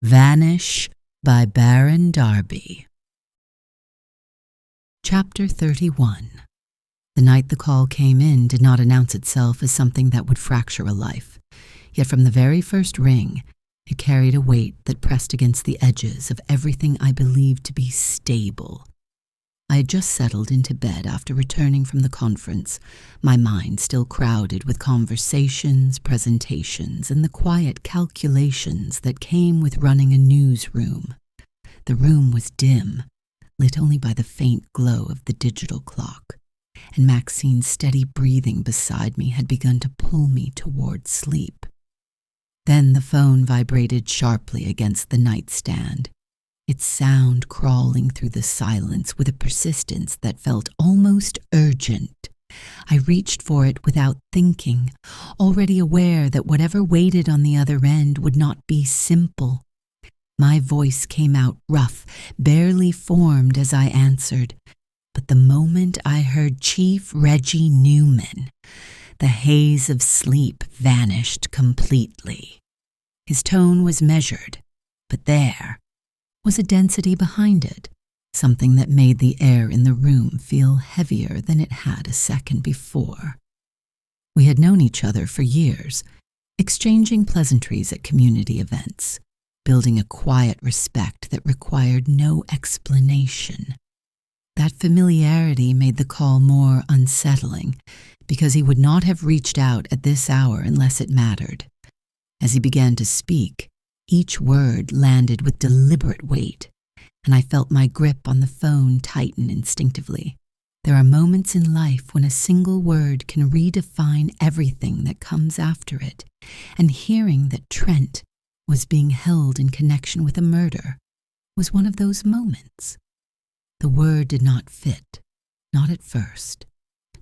Vanish by Barron Darby. Chapter 31. The night the call came in did not announce itself as something that would fracture a life, yet from the very first ring, it carried a weight that pressed against the edges of everything I believed to be stable. I had just settled into bed after returning from the conference, my mind still crowded with conversations, presentations, and the quiet calculations that came with running a newsroom. The room was dim, lit only by the faint glow of the digital clock, and Maxine's steady breathing beside me had begun to pull me toward sleep. Then the phone vibrated sharply against the nightstand, its sound crawling through the silence with a persistence that felt almost urgent. I reached for it without thinking, already aware that whatever waited on the other end would not be simple. My voice came out rough, barely formed as I answered, but the moment I heard Chief Reggie Newman, the haze of sleep vanished completely. His tone was measured, but there was a density behind it, something that made the air in the room feel heavier than it had a second before. We had known each other for years, exchanging pleasantries at community events, building a quiet respect that required no explanation. That familiarity made the call more unsettling, because he would not have reached out at this hour unless it mattered. As he began to speak, each word landed with deliberate weight, and I felt my grip on the phone tighten instinctively. There are moments in life when a single word can redefine everything that comes after it, and hearing that Trent was being held in connection with a murder was one of those moments. The word did not fit, not at first,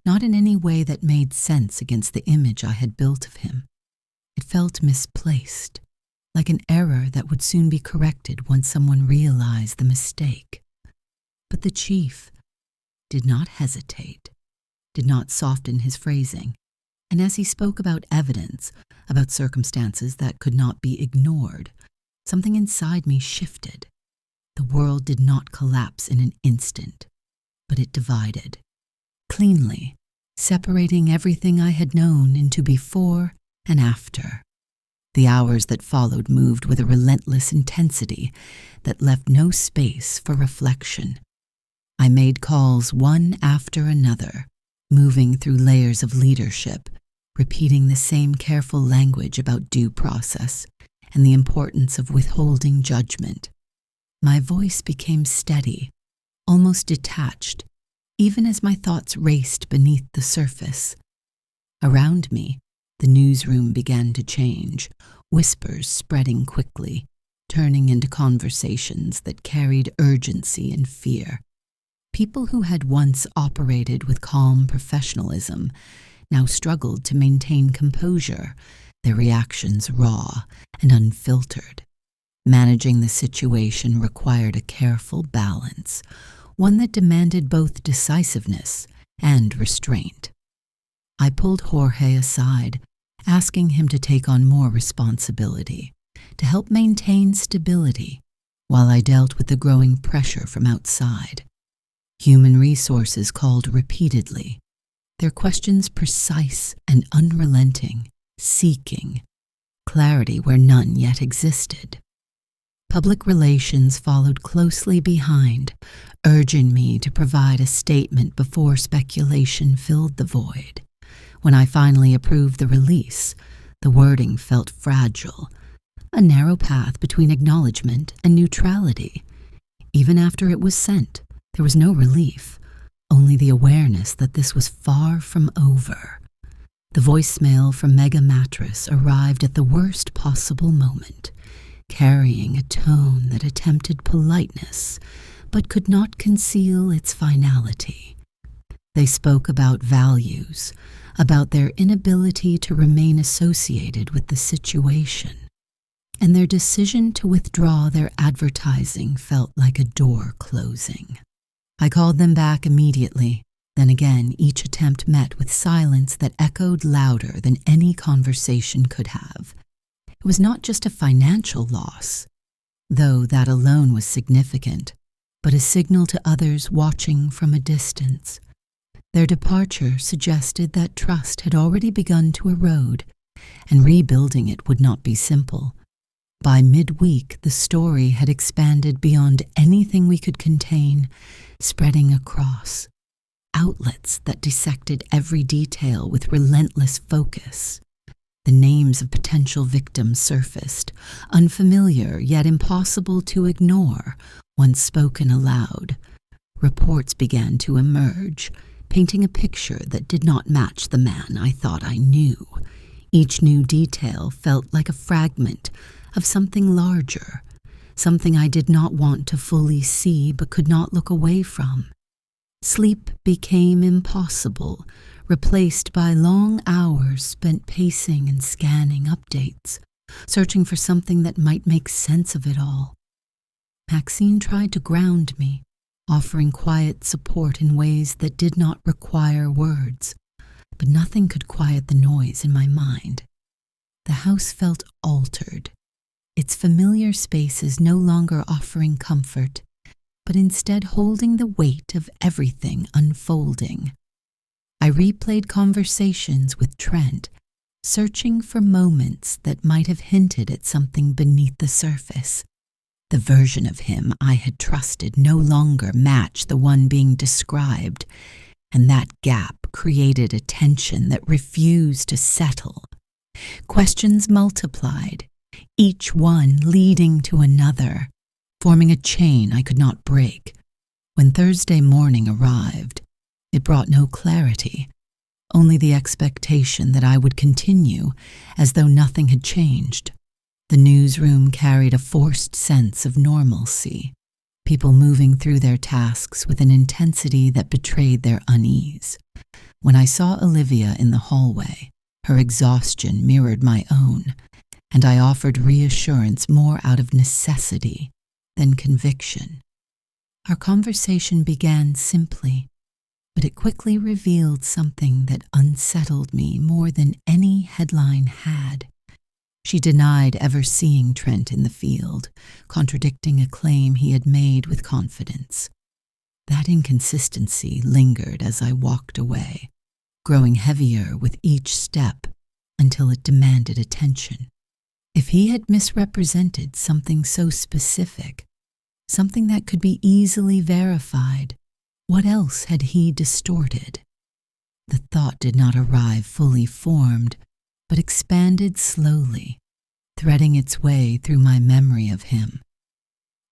not in any way that made sense against the image I had built of him. It felt misplaced, like an error that would soon be corrected once someone realized the mistake. But the chief did not hesitate, did not soften his phrasing, and as he spoke about evidence, about circumstances that could not be ignored, something inside me shifted. The world did not collapse in an instant, but it divided, cleanly, separating everything I had known into before and after. The hours that followed moved with a relentless intensity that left no space for reflection. I made calls one after another, moving through layers of leadership, repeating the same careful language about due process and the importance of withholding judgment. My voice became steady, almost detached, even as my thoughts raced beneath the surface. Around me, the newsroom began to change, whispers spreading quickly, turning into conversations that carried urgency and fear. People who had once operated with calm professionalism now struggled to maintain composure, their reactions raw and unfiltered. Managing the situation required a careful balance, one that demanded both decisiveness and restraint. I pulled Jorge aside, asking him to take on more responsibility, to help maintain stability, while I dealt with the growing pressure from outside. Human resources called repeatedly, their questions precise and unrelenting, seeking clarity where none yet existed. Public relations followed closely behind, urging me to provide a statement before speculation filled the void. When I finally approved the release, the wording felt fragile, a narrow path between acknowledgement and neutrality. Even after it was sent, there was no relief, only the awareness that this was far from over. The voicemail from Mega Mattress arrived at the worst possible moment, carrying a tone that attempted politeness, but could not conceal its finality. They spoke about values, about their inability to remain associated with the situation, and their decision to withdraw their advertising felt like a door closing. I called them back immediately. Then again, each attempt met with silence that echoed louder than any conversation could have. It was not just a financial loss. though that alone was significant, but a signal to others watching from a distance. Their departure suggested that trust had already begun to erode, and rebuilding it would not be simple. By midweek, the story had expanded beyond anything we could contain, spreading across outlets that dissected every detail with relentless focus. The names of potential victims surfaced, unfamiliar yet impossible to ignore once spoken aloud. Reports began to emerge, painting a picture that did not match the man I thought I knew. Each new detail felt like a fragment of something larger, something I did not want to fully see but could not look away from. Sleep became impossible, replaced by long hours spent pacing and scanning updates, searching for something that might make sense of it all. Maxine tried to ground me, offering quiet support in ways that did not require words, but nothing could quiet the noise in my mind. The house felt altered, its familiar spaces no longer offering comfort, but instead holding the weight of everything unfolding. I replayed conversations with Trent, searching for moments that might have hinted at something beneath the surface. The version of him I had trusted no longer matched the one being described, and that gap created a tension that refused to settle. Questions multiplied, each one leading to another, forming a chain I could not break. When Thursday morning arrived, it brought no clarity, only the expectation that I would continue as though nothing had changed. The newsroom carried a forced sense of normalcy, people moving through their tasks with an intensity that betrayed their unease. When I saw Olivia in the hallway, her exhaustion mirrored my own, and I offered reassurance more out of necessity than conviction. Our conversation began simply, but it quickly revealed something that unsettled me more than any headline had. She denied ever seeing Trent in the field, contradicting a claim he had made with confidence. That inconsistency lingered as I walked away, growing heavier with each step until it demanded attention. If he had misrepresented something so specific, something that could be easily verified, what else had he distorted? The thought did not arrive fully formed, but expanded slowly, threading its way through my memory of him.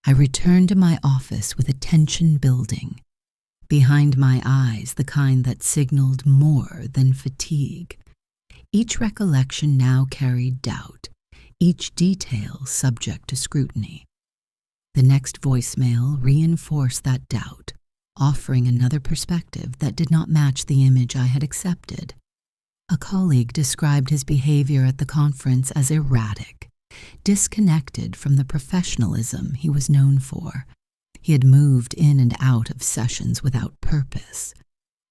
I returned to my office with a tension building, behind my eyes the kind that signaled more than fatigue. Each recollection now carried doubt, each detail subject to scrutiny. The next voicemail reinforced that doubt, offering another perspective that did not match the image I had accepted. A colleague described his behavior at the conference as erratic, disconnected from the professionalism he was known for. He had moved in and out of sessions without purpose,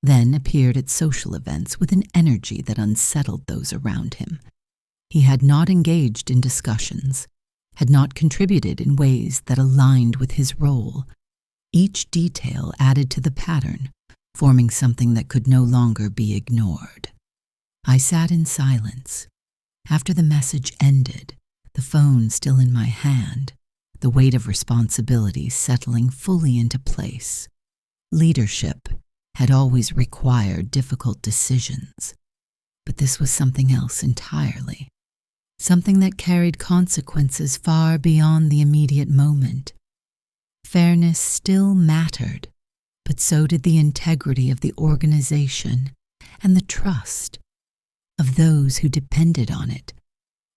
then appeared at social events with an energy that unsettled those around him. He had not engaged in discussions, had not contributed in ways that aligned with his role. Each detail added to the pattern, forming something that could no longer be ignored. I sat in silence. After the message ended, the phone still in my hand, the weight of responsibility settling fully into place. Leadership had always required difficult decisions, but this was something else entirely, something that carried consequences far beyond the immediate moment. Fairness still mattered, but so did the integrity of the organization and the trust of those who depended on it.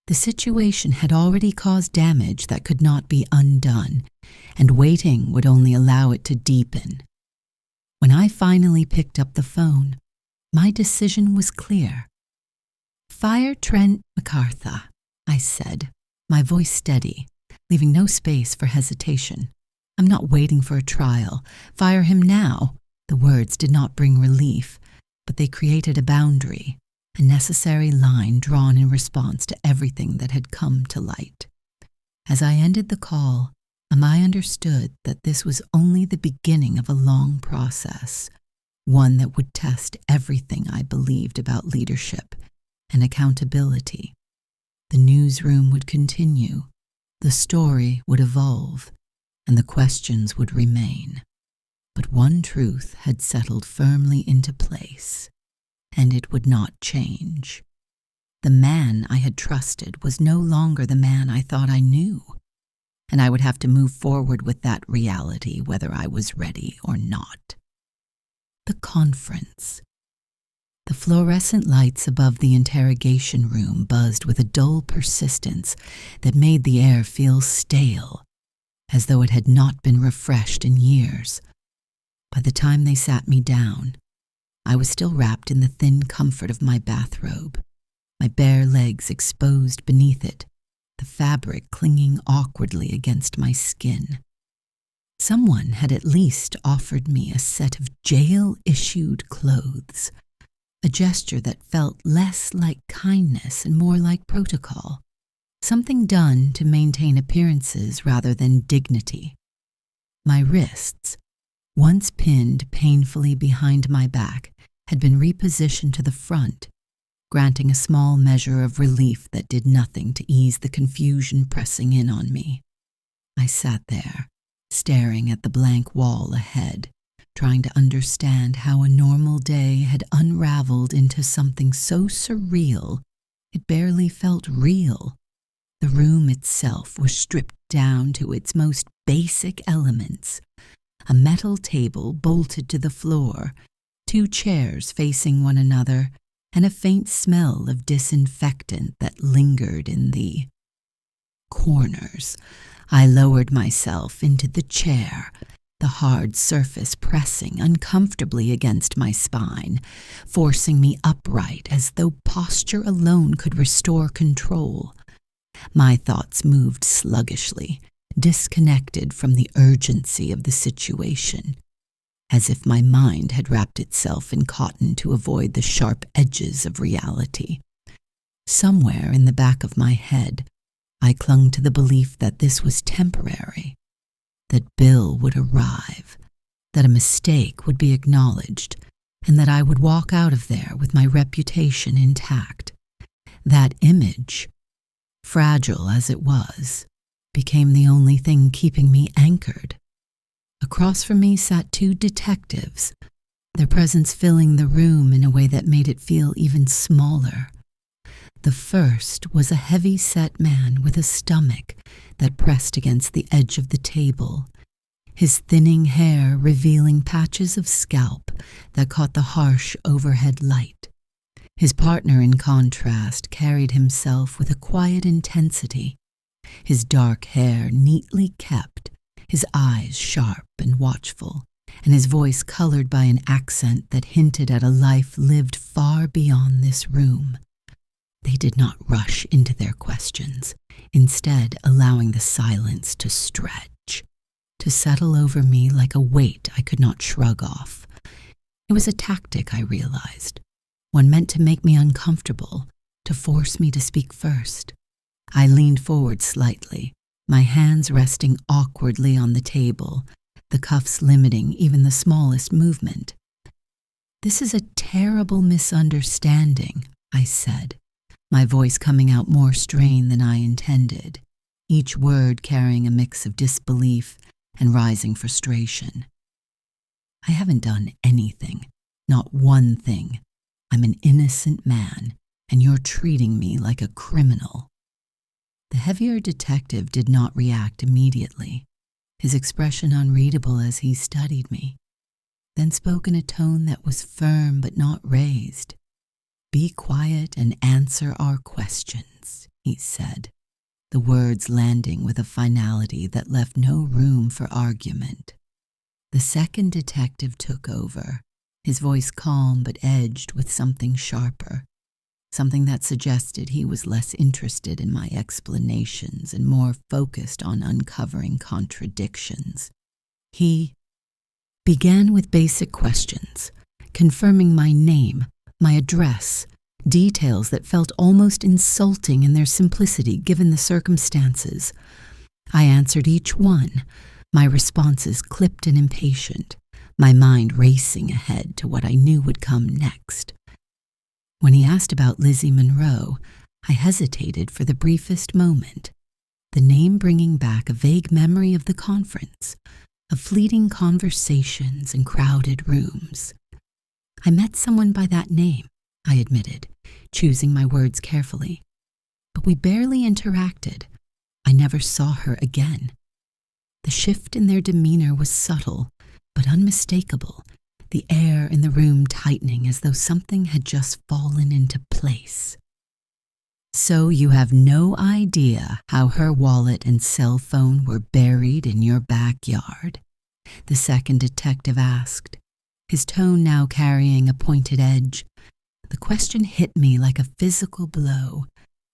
The situation had already caused damage that could not be undone, and waiting would only allow it to deepen. When I finally picked up the phone, my decision was clear. "Fire Trent MacArthur," I said, my voice steady, leaving no space for hesitation. "I'm not waiting for a trial. Fire him now." The words did not bring relief, but they created a boundary, a necessary line drawn in response to everything that had come to light. As I ended the call, I understood that this was only the beginning of a long process, one that would test everything I believed about leadership and accountability. The newsroom would continue, the story would evolve, and the questions would remain. But one truth had settled firmly into place, and it would not change. The man I had trusted was no longer the man I thought I knew, and I would have to move forward with that reality whether I was ready or not. The conference. The fluorescent lights above the interrogation room buzzed with a dull persistence that made the air feel stale, as though it had not been refreshed in years. By the time they sat me down, I was still wrapped in the thin comfort of my bathrobe, my bare legs exposed beneath it, the fabric clinging awkwardly against my skin. Someone had at least offered me a set of jail-issued clothes, a gesture that felt less like kindness and more like protocol, something done to maintain appearances rather than dignity. My wrists, once pinned painfully behind my back, had been repositioned to the front, granting a small measure of relief that did nothing to ease the confusion pressing in on me. I sat there, staring at the blank wall ahead, trying to understand how a normal day had unraveled into something so surreal it barely felt real. The room itself was stripped down to its most basic elements: a metal table bolted to the floor, 2 chairs facing one another, and a faint smell of disinfectant that lingered in the corners. I lowered myself into the chair, the hard surface pressing uncomfortably against my spine, forcing me upright as though posture alone could restore control. My thoughts moved sluggishly, disconnected from the urgency of the situation, as if my mind had wrapped itself in cotton to avoid the sharp edges of reality. Somewhere in the back of my head, I clung to the belief that this was temporary, that Bill would arrive, that a mistake would be acknowledged, and that I would walk out of there with my reputation intact. That image, fragile as it was, became the only thing keeping me anchored. Across from me sat 2 detectives, their presence filling the room in a way that made it feel even smaller. The first was a heavy-set man with a stomach that pressed against the edge of the table, his thinning hair revealing patches of scalp that caught the harsh overhead light. His partner, in contrast, carried himself with a quiet intensity, his dark hair neatly kept, his eyes sharp and watchful, and his voice colored by an accent that hinted at a life lived far beyond this room. They did not rush into their questions, instead allowing the silence to stretch, to settle over me like a weight I could not shrug off. It was a tactic, I realized, one meant to make me uncomfortable, to force me to speak first. I leaned forward slightly, my hands resting awkwardly on the table, the cuffs limiting even the smallest movement. "This is a terrible misunderstanding," I said, my voice coming out more strained than I intended, each word carrying a mix of disbelief and rising frustration. "I haven't done anything, not one thing. I'm an innocent man, and you're treating me like a criminal." The heavier detective did not react immediately, his expression unreadable as he studied me, then spoke in a tone that was firm but not raised. "Be quiet and answer our questions," he said, the words landing with a finality that left no room for argument. The second detective took over, his voice calm but edged with something sharper, something that suggested he was less interested in my explanations and more focused on uncovering contradictions. He began with basic questions, confirming my name, my address, details that felt almost insulting in their simplicity given the circumstances. I answered each one, my responses clipped and impatient, my mind racing ahead to what I knew would come next. When he asked about Lizzie Monroe, I hesitated for the briefest moment, the name bringing back a vague memory of the conference, of fleeting conversations and crowded rooms. I met someone by that name, I admitted, choosing my words carefully. But we barely interacted. I never saw her again. The shift in their demeanor was subtle, but unmistakable, the air in the room tightening as though something had just fallen into place. So you have no idea how her wallet and cell phone were buried in your backyard? The second detective asked, his tone now carrying a pointed edge. The question hit me like a physical blow,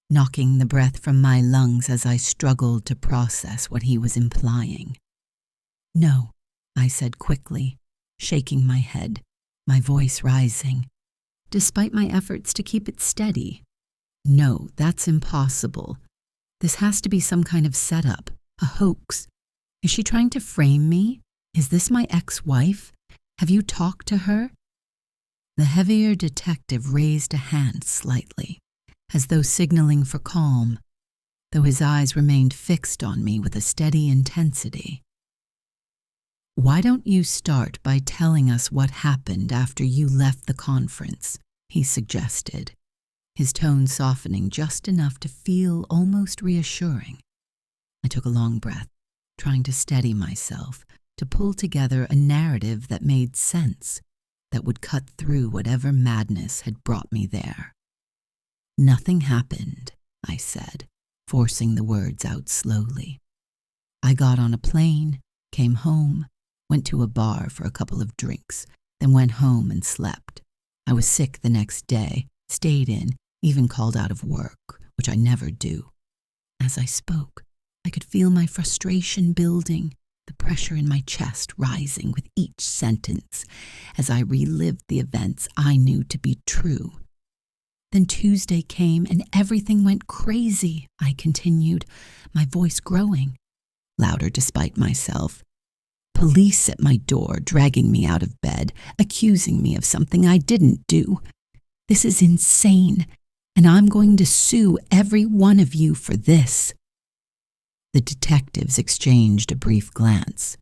knocking the breath from my lungs as I struggled to process what he was implying. No, I said quickly, shaking my head, my voice rising, despite my efforts to keep it steady. No, that's impossible. This has to be some kind of setup, a hoax. Is she trying to frame me? Is this my ex-wife? Have you talked to her? The heavier detective raised a hand slightly, as though signaling for calm, though his eyes remained fixed on me with a steady intensity. Why don't you start by telling us what happened after you left the conference? He suggested, his tone softening just enough to feel almost reassuring. I took a long breath, trying to steady myself, to pull together a narrative that made sense, that would cut through whatever madness had brought me there. Nothing happened, I said, forcing the words out slowly. I got on a plane, came home, went to a bar for a couple of drinks, then went home and slept. I was sick the next day, stayed in, even called out of work, which I never do. As I spoke, I could feel my frustration building, the pressure in my chest rising with each sentence as I relived the events I knew to be true. Then Tuesday came and everything went crazy, I continued, my voice growing, louder despite myself. Police at my door, dragging me out of bed, accusing me of something I didn't do. This is insane, and I'm going to sue every one of you for this. The detectives exchanged a brief glance,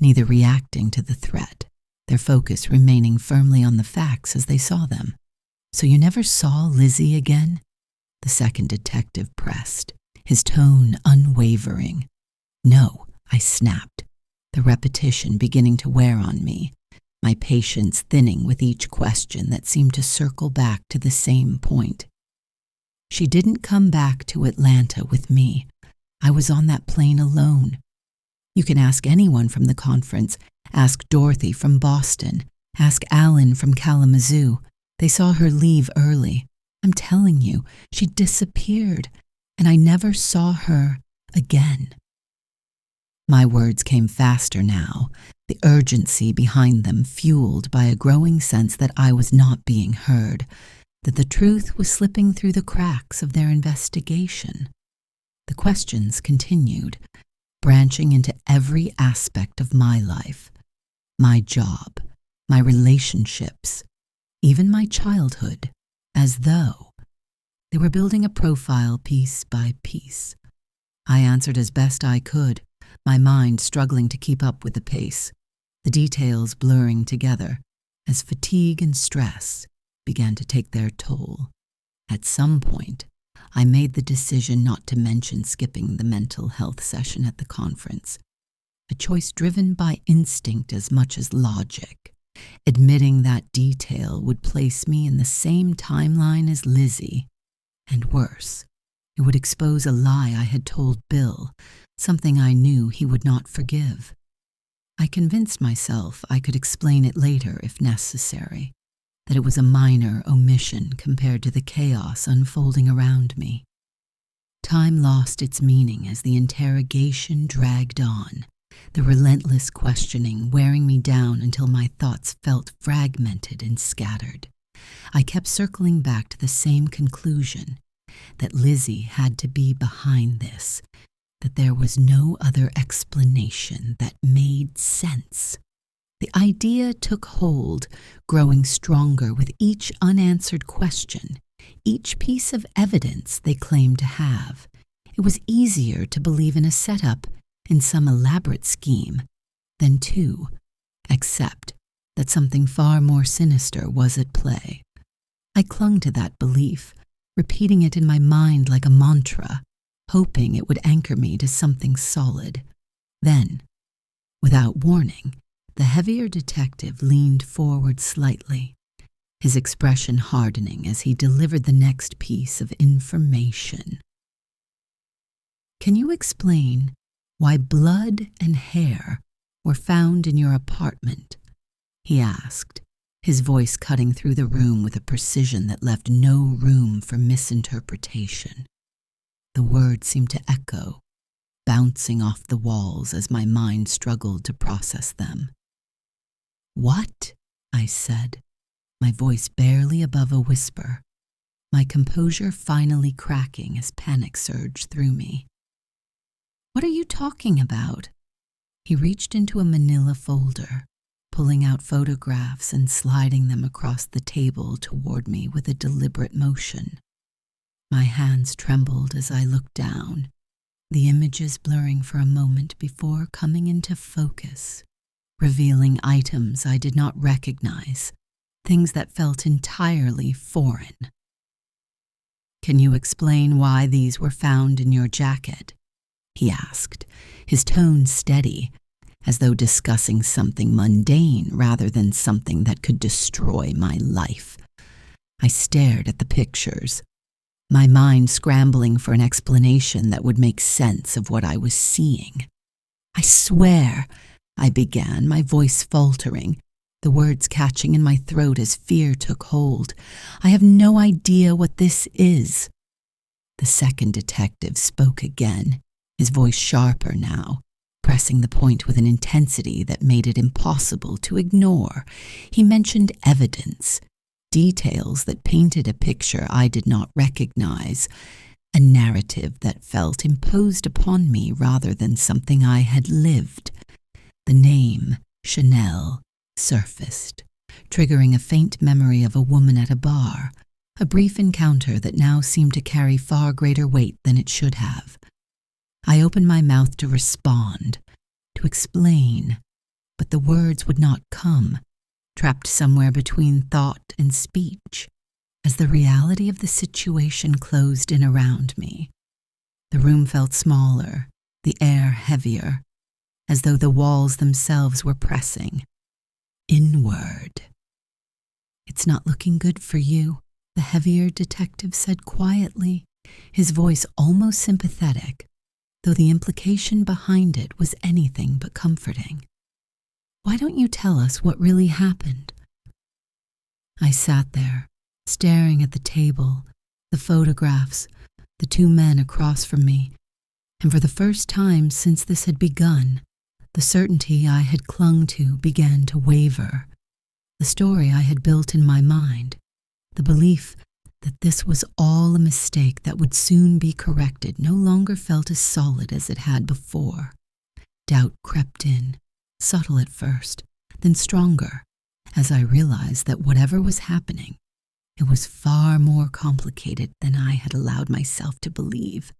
neither reacting to the threat, their focus remaining firmly on the facts as they saw them. So you never saw Lizzie again? The second detective pressed, his tone unwavering. No, I snapped, the repetition beginning to wear on me, my patience thinning with each question that seemed to circle back to the same point. She didn't come back to Atlanta with me. I was on that plane alone. You can ask anyone from the conference, ask Dorothy from Boston, ask Alan from Kalamazoo. They saw her leave early. I'm telling you, she disappeared, and I never saw her again. My words came faster now, the urgency behind them fueled by a growing sense that I was not being heard, that the truth was slipping through the cracks of their investigation. The questions continued, branching into every aspect of my life, my job, my relationships, even my childhood, as though they were building a profile piece by piece. I answered as best I could, my mind struggling to keep up with the pace, the details blurring together as fatigue and stress began to take their toll. At some point, I made the decision not to mention skipping the mental health session at the conference, a choice driven by instinct as much as logic. Admitting that detail would place me in the same timeline as Lizzie, and worse, it would expose a lie I had told Bill, something I knew he would not forgive. I convinced myself I could explain it later if necessary, that it was a minor omission compared to the chaos unfolding around me. Time lost its meaning as the interrogation dragged on, the relentless questioning wearing me down until my thoughts felt fragmented and scattered. I kept circling back to the same conclusion, that Lizzie had to be behind this, that there was no other explanation that made sense. The idea took hold, growing stronger with each unanswered question, each piece of evidence they claimed to have. It was easier to believe in a setup, in some elaborate scheme, than to accept that something far more sinister was at play. I clung to that belief, repeating it in my mind like a mantra, hoping it would anchor me to something solid. Then, without warning, the heavier detective leaned forward slightly, his expression hardening as he delivered the next piece of information. "Can you explain why blood and hair were found in your apartment?" he asked, his voice cutting through the room with a precision that left no room for misinterpretation. The words seemed to echo, bouncing off the walls as my mind struggled to process them. "What?" I said, my voice barely above a whisper, my composure finally cracking as panic surged through me. "What are you talking about?" He reached into a manila folder, pulling out photographs and sliding them across the table toward me with a deliberate motion. My hands trembled as I looked down, the images blurring for a moment before coming into focus, revealing items I did not recognize, things that felt entirely foreign. "Can you explain why these were found in your jacket?" he asked, his tone steady, as though discussing something mundane rather than something that could destroy my life. I stared at the pictures, my mind scrambling for an explanation that would make sense of what I was seeing. "I swear," I began, my voice faltering, the words catching in my throat as fear took hold. "I have no idea what this is." The second detective spoke again, his voice sharper now, pressing the point with an intensity that made it impossible to ignore. He mentioned evidence, details that painted a picture I did not recognize, a narrative that felt imposed upon me rather than something I had lived. The name, Chanel, surfaced, triggering a faint memory of a woman at a bar, a brief encounter that now seemed to carry far greater weight than it should have. I opened my mouth to respond, to explain, but the words would not come, trapped somewhere between thought and speech, as the reality of the situation closed in around me. The room felt smaller, the air heavier, as though the walls themselves were pressing inward. "It's not looking good for you," the heavier detective said quietly, his voice almost sympathetic, though the implication behind it was anything but comforting. "Why don't you tell us what really happened?" I sat there, staring at the table, the photographs, the two men across from me, and for the first time since this had begun, the certainty I had clung to began to waver. The story I had built in my mind, the belief that this was all a mistake that would soon be corrected, no longer felt as solid as it had before. Doubt crept in, subtle at first, then stronger, as I realized that whatever was happening, it was far more complicated than I had allowed myself to believe.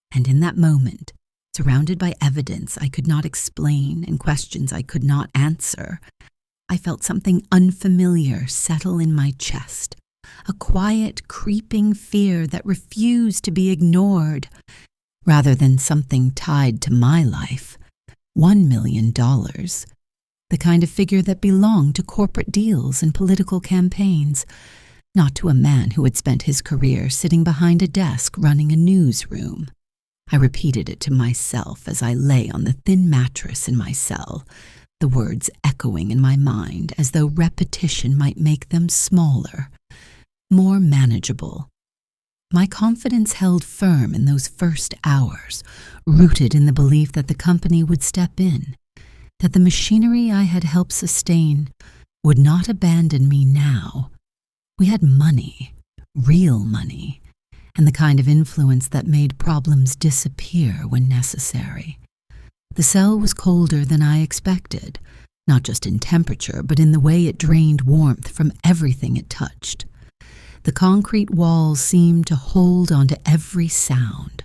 And in that moment, surrounded by evidence I could not explain and questions I could not answer, I felt something unfamiliar settle in my chest, a quiet, creeping fear that refused to be ignored. Rather than something tied to my life, $1 million, the kind of figure that belonged to corporate deals and political campaigns, not to a man who had spent his career sitting behind a desk running a newsroom. I repeated it to myself as I lay on the thin mattress in my cell, the words echoing in my mind as though repetition might make them smaller, more manageable. My confidence held firm in those first hours, rooted in the belief that the company would step in, that the machinery I had helped sustain would not abandon me now. We had money, real money, and the kind of influence that made problems disappear when necessary. The cell was colder than I expected, not just in temperature, but in the way it drained warmth from everything it touched. The concrete walls seemed to hold onto every sound,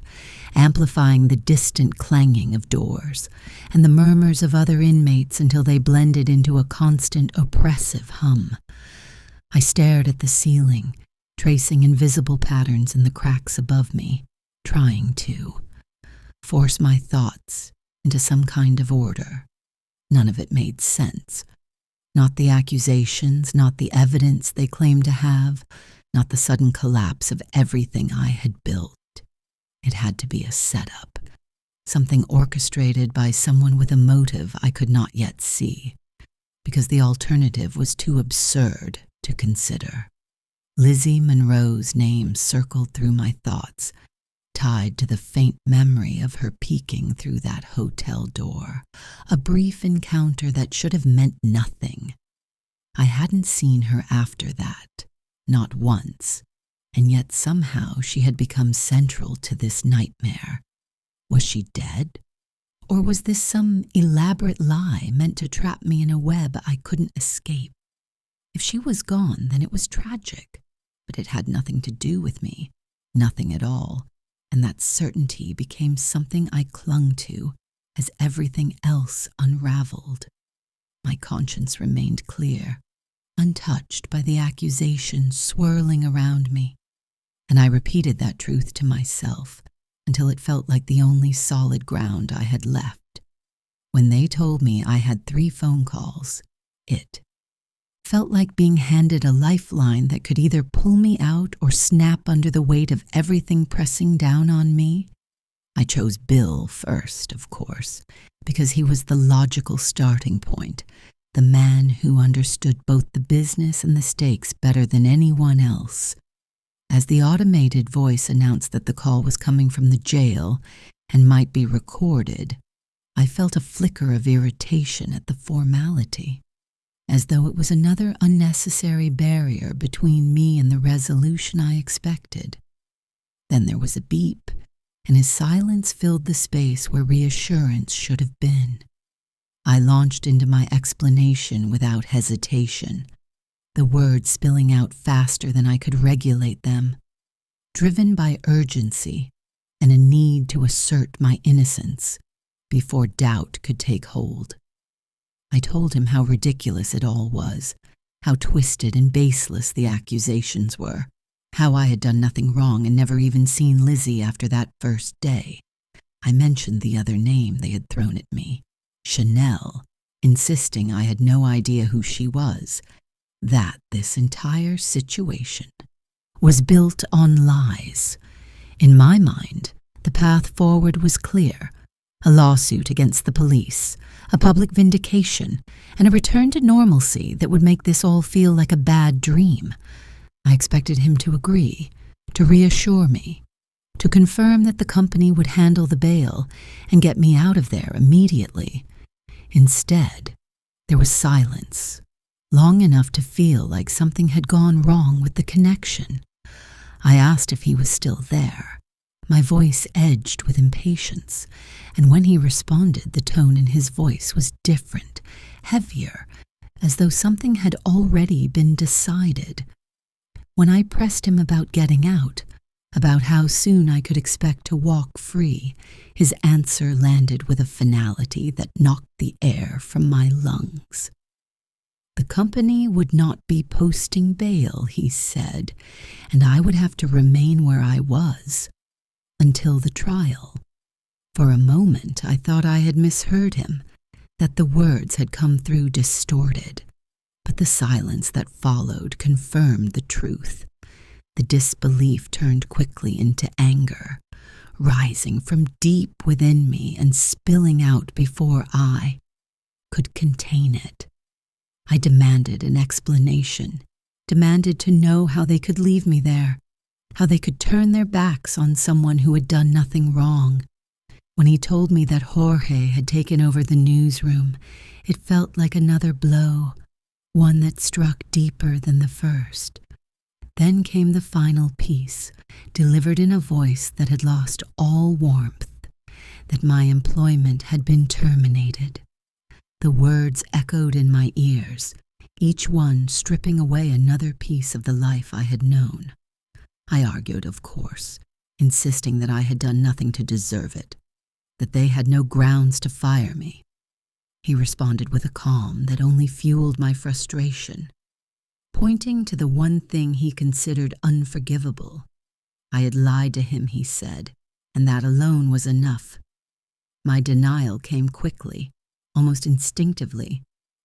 amplifying the distant clanging of doors and the murmurs of other inmates until they blended into a constant oppressive hum. I stared at the ceiling, tracing invisible patterns in the cracks above me, trying to force my thoughts into some kind of order. None of it made sense. Not the accusations, not the evidence they claimed to have, not the sudden collapse of everything I had built. It had to be a setup, something orchestrated by someone with a motive I could not yet see, because the alternative was too absurd to consider. Lizzie Monroe's name circled through my thoughts, tied to the faint memory of her peeking through that hotel door, a brief encounter that should have meant nothing. I hadn't seen her after that, not once, and yet somehow she had become central to this nightmare. Was she dead? Or was this some elaborate lie meant to trap me in a web I couldn't escape? If she was gone, then it was tragic, but it had nothing to do with me, nothing at all, and that certainty became something I clung to as everything else unraveled. My conscience remained clear, untouched by the accusations swirling around me, and I repeated that truth to myself until it felt like the only solid ground I had left. When they told me I had 3 phone calls, it felt like being handed a lifeline that could either pull me out or snap under the weight of everything pressing down on me. I chose Bill first, of course, because he was the logical starting point, the man who understood both the business and the stakes better than anyone else. As the automated voice announced that the call was coming from the jail and might be recorded, I felt a flicker of irritation at the formality, as though it was another unnecessary barrier between me and the resolution I expected. Then there was a beep, and his silence filled the space where reassurance should have been. I launched into my explanation without hesitation, the words spilling out faster than I could regulate them, driven by urgency and a need to assert my innocence before doubt could take hold. I told him how ridiculous it all was, how twisted and baseless the accusations were, how I had done nothing wrong and never even seen Lizzie after that first day. I mentioned the other name they had thrown at me, Chanel, insisting I had no idea who she was, that this entire situation was built on lies. In my mind, the path forward was clear: a lawsuit against the police, a public vindication, and a return to normalcy that would make this all feel like a bad dream. I expected him to agree, to reassure me, to confirm that the company would handle the bail and get me out of there immediately. Instead, there was silence, long enough to feel like something had gone wrong with the connection. I asked if he was still there, my voice edged with impatience, and when he responded, the tone in his voice was different, heavier, as though something had already been decided. When I pressed him about getting out, about how soon I could expect to walk free, his answer landed with a finality that knocked the air from my lungs. The company would not be posting bail, he said, and I would have to remain where I was until the trial. For a moment I thought I had misheard him, that the words had come through distorted, but the silence that followed confirmed the truth. The disbelief turned quickly into anger, rising from deep within me and spilling out before I could contain it. I demanded an explanation, demanded to know how they could leave me there, how they could turn their backs on someone who had done nothing wrong. When he told me that Jorge had taken over the newsroom, it felt like another blow, one that struck deeper than the first. Then came the final piece, delivered in a voice that had lost all warmth, that my employment had been terminated. The words echoed in my ears, each one stripping away another piece of the life I had known. I argued, of course, insisting that I had done nothing to deserve it, that they had no grounds to fire me. He responded with a calm that only fueled my frustration. Pointing to the one thing he considered unforgivable, I had lied to him, he said, and that alone was enough. My denial came quickly, almost instinctively,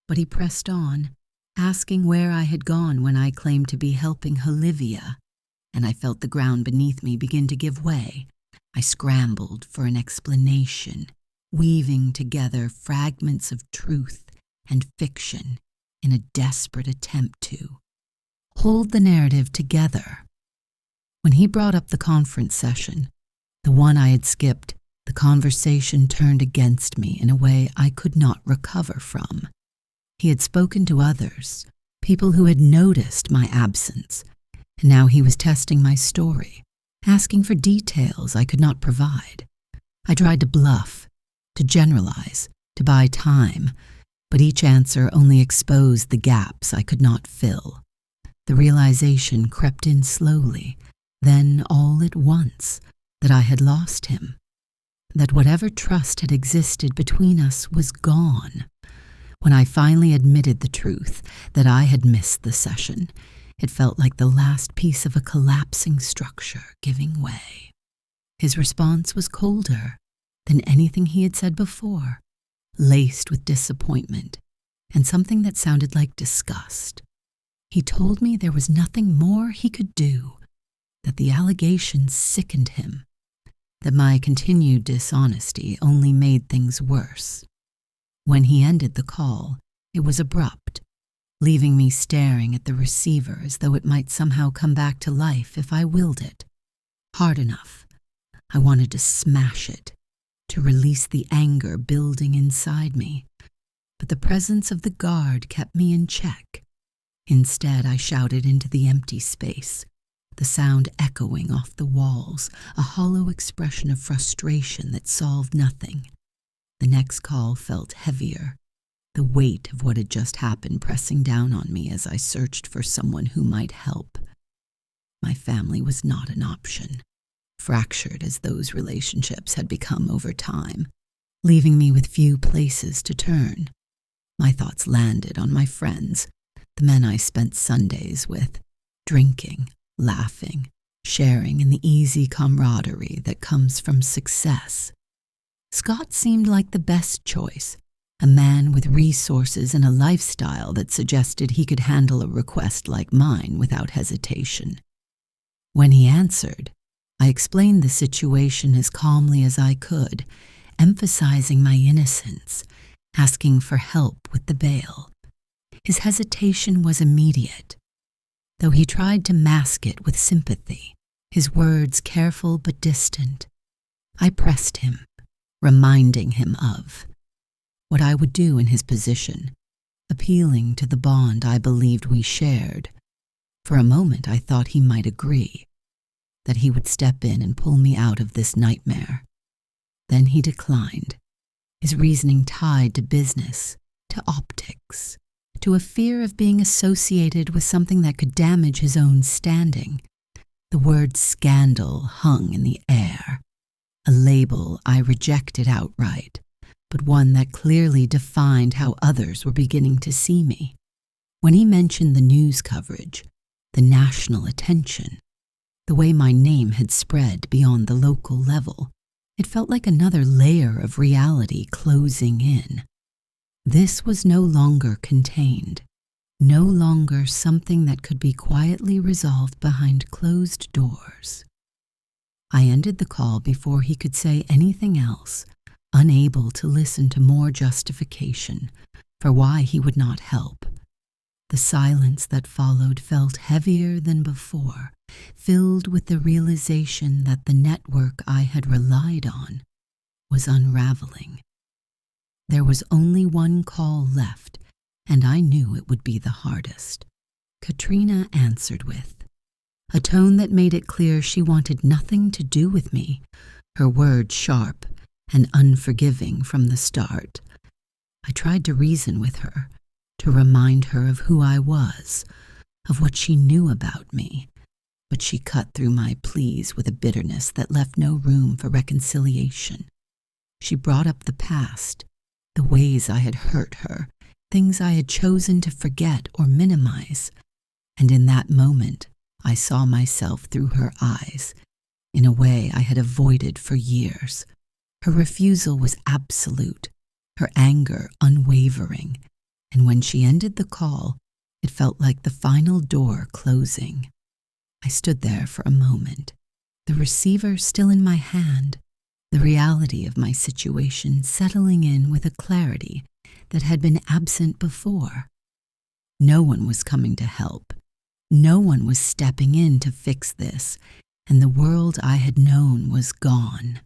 but he pressed on, asking where I had gone when I claimed to be helping Olivia, and I felt the ground beneath me begin to give way. I scrambled for an explanation, weaving together fragments of truth and fiction in a desperate attempt to hold the narrative together. When he brought up the conference session, the one I had skipped, the conversation turned against me in a way I could not recover from. He had spoken to others, people who had noticed my absence, and now he was testing my story, asking for details I could not provide. I tried to bluff, to generalize, to buy time, but each answer only exposed the gaps I could not fill. The realization crept in slowly, then all at once, that I had lost him, that whatever trust had existed between us was gone. When I finally admitted the truth, that I had missed the session, it felt like the last piece of a collapsing structure giving way. His response was colder than anything he had said before, laced with disappointment and something that sounded like disgust. He told me there was nothing more he could do, that the allegations sickened him, that my continued dishonesty only made things worse. When he ended the call, it was abrupt, leaving me staring at the receiver as though it might somehow come back to life if I willed it. Hard enough. I wanted to smash it, to release the anger building inside me, but the presence of the guard kept me in check. Instead, I shouted into the empty space, the sound echoing off the walls, a hollow expression of frustration that solved nothing. The next call felt heavier, the weight of what had just happened pressing down on me as I searched for someone who might help. My family was not an option, fractured as those relationships had become over time, leaving me with few places to turn. My thoughts landed on my friends, the men I spent Sundays with, drinking, laughing, sharing in the easy camaraderie that comes from success. Scott seemed like the best choice, a man with resources and a lifestyle that suggested he could handle a request like mine without hesitation. When he answered, I explained the situation as calmly as I could, emphasizing my innocence, asking for help with the bail. His hesitation was immediate, though he tried to mask it with sympathy, his words careful but distant. I pressed him, reminding him of what I would do in his position, appealing to the bond I believed we shared. For a moment I thought he might agree, that he would step in and pull me out of this nightmare. Then he declined, his reasoning tied to business, to optics, to a fear of being associated with something that could damage his own standing. The word scandal hung in the air, a label I rejected outright, but one that clearly defined how others were beginning to see me. When he mentioned the news coverage, the national attention, the way my name had spread beyond the local level, it felt like another layer of reality closing in. This was no longer contained, no longer something that could be quietly resolved behind closed doors. I ended the call before he could say anything else, unable to listen to more justification for why he would not help. The silence that followed felt heavier than before, filled with the realization that the network I had relied on was unraveling. There was only one call left, and I knew it would be the hardest. Katrina answered with, a tone that made it clear she wanted nothing to do with me, her words sharp and unforgiving from the start. I tried to reason with her, to remind her of who I was, of what she knew about me, but she cut through my pleas with a bitterness that left no room for reconciliation. She brought up the past, the ways I had hurt her, things I had chosen to forget or minimize, and in that moment I saw myself through her eyes, in a way I had avoided for years. Her refusal was absolute, her anger unwavering, and when she ended the call, it felt like the final door closing. I stood there for a moment, the receiver still in my hand, the reality of my situation settling in with a clarity that had been absent before. No one was coming to help. No one was stepping in to fix this, and the world I had known was gone.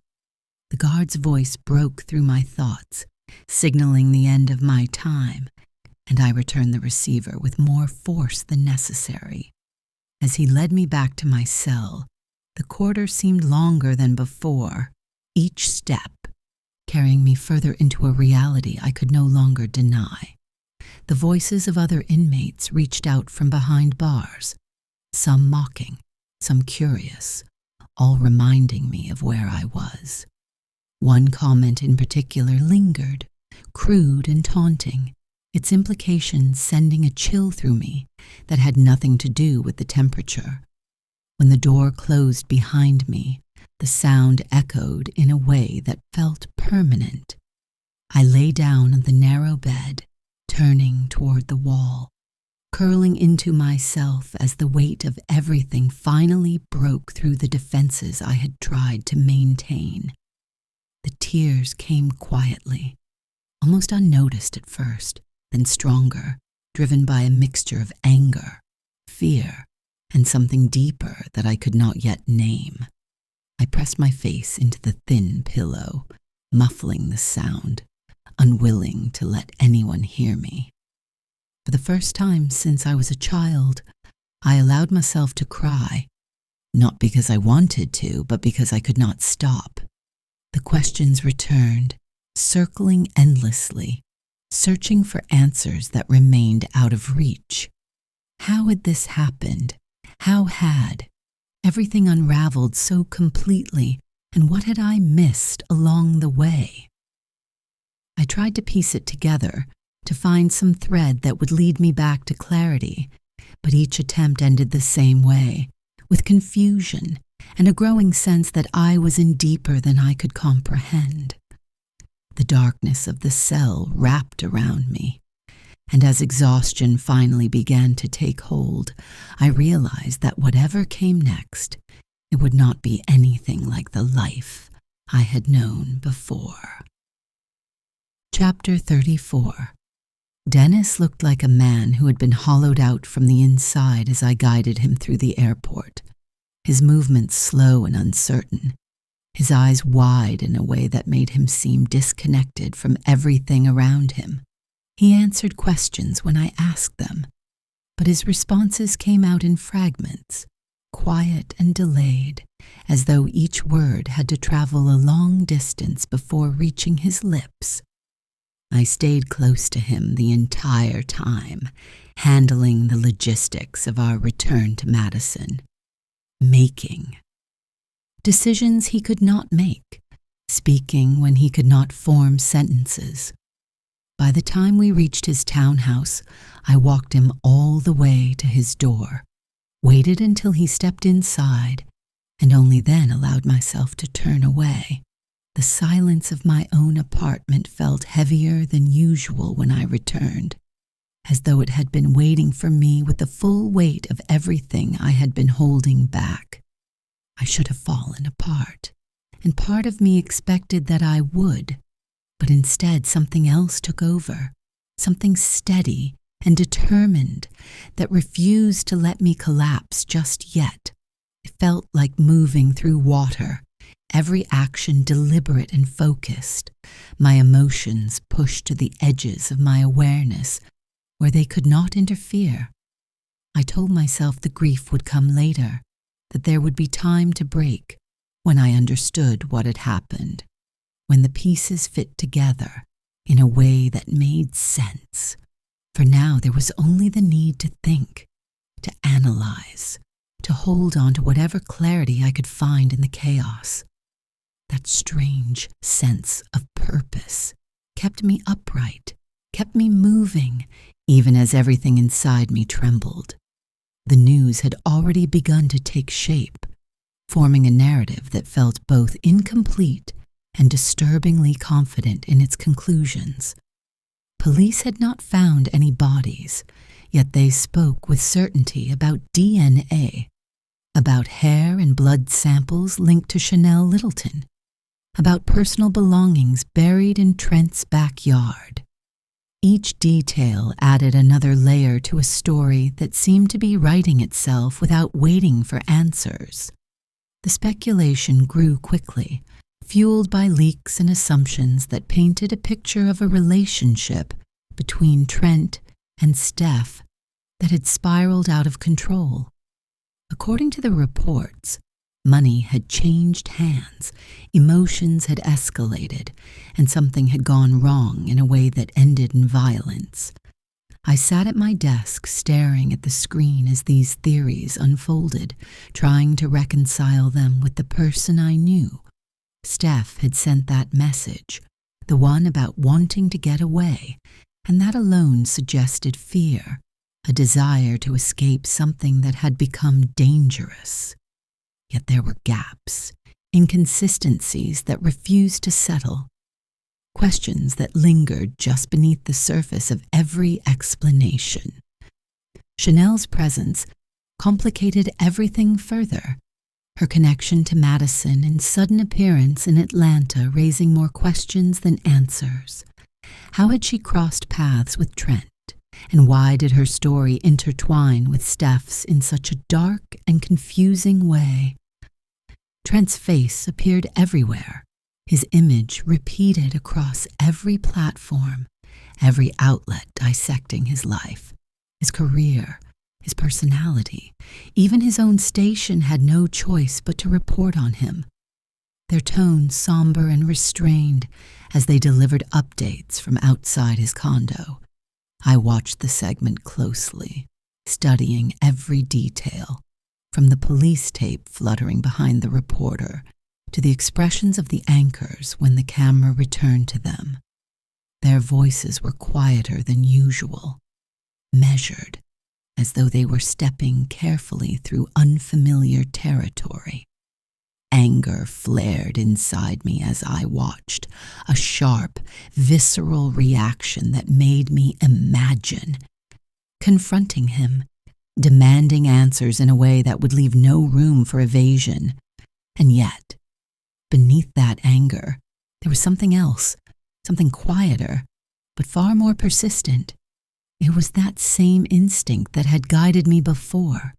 The guard's voice broke through my thoughts, signaling the end of my time, and I returned the receiver with more force than necessary. As he led me back to my cell, the corridor seemed longer than before, each step carrying me further into a reality I could no longer deny. The voices of other inmates reached out from behind bars, some mocking, some curious, all reminding me of where I was. One comment in particular lingered, crude and taunting, its implications sending a chill through me that had nothing to do with the temperature. When the door closed behind me, the sound echoed in a way that felt permanent. I lay down on the narrow bed, turning toward the wall, curling into myself as the weight of everything finally broke through the defenses I had tried to maintain. The tears came quietly, almost unnoticed at first, then stronger, driven by a mixture of anger, fear, and something deeper that I could not yet name. I pressed my face into the thin pillow, muffling the sound, unwilling to let anyone hear me. For the first time since I was a child, I allowed myself to cry, not because I wanted to, but because I could not stop. The questions returned, circling endlessly, searching for answers that remained out of reach. How had this happened? How had everything unraveled so completely, and what had I missed along the way? I tried to piece it together, to find some thread that would lead me back to clarity, but each attempt ended the same way, with confusion and a growing sense that I was in deeper than I could comprehend. The darkness of the cell wrapped around me, and as exhaustion finally began to take hold, I realized that whatever came next, it would not be anything like the life I had known before. Chapter 34. Dennis looked like a man who had been hollowed out from the inside as I guided him through the airport, his movements slow and uncertain, his eyes wide in a way that made him seem disconnected from everything around him. He answered questions when I asked them, but his responses came out in fragments, quiet and delayed, as though each word had to travel a long distance before reaching his lips. I stayed close to him the entire time, handling the logistics of our return to Madison. Making decisions he could not make, speaking when he could not form sentences. By the time we reached his townhouse, I walked him all the way to his door, waited until he stepped inside, and only then allowed myself to turn away. The silence of my own apartment felt heavier than usual when I returned, as though it had been waiting for me with the full weight of everything I had been holding back. I should have fallen apart, and part of me expected that I would, but instead something else took over, something steady and determined that refused to let me collapse just yet. It felt like moving through water, every action deliberate and focused, my emotions pushed to the edges of my awareness where they could not interfere. I told myself the grief would come later, that there would be time to break when I understood what had happened, when the pieces fit together in a way that made sense. For now there was only the need to think, to analyze, to hold on to whatever clarity I could find in the chaos. That strange sense of purpose kept me upright, kept me moving, even as everything inside me trembled. The news had already begun to take shape, forming a narrative that felt both incomplete and disturbingly confident in its conclusions. Police had not found any bodies, yet they spoke with certainty about DNA, about hair and blood samples linked to Chanel Littleton, about personal belongings buried in Trent's backyard. Each detail added another layer to a story that seemed to be writing itself without waiting for answers. The speculation grew quickly, fueled by leaks and assumptions that painted a picture of a relationship between Trent and Steph that had spiraled out of control. According to the reports, money had changed hands, emotions had escalated, and something had gone wrong in a way that ended in violence. I sat at my desk staring at the screen as these theories unfolded, trying to reconcile them with the person I knew. Steph had sent that message, the one about wanting to get away, and that alone suggested fear, a desire to escape something that had become dangerous. Yet there were gaps, inconsistencies that refused to settle, questions that lingered just beneath the surface of every explanation. Chanel's presence complicated everything further, her connection to Madison and sudden appearance in Atlanta raising more questions than answers. How had she crossed paths with Trent, and why did her story intertwine with Steph's in such a dark and confusing way? Trent's face appeared everywhere, his image repeated across every platform, every outlet dissecting his life, his career, his personality. Even his own station had no choice but to report on him, their tone somber and restrained as they delivered updates from outside his condo. I watched the segment closely, studying every detail, from the police tape fluttering behind the reporter to the expressions of the anchors when the camera returned to them. Their voices were quieter than usual, measured, as though they were stepping carefully through unfamiliar territory. Anger flared inside me as I watched, a sharp, visceral reaction that made me imagine confronting him, demanding answers in a way that would leave no room for evasion. And yet, beneath that anger, there was something else, something quieter, but far more persistent. It was that same instinct that had guided me before,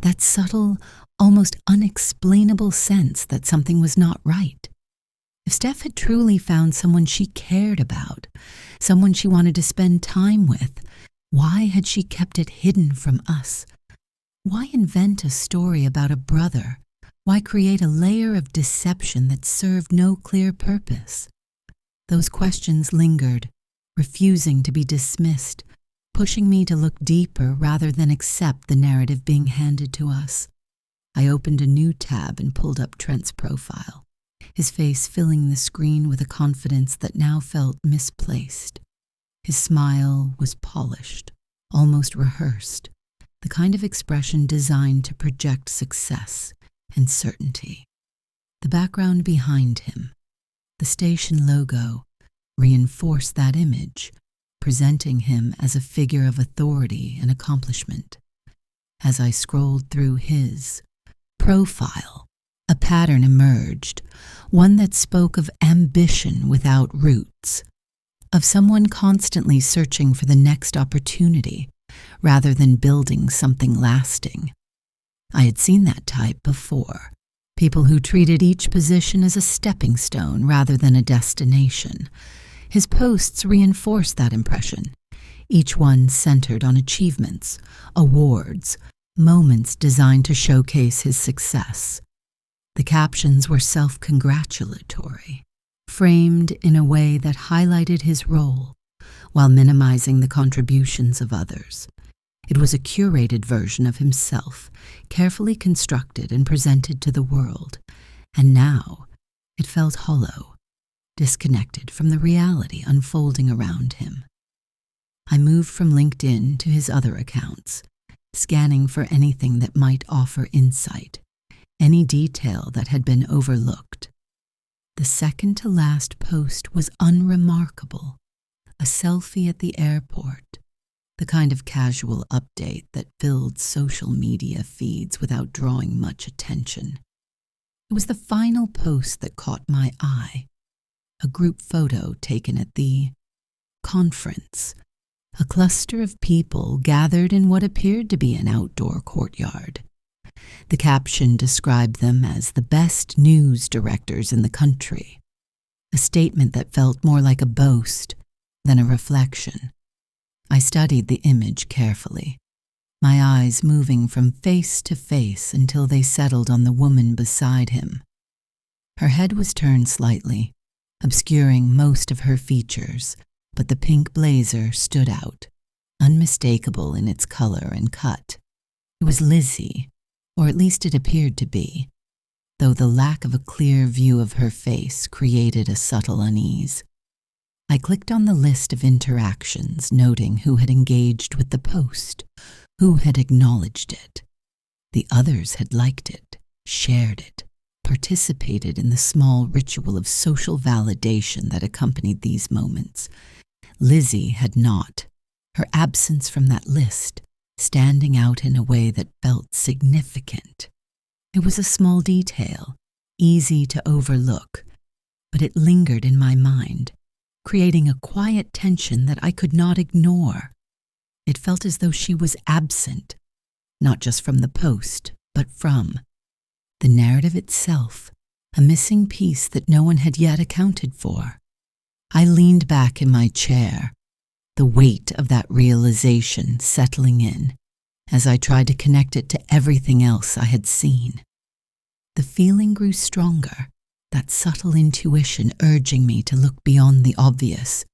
that subtle, almost unexplainable sense that something was not right. If Steph had truly found someone she cared about, someone she wanted to spend time with, why had she kept it hidden from us? Why invent a story about a brother? Why create a layer of deception that served no clear purpose? Those questions lingered, refusing to be dismissed, pushing me to look deeper rather than accept the narrative being handed to us. I opened a new tab and pulled up Trent's profile, his face filling the screen with a confidence that now felt misplaced. His smile was polished, almost rehearsed, the kind of expression designed to project success and certainty. The background behind him, the station logo, reinforced that image, presenting him as a figure of authority and accomplishment. As I scrolled through his profile, a pattern emerged, one that spoke of ambition without roots, of someone constantly searching for the next opportunity rather than building something lasting. I had seen that type before, people who treated each position as a stepping stone rather than a destination. His posts reinforced that impression, each one centered on achievements, awards, moments designed to showcase his success. The captions were self-congratulatory, framed in a way that highlighted his role while minimizing the contributions of others. It was a curated version of himself, carefully constructed and presented to the world, and now it felt hollow, disconnected from the reality unfolding around him. I moved from LinkedIn to his other accounts, scanning for anything that might offer insight, any detail that had been overlooked. The second-to-last post was unremarkable, a selfie at the airport, the kind of casual update that filled social media feeds without drawing much attention. It was the final post that caught my eye, a group photo taken at the conference, a cluster of people gathered in what appeared to be an outdoor courtyard. The caption described them as the best news directors in the country, a statement that felt more like a boast than a reflection. I studied the image carefully, my eyes moving from face to face until they settled on the woman beside him. Her head was turned slightly, obscuring most of her features, but the pink blazer stood out, unmistakable in its color and cut. It was Lizzie, or at least it appeared to be, though the lack of a clear view of her face created a subtle unease. I clicked on the list of interactions, noting who had engaged with the post, who had acknowledged it. The others had liked it, shared it, participated in the small ritual of social validation that accompanied these moments. Lizzie had not, her absence from that list standing out in a way that felt significant. It was a small detail, easy to overlook, but it lingered in my mind, creating a quiet tension that I could not ignore. It felt as though she was absent, not just from the post, but from the narrative itself, a missing piece that no one had yet accounted for. I leaned back in my chair, the weight of that realization settling in as I tried to connect it to everything else I had seen. The feeling grew stronger, that subtle intuition urging me to look beyond the obvious,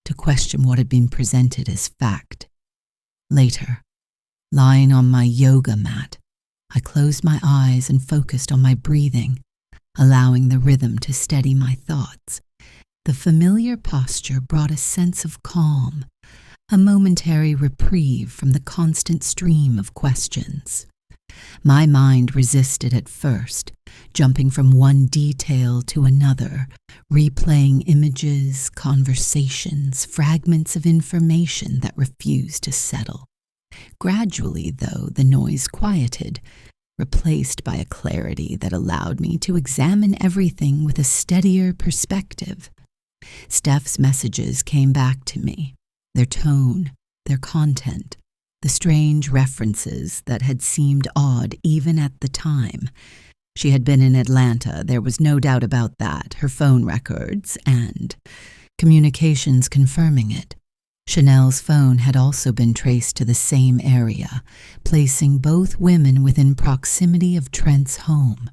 to question what had been presented as fact. Later, lying on my yoga mat, I closed my eyes and focused on my breathing, allowing the rhythm to steady my thoughts. The familiar posture brought a sense of calm, a momentary reprieve from the constant stream of questions. My mind resisted at first, jumping from one detail to another, replaying images, conversations, fragments of information that refused to settle. Gradually, though, the noise quieted, replaced by a clarity that allowed me to examine everything with a steadier perspective. Steph's messages came back to me, their tone, their content, the strange references that had seemed odd even at the time. She had been in Atlanta, there was no doubt about that, her phone records and communications confirming it. Chanel's phone had also been traced to the same area, placing both women within proximity of Trent's home.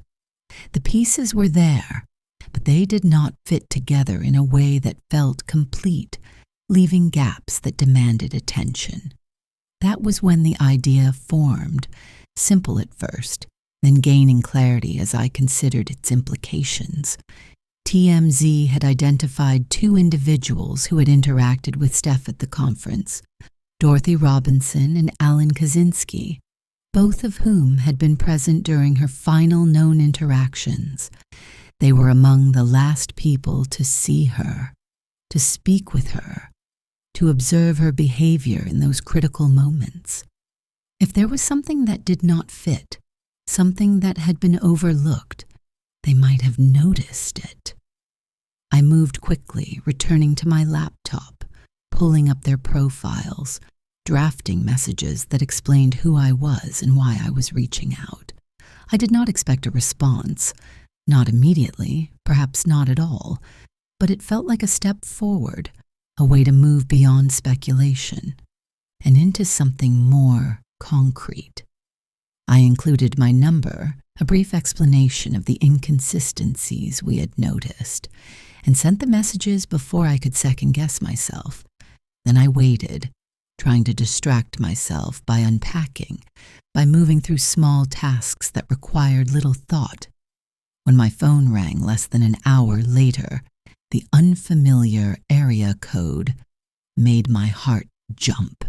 The pieces were there, but they did not fit together in a way that felt complete, leaving gaps that demanded attention. That was when the idea formed, simple at first, then gaining clarity as I considered its implications. TMZ had identified two individuals who had interacted with Steph at the conference, Dorothy Robinson and Alan Kaczynski, both of whom had been present during her final known interactions. They were among the last people to see her, to speak with her, to observe her behavior in those critical moments. If there was something that did not fit, something that had been overlooked, they might have noticed it. I moved quickly, returning to my laptop, pulling up their profiles, drafting messages that explained who I was and why I was reaching out. I did not expect a response, not immediately, perhaps not at all, but it felt like a step forward, a way to move beyond speculation and into something more concrete. I included my number, a brief explanation of the inconsistencies we had noticed, and sent the messages before I could second-guess myself. Then I waited, trying to distract myself by unpacking, by moving through small tasks that required little thought. When my phone rang less than an hour later, the unfamiliar area code made my heart jump.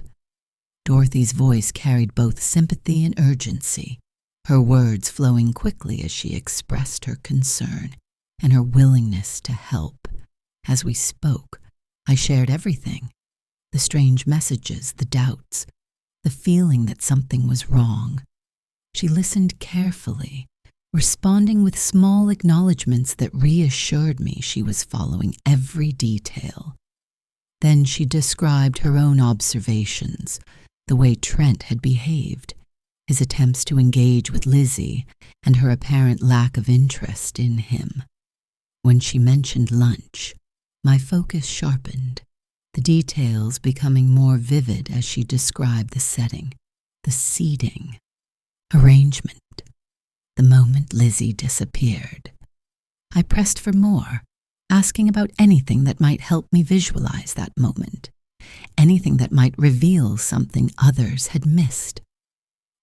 Dorothy's voice carried both sympathy and urgency, her words flowing quickly as she expressed her concern and her willingness to help. As we spoke, I shared everything: the strange messages, the doubts, the feeling that something was wrong. She listened carefully, responding with small acknowledgments that reassured me she was following every detail. Then she described her own observations, the way Trent had behaved, his attempts to engage with Lizzie, and her apparent lack of interest in him. When she mentioned lunch, my focus sharpened, the details becoming more vivid as she described the setting, the seating, arrangement. The moment Lizzie disappeared, I pressed for more, asking about anything that might help me visualize that moment, anything that might reveal something others had missed.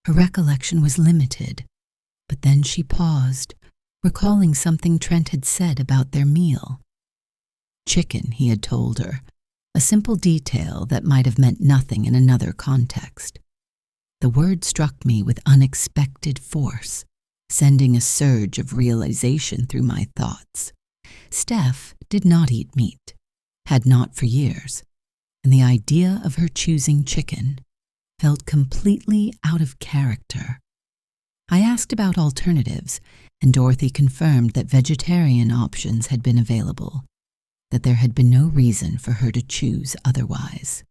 Her recollection was limited, but then she paused, recalling something Trent had said about their meal. Chicken, he had told her, a simple detail that might have meant nothing in another context. The word struck me with unexpected force, sending a surge of realization through my thoughts. Steph did not eat meat, had not for years, and the idea of her choosing chicken felt completely out of character. I asked about alternatives, and Dorothy confirmed that vegetarian options had been available, that there had been no reason for her to choose otherwise.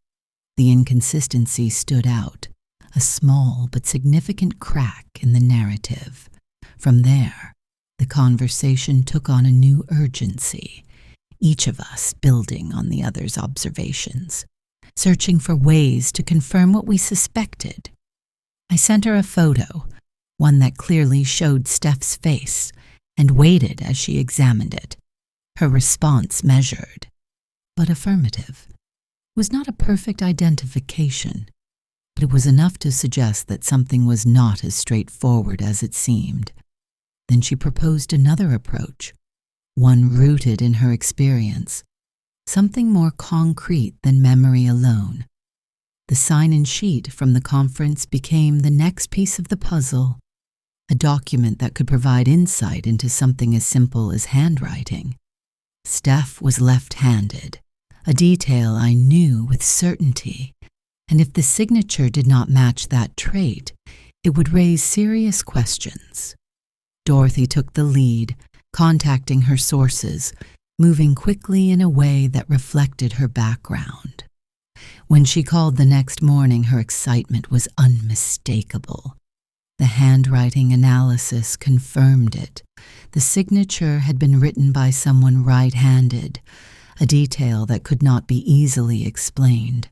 The inconsistency stood out, a small but significant crack in the narrative. From there, the conversation took on a new urgency, each of us building on the other's observations, searching for ways to confirm what we suspected. I sent her a photo, one that clearly showed Steph's face, and waited as she examined it. Her response measured, but affirmative. It was not a perfect identification, but it was enough to suggest that something was not as straightforward as it seemed. Then she proposed another approach, one rooted in her experience, something more concrete than memory alone. The sign-in sheet from the conference became the next piece of the puzzle, a document that could provide insight into something as simple as handwriting. Steph was left-handed, a detail I knew with certainty, and if the signature did not match that trait, it would raise serious questions. Dorothy took the lead, contacting her sources, moving quickly in a way that reflected her background. When she called the next morning, her excitement was unmistakable. The handwriting analysis confirmed it. The signature had been written by someone right-handed, a detail that could not be easily explained.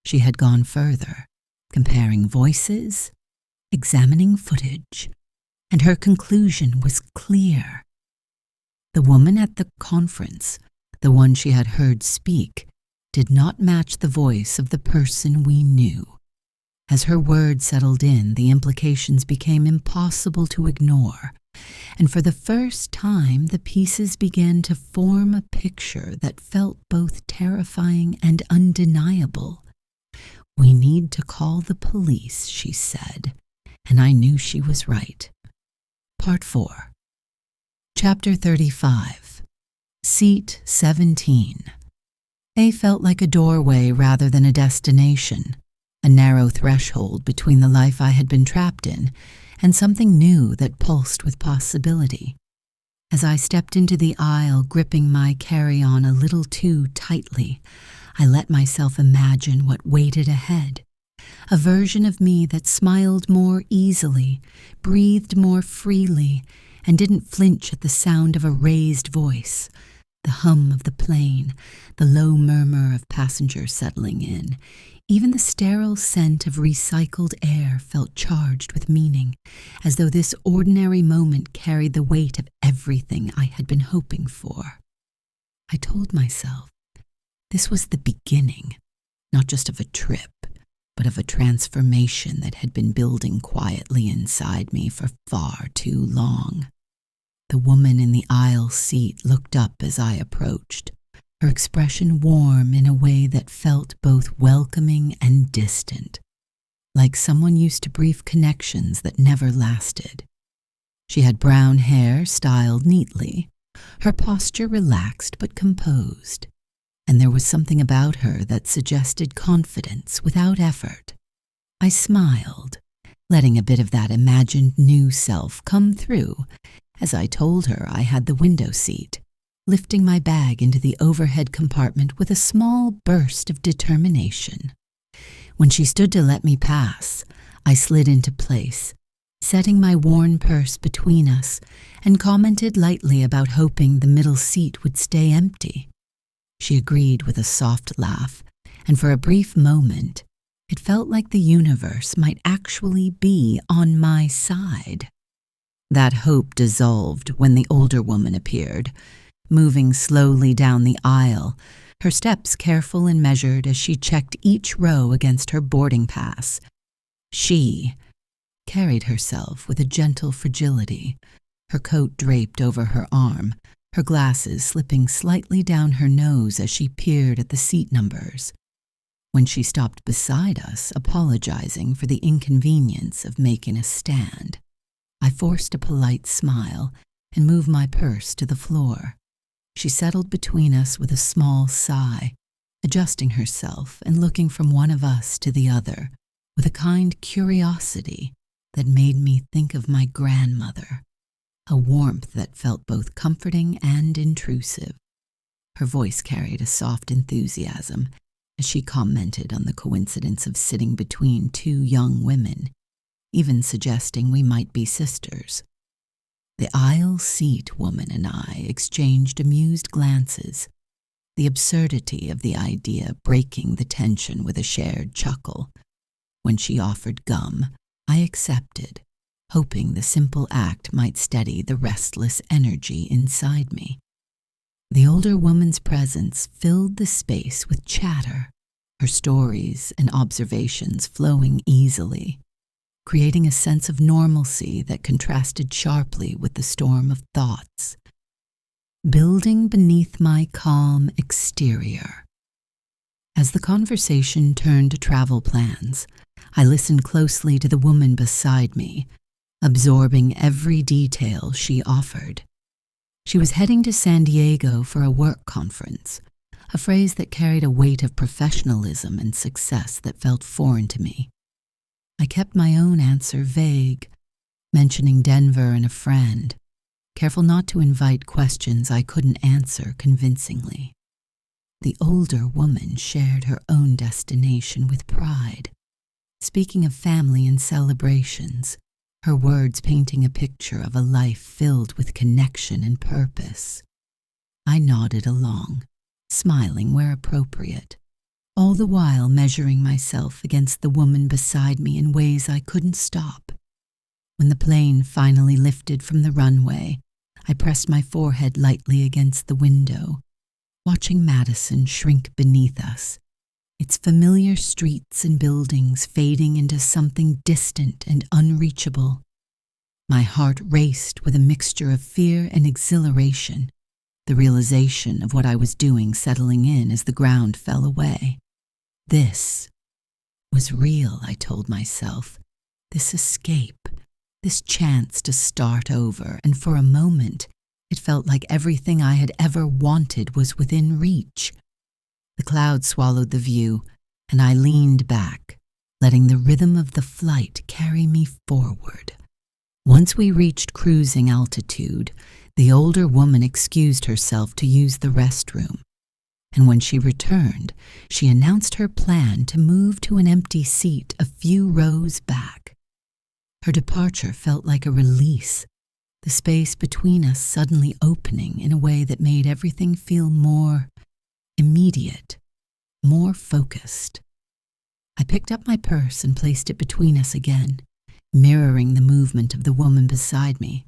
She had gone further, comparing voices, examining footage, and her conclusion was clear. The woman at the conference, the one she had heard speak, did not match the voice of the person we knew. As her words settled in, the implications became impossible to ignore, and for the first time the pieces began to form a picture that felt both terrifying and undeniable. "We need to call the police," she said, and I knew she was right. Part 4. Chapter 35. Seat 17. A felt like a doorway rather than a destination, a narrow threshold between the life I had been trapped in and something new that pulsed with possibility. As I stepped into the aisle, gripping my carry-on a little too tightly, I let myself imagine what waited ahead. A version of me that smiled more easily, breathed more freely, and didn't flinch at the sound of a raised voice. The hum of the plane, the low murmur of passengers settling in, even the sterile scent of recycled air felt charged with meaning, as though this ordinary moment carried the weight of everything I had been hoping for. I told myself this was the beginning, not just of a trip, but of a transformation that had been building quietly inside me for far too long. The woman in the aisle seat looked up as I approached, her expression warm in a way that felt both welcoming and distant, like someone used to brief connections that never lasted. She had brown hair styled neatly, her posture relaxed but composed, and there was something about her that suggested confidence without effort. I smiled, letting a bit of that imagined new self come through as I told her I had the window seat, lifting my bag into the overhead compartment with a small burst of determination. When she stood to let me pass, I slid into place, setting my worn purse between us, and commented lightly about hoping the middle seat would stay empty. She agreed with a soft laugh, and for a brief moment, it felt like the universe might actually be on my side. That hope dissolved when the older woman appeared, moving slowly down the aisle, her steps careful and measured as she checked each row against her boarding pass. She carried herself with a gentle fragility, her coat draped over her arm, her glasses slipping slightly down her nose as she peered at the seat numbers. When she stopped beside us, apologizing for the inconvenience of making a stand, I forced a polite smile and moved my purse to the floor. She settled between us with a small sigh, adjusting herself and looking from one of us to the other with a kind curiosity that made me think of my grandmother, a warmth that felt both comforting and intrusive. Her voice carried a soft enthusiasm as she commented on the coincidence of sitting between two young women, even suggesting we might be sisters. The aisle seat woman and I exchanged amused glances, the absurdity of the idea breaking the tension with a shared chuckle. When she offered gum, I accepted, hoping the simple act might steady the restless energy inside me. The older woman's presence filled the space with chatter, her stories and observations flowing easily, creating a sense of normalcy that contrasted sharply with the storm of thoughts building beneath my calm exterior. As the conversation turned to travel plans, I listened closely to the woman beside me, absorbing every detail she offered. She was heading to San Diego for a work conference, a phrase that carried a weight of professionalism and success that felt foreign to me. I kept my own answer vague, mentioning Denver and a friend, careful not to invite questions I couldn't answer convincingly. The older woman shared her own destination with pride, speaking of family and celebrations, her words painting a picture of a life filled with connection and purpose. I nodded along, smiling where appropriate, all the while measuring myself against the woman beside me in ways I couldn't stop. When the plane finally lifted from the runway, I pressed my forehead lightly against the window, watching Madison shrink beneath us, its familiar streets and buildings fading into something distant and unreachable. My heart raced with a mixture of fear and exhilaration, the realization of what I was doing settling in as the ground fell away. This was real, I told myself, this escape, this chance to start over, and for a moment it felt like everything I had ever wanted was within reach. The clouds swallowed the view, and I leaned back, letting the rhythm of the flight carry me forward. Once we reached cruising altitude, the older woman excused herself to use the restroom, and when she returned, she announced her plan to move to an empty seat a few rows back. Her departure felt like a release, the space between us suddenly opening in a way that made everything feel more immediate, more focused. I picked up my purse and placed it between us again, mirroring the movement of the woman beside me,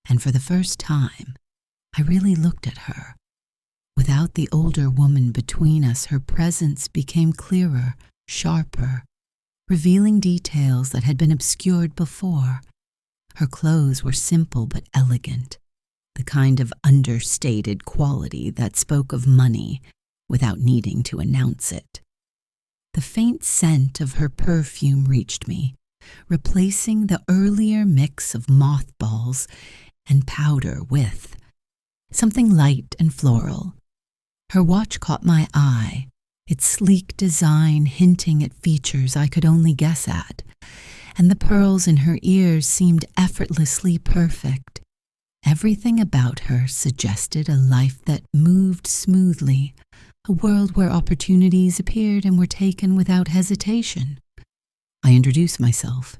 and for the first time, I really looked at her. Without the older woman between us, her presence became clearer, sharper, revealing details that had been obscured before. Her clothes were simple but elegant, the kind of understated quality that spoke of money without needing to announce it. The faint scent of her perfume reached me, replacing the earlier mix of mothballs and powder with something light and floral. Her watch caught my eye, its sleek design hinting at features I could only guess at, and the pearls in her ears seemed effortlessly perfect. Everything about her suggested a life that moved smoothly, a world where opportunities appeared and were taken without hesitation. I introduced myself,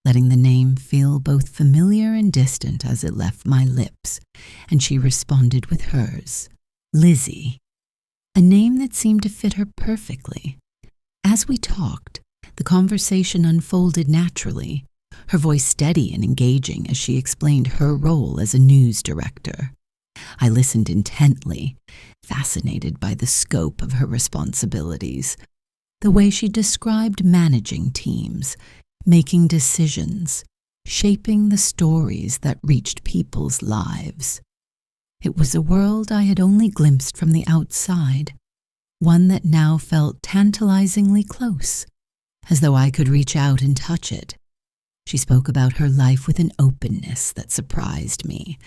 letting the name feel both familiar and distant as it left my lips, and she responded with hers, Lizzie, a name that seemed to fit her perfectly. As we talked, the conversation unfolded naturally, her voice steady and engaging as she explained her role as a news director. I listened intently, fascinated by the scope of her responsibilities, the way she described managing teams, making decisions, shaping the stories that reached people's lives. It was a world I had only glimpsed from the outside, one that now felt tantalizingly close, as though I could reach out and touch it. She spoke about her life with an openness that surprised me,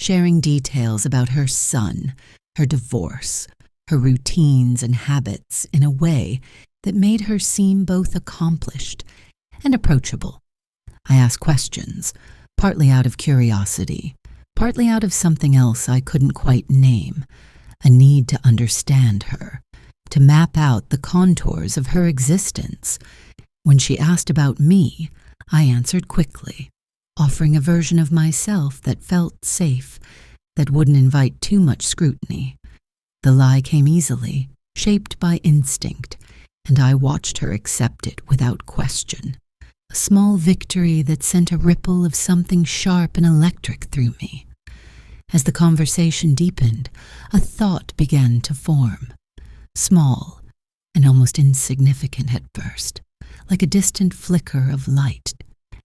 sharing details about her son, her divorce, her routines and habits in a way that made her seem both accomplished and approachable. I asked questions, partly out of curiosity, partly out of something else I couldn't quite name, a need to understand her, to map out the contours of her existence. When she asked about me, I answered quickly, offering a version of myself that felt safe, that wouldn't invite too much scrutiny. The lie came easily, shaped by instinct, and I watched her accept it without question. A small victory that sent a ripple of something sharp and electric through me. As the conversation deepened, a thought began to form. Small and almost insignificant at first, like a distant flicker of light.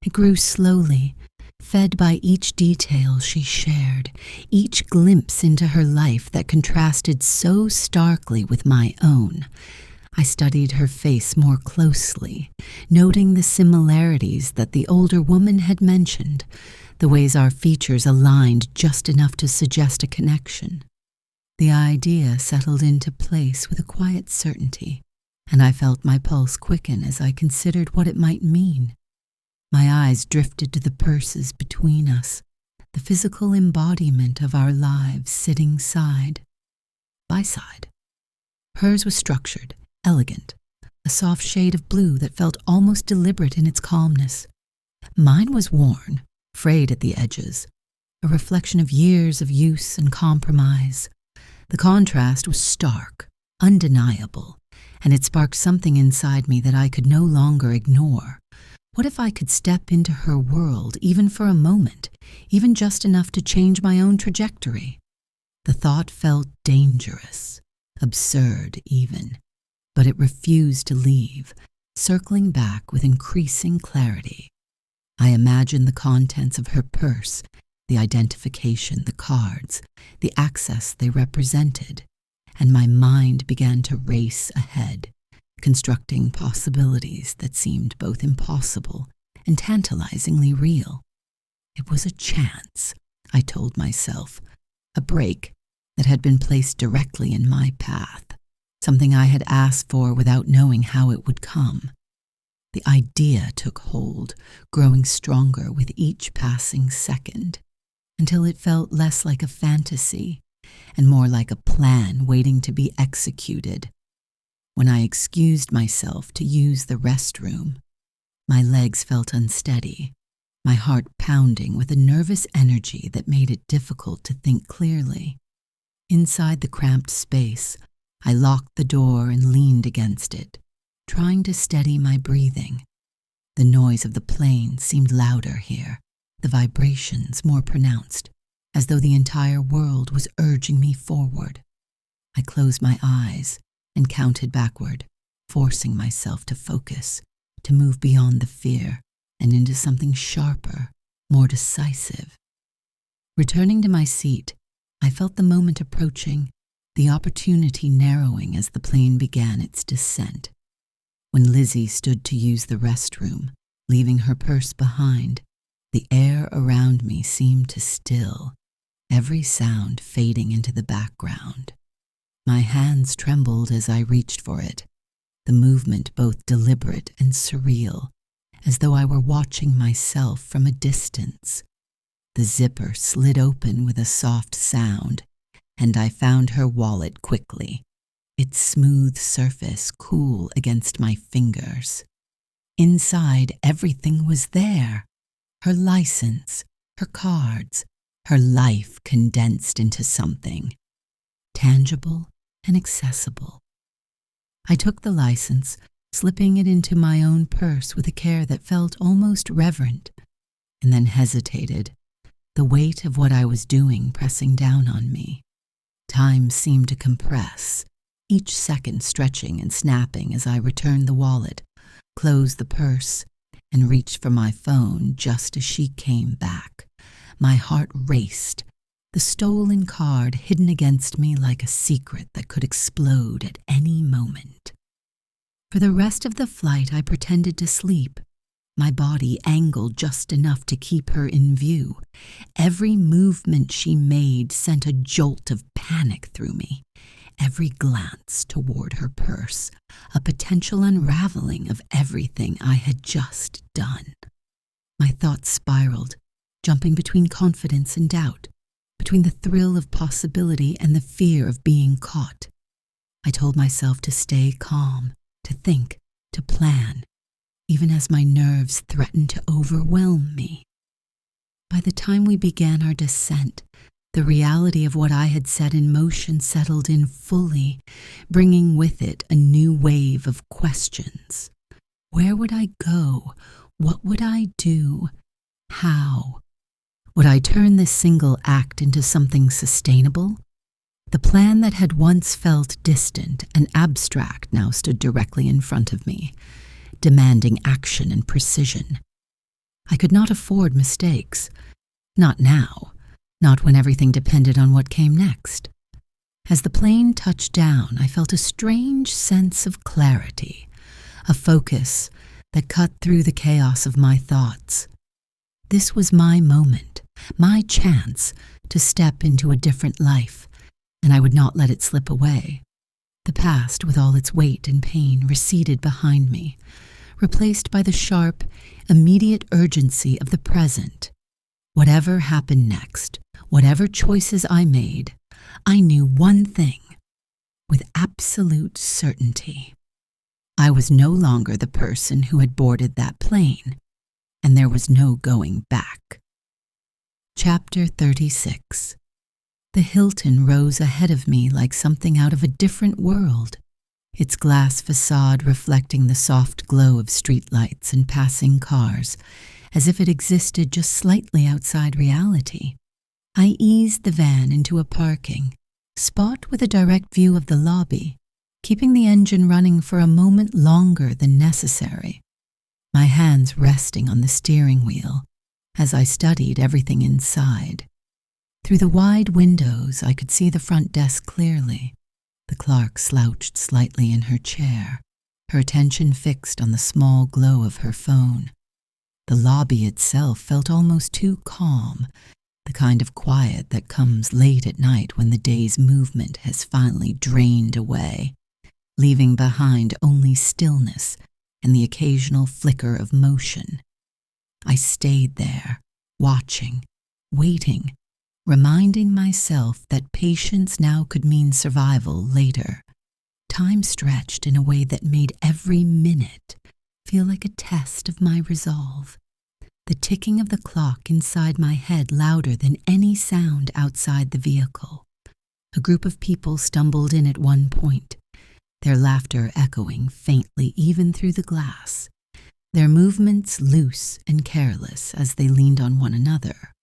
It grew slowly, fed by each detail she shared, each glimpse into her life that contrasted so starkly with my own. I studied her face more closely, noting the similarities that the older woman had mentioned, the ways our features aligned just enough to suggest a connection. The idea settled into place with a quiet certainty, and I felt my pulse quicken as I considered what it might mean. My eyes drifted to the purses between us, the physical embodiment of our lives sitting side by side. Hers was structured, elegant, a soft shade of blue that felt almost deliberate in its calmness. Mine was worn, frayed at the edges, a reflection of years of use and compromise. The contrast was stark, undeniable, and it sparked something inside me that I could no longer ignore. What if I could step into her world, even for a moment, even just enough to change my own trajectory? The thought felt dangerous, absurd even, but it refused to leave, circling back with increasing clarity. I imagined the contents of her purse, the identification, the cards, the access they represented, and my mind began to race ahead, constructing possibilities that seemed both impossible and tantalizingly real. It was a chance, I told myself, a break that had been placed directly in my path, something I had asked for without knowing how it would come. The idea took hold, growing stronger with each passing second, until it felt less like a fantasy and more like a plan waiting to be executed. When I excused myself to use the restroom, my legs felt unsteady, my heart pounding with a nervous energy that made it difficult to think clearly. Inside the cramped space, I locked the door and leaned against it, trying to steady my breathing. The noise of the plane seemed louder here, the vibrations more pronounced, as though the entire world was urging me forward. I closed my eyes and counted backward, forcing myself to focus, to move beyond the fear and into something sharper, more decisive. Returning to my seat, I felt the moment approaching, the opportunity narrowing as the plane began its descent. When Lizzie stood to use the restroom, leaving her purse behind, the air around me seemed to still, every sound fading into the background. My hands trembled as I reached for it, the movement both deliberate and surreal, as though I were watching myself from a distance. The zipper slid open with a soft sound, and I found her wallet quickly, its smooth surface cool against my fingers. Inside, everything was there. Her license, her cards, her life condensed into something tangible and accessible. I took the license, slipping it into my own purse with a care that felt almost reverent, and then hesitated, the weight of what I was doing pressing down on me. Time seemed to compress, each second stretching and snapping as I returned the wallet, closed the purse, and reached for my phone just as she came back. My heart raced, the stolen card hidden against me like a secret that could explode at any moment. For the rest of the flight, I pretended to sleep, my body angled just enough to keep her in view. Every movement she made sent a jolt of panic through me. Every glance toward her purse, a potential unraveling of everything I had just done. My thoughts spiraled, jumping between confidence and doubt, between the thrill of possibility and the fear of being caught. I told myself to stay calm, to think, to plan, even as my nerves threatened to overwhelm me. By the time we began our descent, the reality of what I had set in motion settled in fully, bringing with it a new wave of questions. Where would I go? What would I do? How? Would I turn this single act into something sustainable? The plan that had once felt distant and abstract now stood directly in front of me, demanding action and precision. I could not afford mistakes. Not now. Not when everything depended on what came next. As the plane touched down, I felt a strange sense of clarity, a focus that cut through the chaos of my thoughts. This was my moment, my chance to step into a different life, and I would not let it slip away. The past, with all its weight and pain, receded behind me, replaced by the sharp, immediate urgency of the present. Whatever happened next, whatever choices I made, I knew one thing with absolute certainty. I was no longer the person who had boarded that plane, and there was no going back. Chapter 36. The Hilton rose ahead of me like something out of a different world, its glass facade reflecting the soft glow of streetlights and passing cars, as if it existed just slightly outside reality. I eased the van into a parking spot with a direct view of the lobby, keeping the engine running for a moment longer than necessary, my hands resting on the steering wheel as I studied everything inside. Through the wide windows, I could see the front desk clearly. The clerk slouched slightly in her chair, her attention fixed on the small glow of her phone. The lobby itself felt almost too calm, the kind of quiet that comes late at night when the day's movement has finally drained away, leaving behind only stillness and the occasional flicker of motion. I stayed there, watching, waiting, reminding myself that patience now could mean survival later. Time stretched in a way that made every minute feel like a test of my resolve. the ticking of the clock inside my head louder than any sound outside the vehicle. A group of people stumbled in at one point, their laughter echoing faintly even through the glass, their movements loose and careless as they leaned on one another.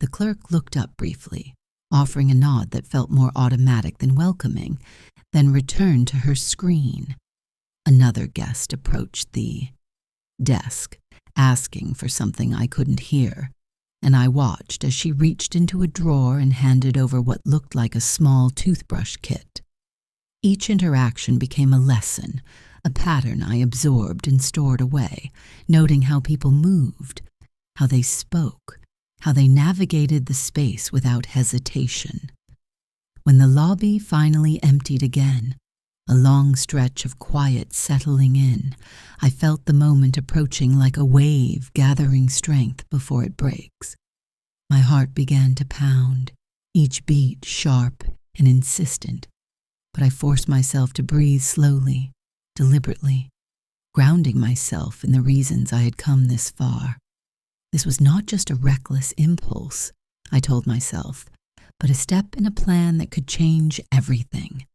The clerk looked up briefly, offering a nod that felt more automatic than welcoming, then returned to her screen. Another guest approached the desk, asking for something I couldn't hear, and I watched as she reached into a drawer and handed over what looked like a small toothbrush kit. Each interaction became a lesson, a pattern I absorbed and stored away, noting how people moved, how they spoke, how they navigated the space without hesitation. When the lobby finally emptied again, a long stretch of quiet settling in, I felt the moment approaching like a wave gathering strength before it breaks. My heart began to pound, each beat sharp and insistent, but I forced myself to breathe slowly, deliberately, grounding myself in the reasons I had come this far. This was not just a reckless impulse, I told myself, but a step in a plan that could change everything.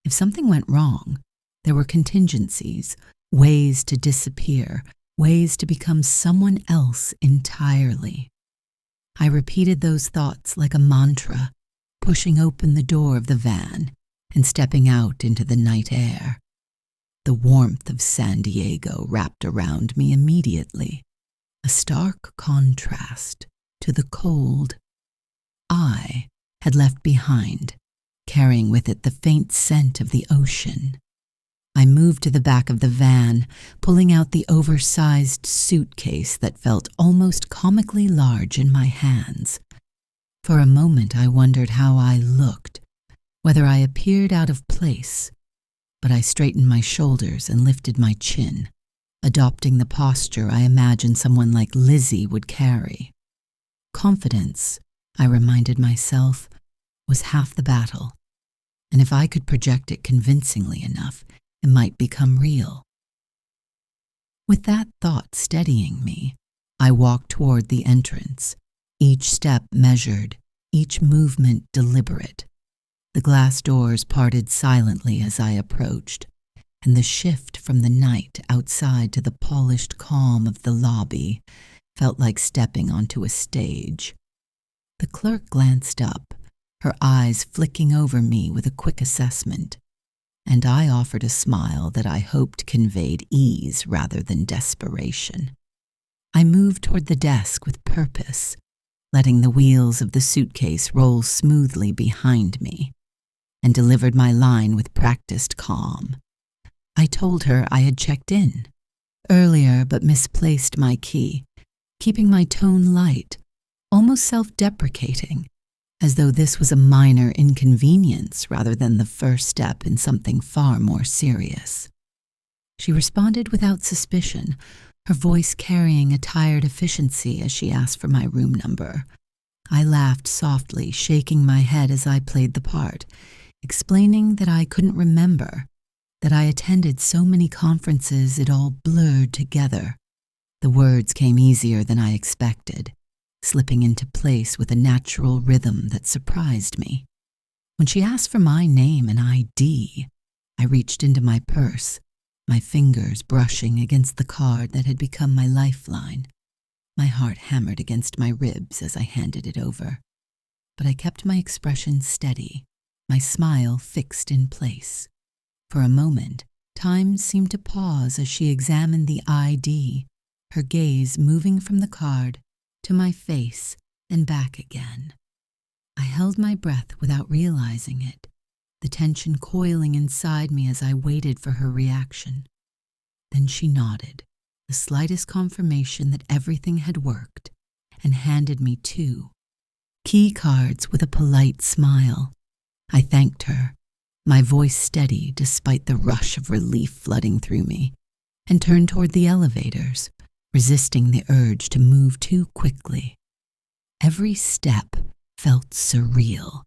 If something went wrong, there were contingencies, ways to disappear, ways to become someone else entirely. I repeated those thoughts like a mantra, pushing open the door of the van and stepping out into the night air. The warmth of San Diego wrapped around me immediately, a stark contrast to the cold I had left behind, carrying with it the faint scent of the ocean. I moved to the back of the van, pulling out the oversized suitcase that felt almost comically large in my hands. For a moment I wondered how I looked, whether I appeared out of place, but I straightened my shoulders and lifted my chin, adopting the posture I imagined someone like Lizzie would carry. Confidence, I reminded myself, was half the battle, and if I could project it convincingly enough, it might become real. With that thought steadying me, I walked toward the entrance, each step measured, each movement deliberate. The glass doors parted silently as I approached, and the shift from the night outside to the polished calm of the lobby felt like stepping onto a stage. The clerk glanced up, her eyes flicking over me with a quick assessment, and I offered a smile that I hoped conveyed ease rather than desperation. I moved toward the desk with purpose, letting the wheels of the suitcase roll smoothly behind me, and delivered my line with practiced calm. I told her I had checked in earlier but misplaced my key, keeping my tone light, almost self-deprecating, as though this was a minor inconvenience rather than the first step in something far more serious. She responded without suspicion, her voice carrying a tired efficiency as she asked for my room number. I laughed softly, shaking my head as I played the part, explaining that I couldn't remember, that I attended so many conferences it all blurred together. The words came easier than I expected, slipping into place with a natural rhythm that surprised me. When she asked for my name and ID, I reached into my purse, my fingers brushing against the card that had become my lifeline. My heart hammered against my ribs as I handed it over, but I kept my expression steady, my smile fixed in place. For a moment, time seemed to pause as she examined the ID, her gaze moving from the card to my face and back again. I held my breath without realizing it, the tension coiling inside me as I waited for her reaction. Then she nodded, the slightest confirmation that everything had worked, and handed me 2 key cards with a polite smile. I thanked her, my voice steady despite the rush of relief flooding through me, and turned toward the elevators, resisting the urge to move too quickly. Every step felt surreal,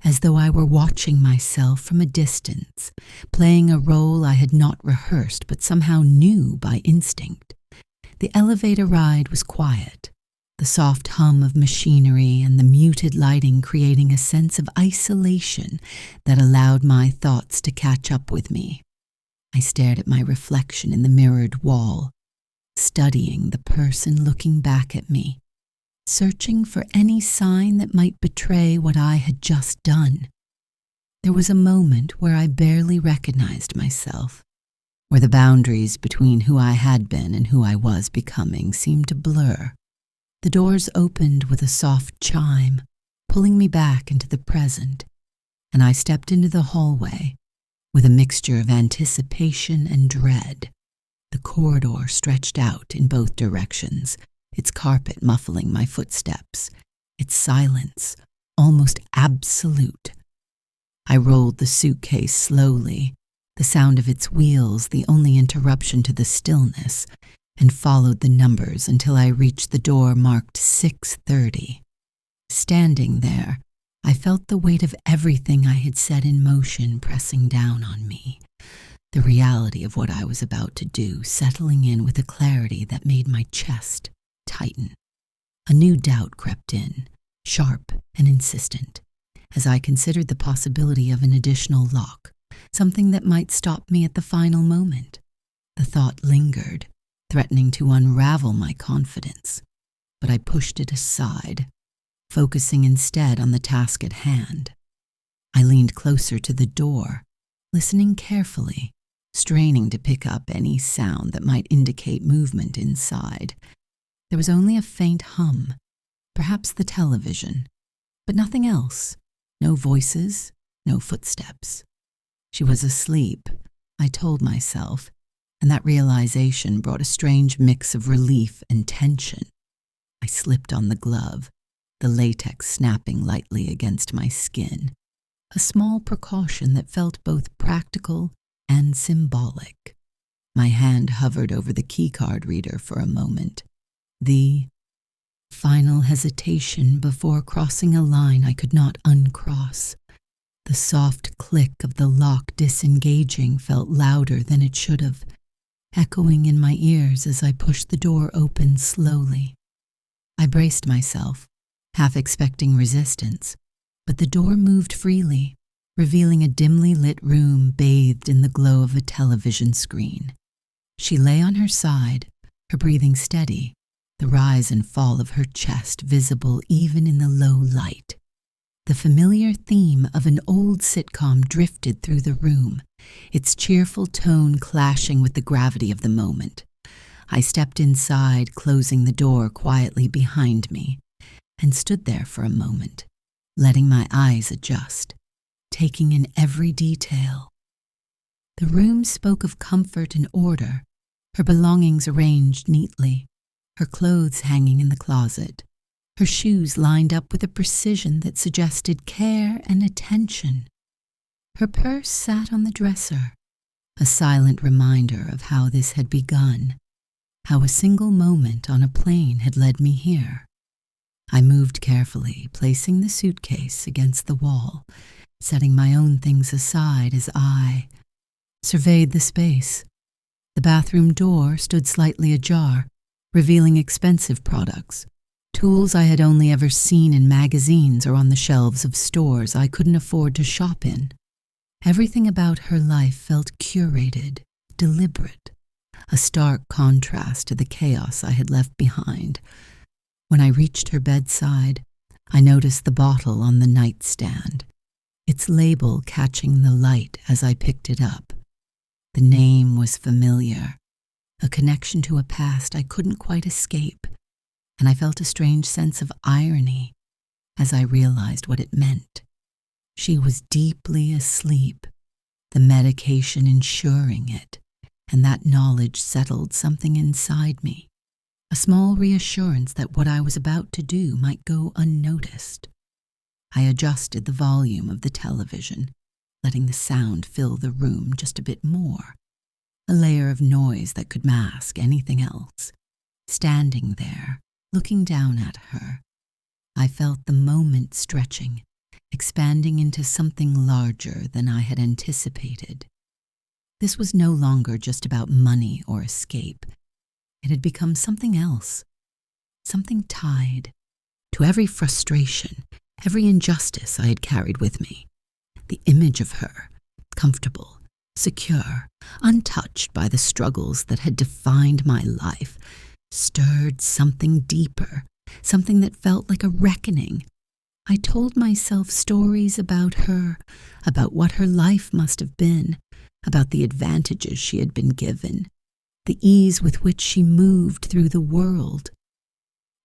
as though I were watching myself from a distance, playing a role I had not rehearsed but somehow knew by instinct. The elevator ride was quiet, the soft hum of machinery and the muted lighting creating a sense of isolation that allowed my thoughts to catch up with me. I stared at my reflection in the mirrored wall, studying the person looking back at me, searching for any sign that might betray what I had just done. There was a moment where I barely recognized myself, where the boundaries between who I had been and who I was becoming seemed to blur. The doors opened with a soft chime, pulling me back into the present, and I stepped into the hallway with a mixture of anticipation and dread. The corridor stretched out in both directions, its carpet muffling my footsteps, its silence almost absolute. I rolled the suitcase slowly, the sound of its wheels the only interruption to the stillness, and followed the numbers until I reached the door marked 6:30. Standing there, I felt the weight of everything I had set in motion pressing down on me, the reality of what I was about to do settling in with a clarity that made my chest tighten. A new doubt crept in, sharp and insistent, as I considered the possibility of an additional lock, something that might stop me at the final moment. The thought lingered, threatening to unravel my confidence, but I pushed it aside, focusing instead on the task at hand. I leaned closer to the door, listening carefully, straining to pick up any sound that might indicate movement inside. There was only a faint hum, perhaps the television, but nothing else. No voices, no footsteps. She was asleep, I told myself, and that realization brought a strange mix of relief and tension. I slipped on the glove, the latex snapping lightly against my skin, a small precaution that felt both practical and symbolic. My hand hovered over the keycard reader for a moment, the final hesitation before crossing a line I could not uncross. The soft click of the lock disengaging felt louder than it should have, echoing in my ears as I pushed the door open slowly. I braced myself, half expecting resistance, but the door moved freely, revealing a dimly lit room bathed in the glow of a television screen. She lay on her side, her breathing steady, the rise and fall of her chest visible even in the low light. The familiar theme of an old sitcom drifted through the room, its cheerful tone clashing with the gravity of the moment. I stepped inside, closing the door quietly behind me, and stood there for a moment, letting my eyes adjust, taking in every detail. The room spoke of comfort and order, her belongings arranged neatly, her clothes hanging in the closet, her shoes lined up with a precision that suggested care and attention. Her purse sat on the dresser, a silent reminder of how this had begun, how a single moment on a plane had led me here. I moved carefully, placing the suitcase against the wall, setting my own things aside as I surveyed the space. The bathroom door stood slightly ajar, revealing expensive products, tools I had only ever seen in magazines or on the shelves of stores I couldn't afford to shop in. Everything about her life felt curated, deliberate, a stark contrast to the chaos I had left behind. When I reached her bedside, I noticed the bottle on the nightstand, its label catching the light as I picked it up. The name was familiar, a connection to a past I couldn't quite escape, and I felt a strange sense of irony as I realized what it meant. She was deeply asleep, the medication ensuring it, and that knowledge settled something inside me, a small reassurance that what I was about to do might go unnoticed. I adjusted the volume of the television, letting the sound fill the room just a bit more, a layer of noise that could mask anything else. Standing there, looking down at her, I felt the moment stretching, expanding into something larger than I had anticipated. This was no longer just about money or escape. It had become something else, something tied to every frustration, every injustice I had carried with me. The image of her, comfortable, secure, untouched by the struggles that had defined my life, stirred something deeper, something that felt like a reckoning. I told myself stories about her, about what her life must have been, about the advantages she had been given, the ease with which she moved through the world.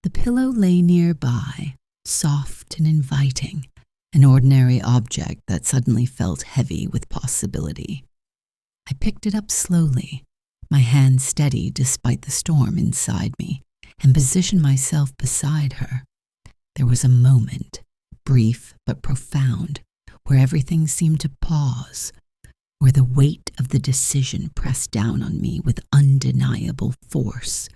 The pillow lay nearby, soft and inviting, an ordinary object that suddenly felt heavy with possibility. I picked it up slowly, my hand steady despite the storm inside me, and positioned myself beside her. There was a moment, brief but profound, where everything seemed to pause, where the weight of the decision pressed down on me with undeniable force.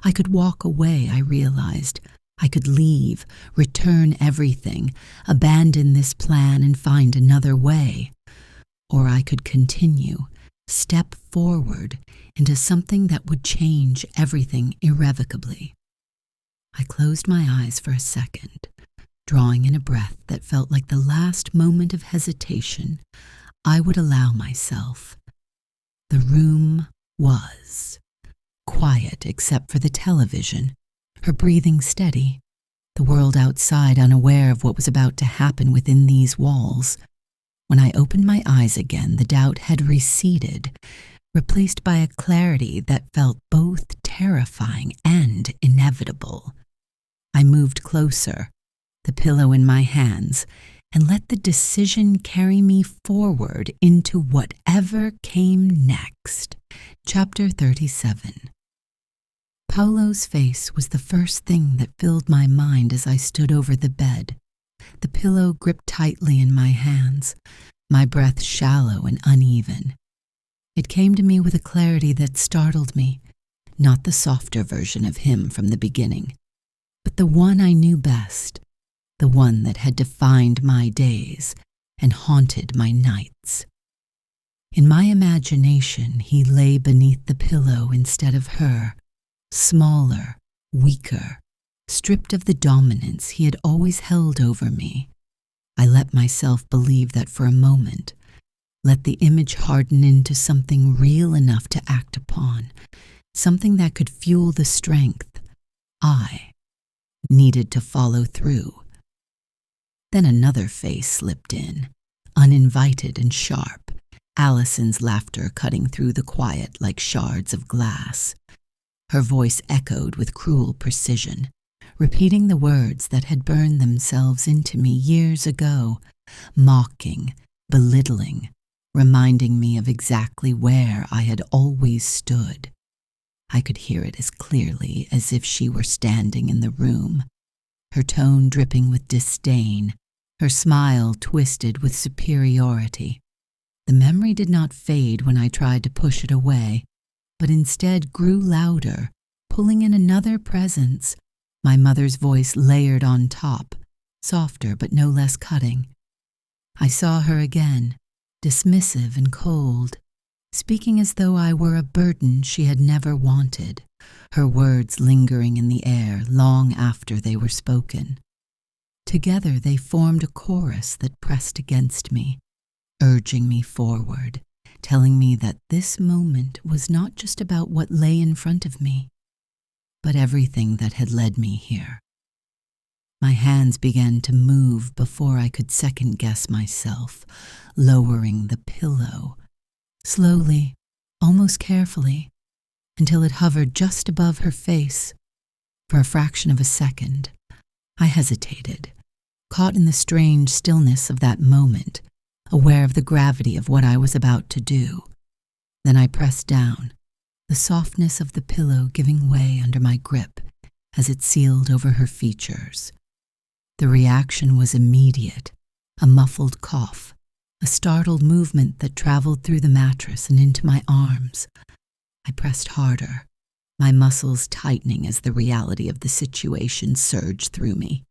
I could walk away, I realized. I could leave, return everything, abandon this plan and find another way. Or I could continue, step forward into something that would change everything irrevocably. I closed my eyes for a second, drawing in a breath that felt like the last moment of hesitation I would allow myself. The room was quiet except for the television, her breathing steady, the world outside unaware of what was about to happen within these walls. When I opened my eyes again, the doubt had receded, replaced by a clarity that felt both terrifying and inevitable. I moved closer, the pillow in my hands, and let the decision carry me forward into whatever came next. Chapter 37. Paolo's face was the first thing that filled my mind as I stood over the bed, the pillow gripped tightly in my hands, my breath shallow and uneven. It came to me with a clarity that startled me, not the softer version of him from the beginning, but the one I knew best, the one that had defined my days and haunted my nights. In my imagination, he lay beneath the pillow instead of her, smaller, weaker, stripped of the dominance he had always held over me. I let myself believe that for a moment, let the image harden into something real enough to act upon, something that could fuel the strength I needed to follow through. Then another face slipped in, uninvited and sharp, Allison's laughter cutting through the quiet like shards of glass. Her voice echoed with cruel precision, repeating the words that had burned themselves into me years ago, mocking, belittling, reminding me of exactly where I had always stood. I could hear it as clearly as if she were standing in the room, her tone dripping with disdain, her smile twisted with superiority. The memory did not fade when I tried to push it away, but instead grew louder, pulling in another presence, my mother's voice layered on top, softer but no less cutting. I saw her again, dismissive and cold, speaking as though I were a burden she had never wanted, her words lingering in the air long after they were spoken. Together they formed a chorus that pressed against me, urging me forward, telling me that this moment was not just about what lay in front of me, but everything that had led me here. My hands began to move before I could second-guess myself, lowering the pillow, slowly, almost carefully, until it hovered just above her face. For a fraction of a second, I hesitated, caught in the strange stillness of that moment, aware of the gravity of what I was about to do. Then I pressed down, the softness of the pillow giving way under my grip as it sealed over her features. The reaction was immediate, a muffled cough, a startled movement that traveled through the mattress and into my arms. I pressed harder, my muscles tightening as the reality of the situation surged through me,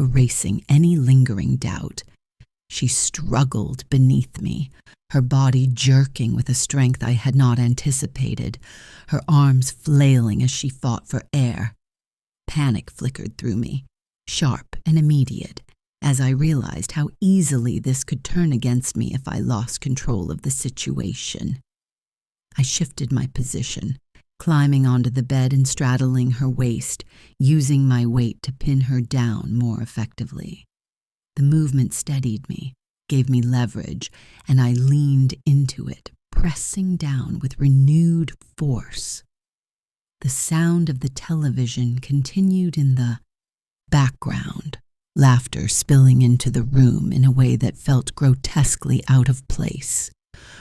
erasing any lingering doubt. She struggled beneath me, her body jerking with a strength I had not anticipated, her arms flailing as she fought for air. Panic flickered through me, sharp and immediate, as I realized how easily this could turn against me if I lost control of the situation. I shifted my position, climbing onto the bed and straddling her waist, using my weight to pin her down more effectively. The movement steadied me, gave me leverage, and I leaned into it, pressing down with renewed force. The sound of the television continued in the background, laughter spilling into the room in a way that felt grotesquely out of place.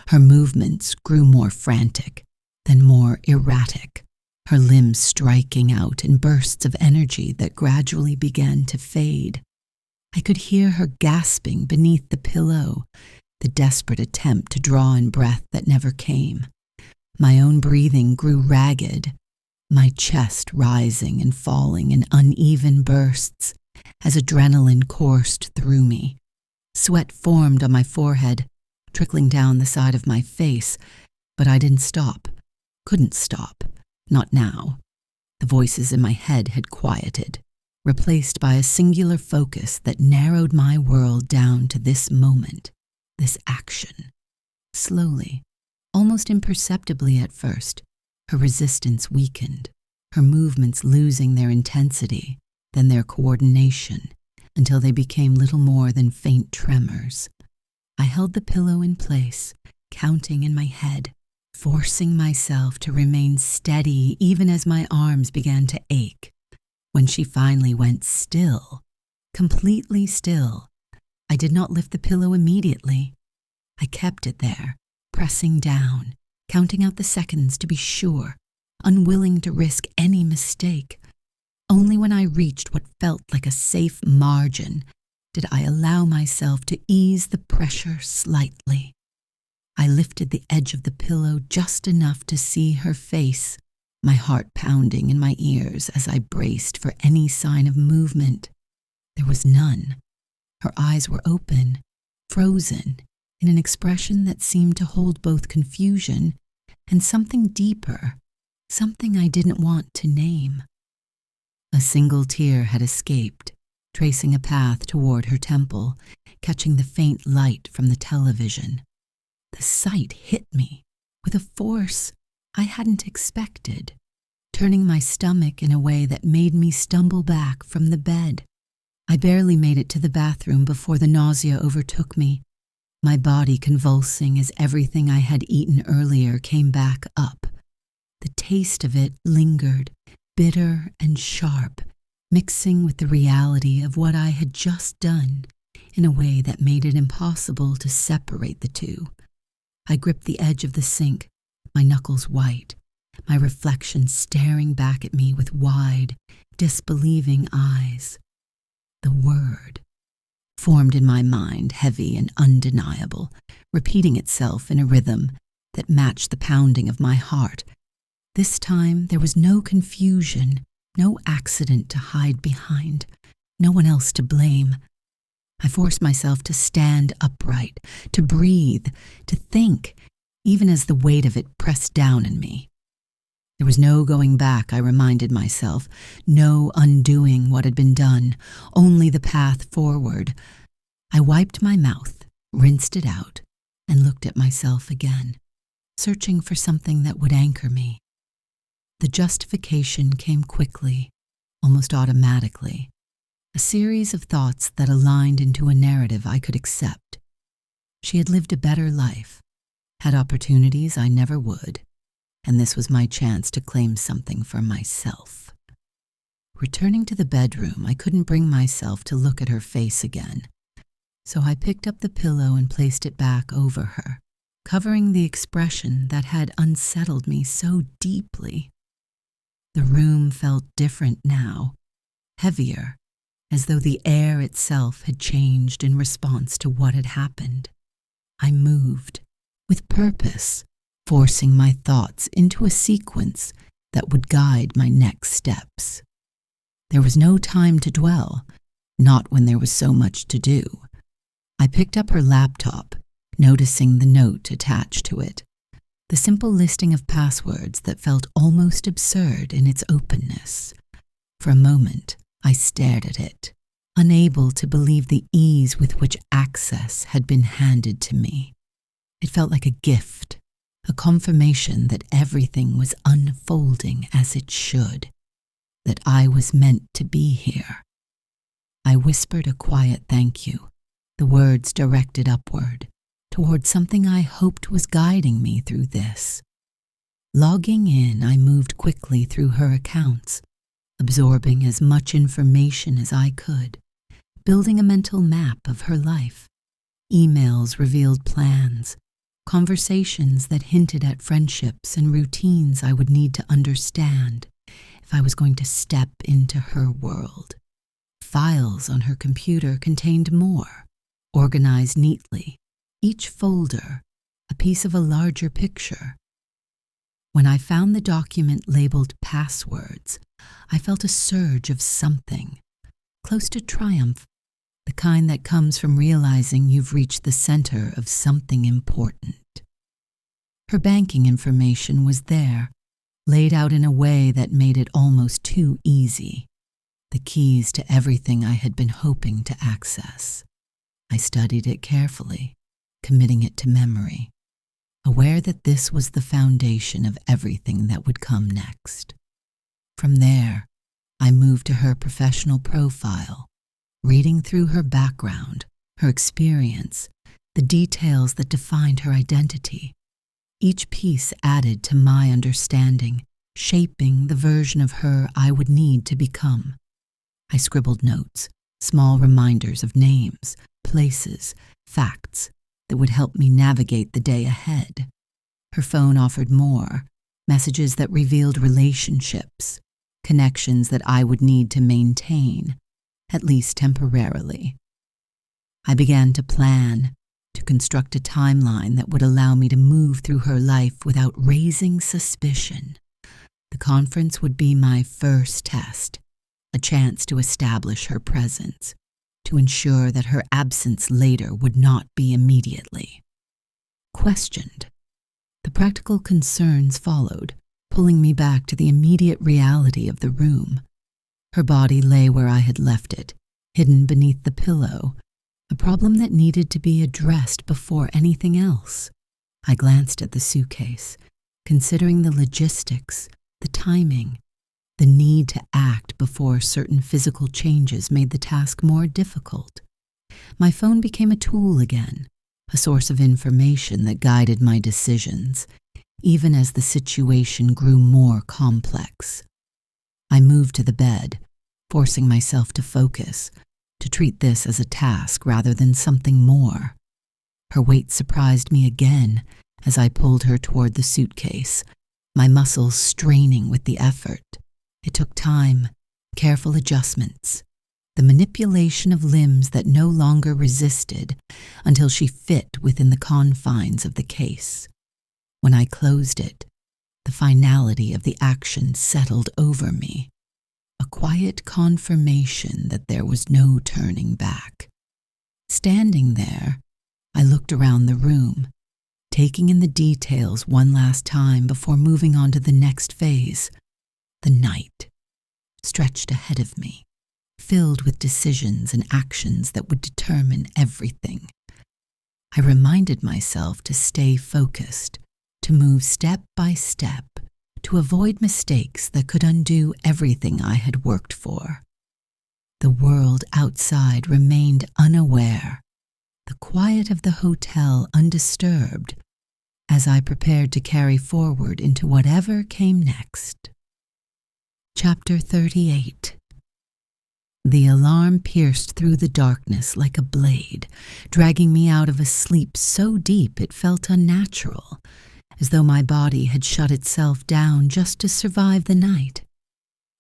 Her movements grew more frantic, then more erratic, her limbs striking out in bursts of energy that gradually began to fade. I could hear her gasping beneath the pillow, the desperate attempt to draw in breath that never came. My own breathing grew ragged, my chest rising and falling in uneven bursts as adrenaline coursed through me. Sweat formed on my forehead, trickling down the side of my face, but I didn't stop, couldn't stop, not now. The voices in my head had quieted, replaced by a singular focus that narrowed my world down to this moment, this action. Slowly, almost imperceptibly at first, her resistance weakened, her movements losing their intensity, then their coordination, until they became little more than faint tremors. I held the pillow in place, counting in my head, forcing myself to remain steady even as my arms began to ache. When she finally went still, completely still, I did not lift the pillow immediately. I kept it there, pressing down, counting out the seconds to be sure, unwilling to risk any mistake. Only when I reached what felt like a safe margin did I allow myself to ease the pressure slightly. I lifted the edge of the pillow just enough to see her face, my heart pounding in my ears as I braced for any sign of movement. There was none. Her eyes were open, frozen, in an expression that seemed to hold both confusion and something deeper, something I didn't want to name. A single tear had escaped, tracing a path toward her temple, catching the faint light from the television. The sight hit me with a force I hadn't expected, turning my stomach in a way that made me stumble back from the bed. I barely made it to the bathroom before the nausea overtook me, my body convulsing as everything I had eaten earlier came back up. The taste of it lingered, bitter and sharp, mixing with the reality of what I had just done in a way that made it impossible to separate the two. I gripped the edge of the sink, my knuckles white, my reflection staring back at me with wide, disbelieving eyes. The word formed in my mind, heavy and undeniable, repeating itself in a rhythm that matched the pounding of my heart. This time there was no confusion, no accident to hide behind, no one else to blame. I forced myself to stand upright, to breathe, to think, even as the weight of it pressed down in me. There was no going back, I reminded myself, no undoing what had been done, only the path forward. I wiped my mouth, rinsed it out, and looked at myself again, searching for something that would anchor me. The justification came quickly, almost automatically, a series of thoughts that aligned into a narrative I could accept. She had lived a better life, had opportunities I never would, and this was my chance to claim something for myself. Returning to the bedroom, I couldn't bring myself to look at her face again, so I picked up the pillow and placed it back over her, covering the expression that had unsettled me so deeply. The room felt different now, heavier, as though the air itself had changed in response to what had happened. I moved, with purpose, forcing my thoughts into a sequence that would guide my next steps. There was no time to dwell, not when there was so much to do. I picked up her laptop, noticing the note attached to it. The simple listing of passwords that felt almost absurd in its openness. For a moment, I stared at it, unable to believe the ease with which access had been handed to me. It felt like a gift, a confirmation that everything was unfolding as it should, that I was meant to be here. I whispered a quiet thank you, the words directed upward, toward something I hoped was guiding me through this. Logging in, I moved quickly through her accounts, absorbing as much information as I could, building a mental map of her life. Emails revealed plans, conversations that hinted at friendships and routines I would need to understand if I was going to step into her world. Files on her computer contained more, organized neatly, each folder a piece of a larger picture. When I found the document labeled passwords, I felt a surge of something, close to triumph, the kind that comes from realizing you've reached the center of something important. Her banking information was there, laid out in a way that made it almost too easy, the keys to everything I had been hoping to access. I studied it carefully, committing it to memory, aware that this was the foundation of everything that would come next. From there, I moved to her professional profile, reading through her background, her experience, the details that defined her identity. Each piece added to my understanding, shaping the version of her I would need to become. I scribbled notes, small reminders of names, places, facts that would help me navigate the day ahead. Her phone offered more, messages that revealed relationships, connections that I would need to maintain, at least temporarily. I began to plan, to construct a timeline that would allow me to move through her life without raising suspicion. The conference would be my first test, a chance to establish her presence, to ensure that her absence later would not be immediately questioned. The practical concerns followed, pulling me back to the immediate reality of the room. Her body lay where I had left it, hidden beneath the pillow, a problem that needed to be addressed before anything else. I glanced at the suitcase, considering the logistics, the timing, the need to act before certain physical changes made the task more difficult. My phone became a tool again, a source of information that guided my decisions, even as the situation grew more complex. I moved to the bed, forcing myself to focus, to treat this as a task rather than something more. Her weight surprised me again as I pulled her toward the suitcase, my muscles straining with the effort. It took time, careful adjustments, the manipulation of limbs that no longer resisted until she fit within the confines of the case. When I closed it, the finality of the action settled over me, a quiet confirmation that there was no turning back. Standing there, I looked around the room, taking in the details one last time before moving on to the next phase. The night stretched ahead of me, filled with decisions and actions that would determine everything. I reminded myself to stay focused, to move step by step, to avoid mistakes that could undo everything I had worked for. The world outside remained unaware, the quiet of the hotel undisturbed, as I prepared to carry forward into whatever came next. Chapter 38. The alarm pierced through the darkness like a blade, dragging me out of a sleep so deep it felt unnatural, as though my body had shut itself down just to survive the night.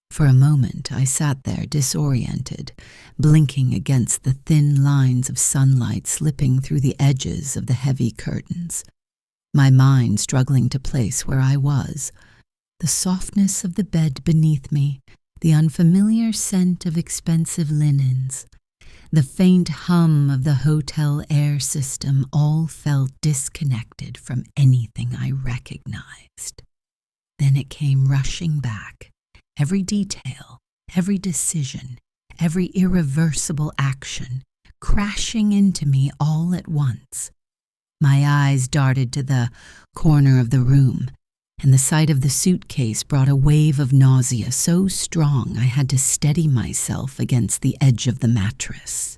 For a moment I sat there disoriented, blinking against the thin lines of sunlight slipping through the edges of the heavy curtains, my mind struggling to place where I was. The softness of the bed beneath me, the unfamiliar scent of expensive linens, The faint hum of the hotel air system all felt disconnected from anything I recognized. Then it came rushing back, every detail, every decision, every irreversible action, crashing into me all at once. My eyes darted to the corner of the room, and the sight of the suitcase brought a wave of nausea so strong I had to steady myself against the edge of the mattress.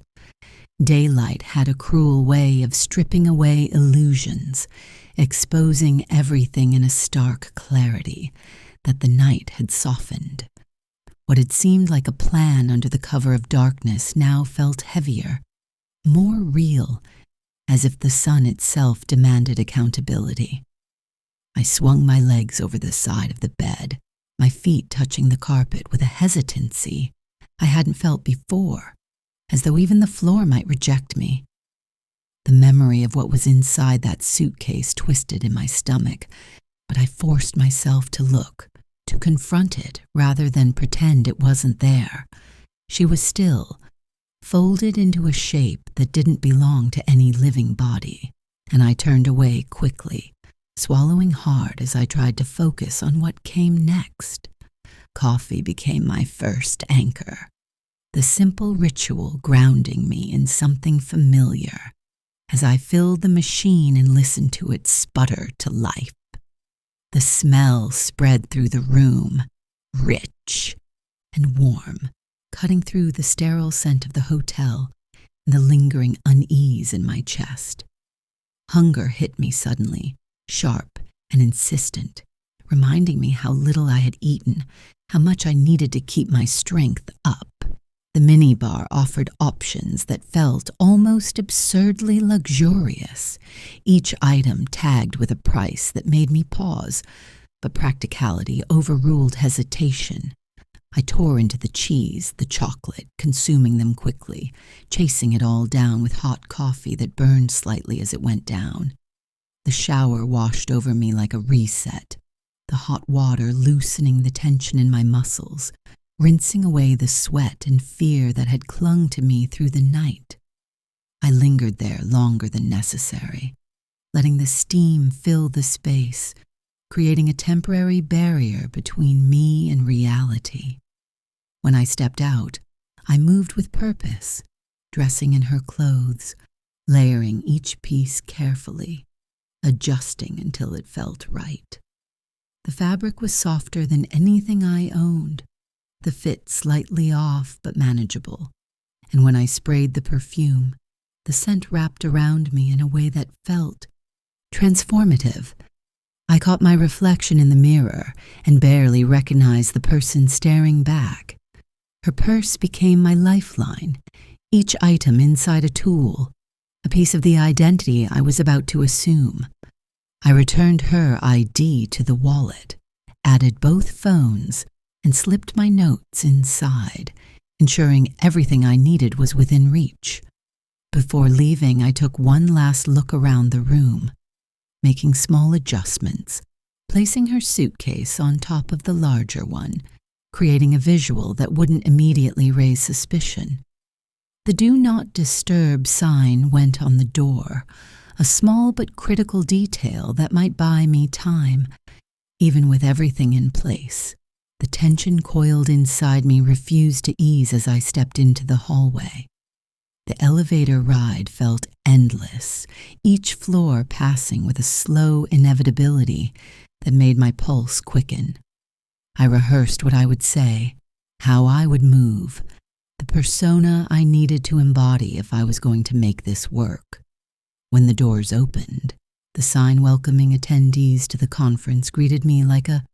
Daylight had a cruel way of stripping away illusions, exposing everything in a stark clarity that the night had softened. What had seemed like a plan under the cover of darkness now felt heavier, more real, as if the sun itself demanded accountability. I swung my legs over the side of the bed, my feet touching the carpet with a hesitancy I hadn't felt before, as though even the floor might reject me. The memory of what was inside that suitcase twisted in my stomach, but I forced myself to look, to confront it rather than pretend it wasn't there. She was still, folded into a shape that didn't belong to any living body, and I turned away quickly, swallowing hard as I tried to focus on what came next. Coffee became my first anchor, the simple ritual grounding me in something familiar as I filled the machine and listened to it sputter to life. The smell spread through the room, rich and warm, cutting through the sterile scent of the hotel and the lingering unease in my chest. Hunger hit me suddenly, sharp and insistent, reminding me how little I had eaten, how much I needed to keep my strength up. The minibar offered options that felt almost absurdly luxurious, each item tagged with a price that made me pause, but practicality overruled hesitation. I tore into the cheese, the chocolate, consuming them quickly, chasing it all down with hot coffee that burned slightly as it went down. The shower washed over me like a reset, the hot water loosening the tension in my muscles, rinsing away the sweat and fear that had clung to me through the night. I lingered there longer than necessary, letting the steam fill the space, creating a temporary barrier between me and reality. When I stepped out, I moved with purpose, dressing in her clothes, layering each piece carefully, adjusting until it felt right. The fabric was softer than anything I owned, the fit slightly off but manageable, and when I sprayed the perfume, the scent wrapped around me in a way that felt transformative. I caught my reflection in the mirror and barely recognized the person staring back. Her purse became my lifeline, each item inside a tool, a piece of the identity I was about to assume. I returned her ID to the wallet, added both phones, and slipped my notes inside, ensuring everything I needed was within reach. Before leaving, I took one last look around the room, making small adjustments, placing her suitcase on top of the larger one, creating a visual that wouldn't immediately raise suspicion. The Do Not Disturb sign went on the door, a small but critical detail that might buy me time. Even with everything in place, the tension coiled inside me refused to ease as I stepped into the hallway. The elevator ride felt endless, each floor passing with a slow inevitability that made my pulse quicken. I rehearsed what I would say, how I would move, the persona I needed to embody if I was going to make this work. When the doors opened, the sign welcoming attendees to the conference greeted me like a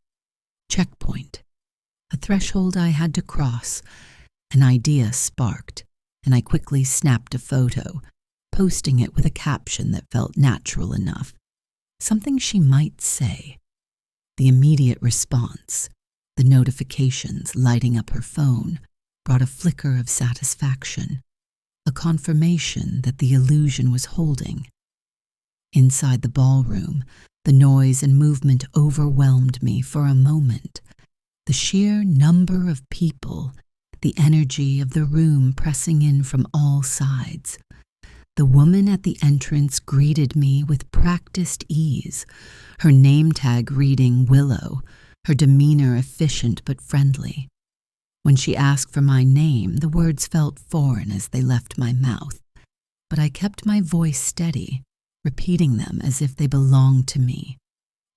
checkpoint, a threshold I had to cross. An idea sparked, and I quickly snapped a photo, posting it with a caption that felt natural enough, something she might say. The immediate response, the notifications lighting up her phone, brought a flicker of satisfaction, a confirmation that the illusion was holding. Inside the ballroom, the noise and movement overwhelmed me for a moment. The sheer number of people, the energy of the room pressing in from all sides. The woman at the entrance greeted me with practiced ease, her name tag reading Willow, her demeanor efficient but friendly. When she asked for my name, the words felt foreign as they left my mouth, but I kept my voice steady, repeating them as if they belonged to me.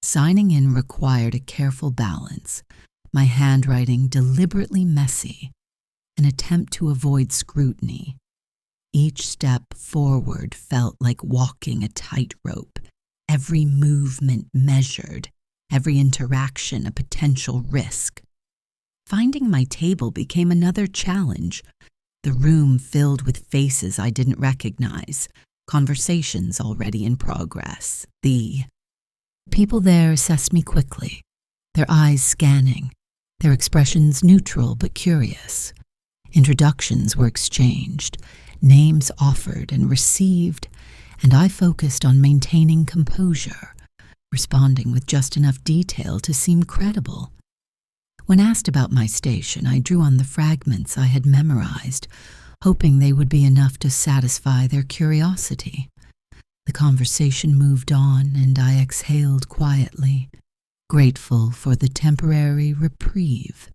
Signing in required a careful balance, my handwriting deliberately messy, an attempt to avoid scrutiny. Each step forward felt like walking a tightrope, every movement measured, every interaction a potential risk. Finding my table became another challenge, the room filled with faces I didn't recognize, conversations already in progress. The people there assessed me quickly, their eyes scanning, their expressions neutral but curious. Introductions were exchanged, names offered and received, and I focused on maintaining composure, responding with just enough detail to seem credible. When asked about my station, I drew on the fragments I had memorized, hoping they would be enough to satisfy their curiosity. The conversation moved on, and I exhaled quietly, grateful for the temporary reprieve.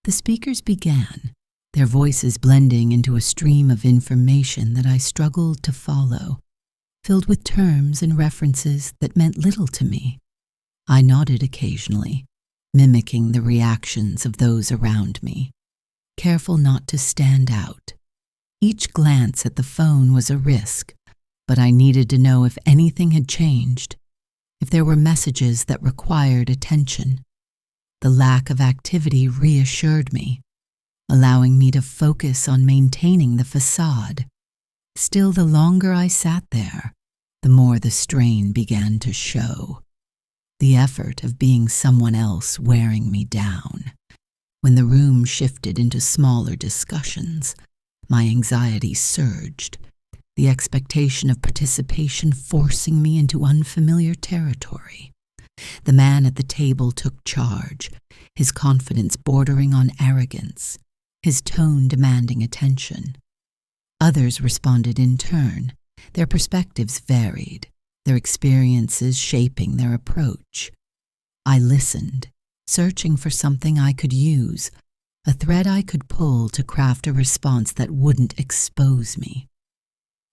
The speakers began, their voices blending into a stream of information that I struggled to follow, filled with terms and references that meant little to me. I nodded occasionally, mimicking the reactions of those around me, careful not to stand out. Each glance at the phone was a risk, but I needed to know if anything had changed, if there were messages that required attention. The lack of activity reassured me, allowing me to focus on maintaining the facade. Still, the longer I sat there, the more the strain began to show. The effort of being someone else wearing me down. When the room shifted into smaller discussions, my anxiety surged, the expectation of participation forcing me into unfamiliar territory. The man at the table took charge, his confidence bordering on arrogance, his tone demanding attention. Others responded in turn, their perspectives varied, their experiences shaping their approach. I listened, searching for something I could use, a thread I could pull to craft a response that wouldn't expose me.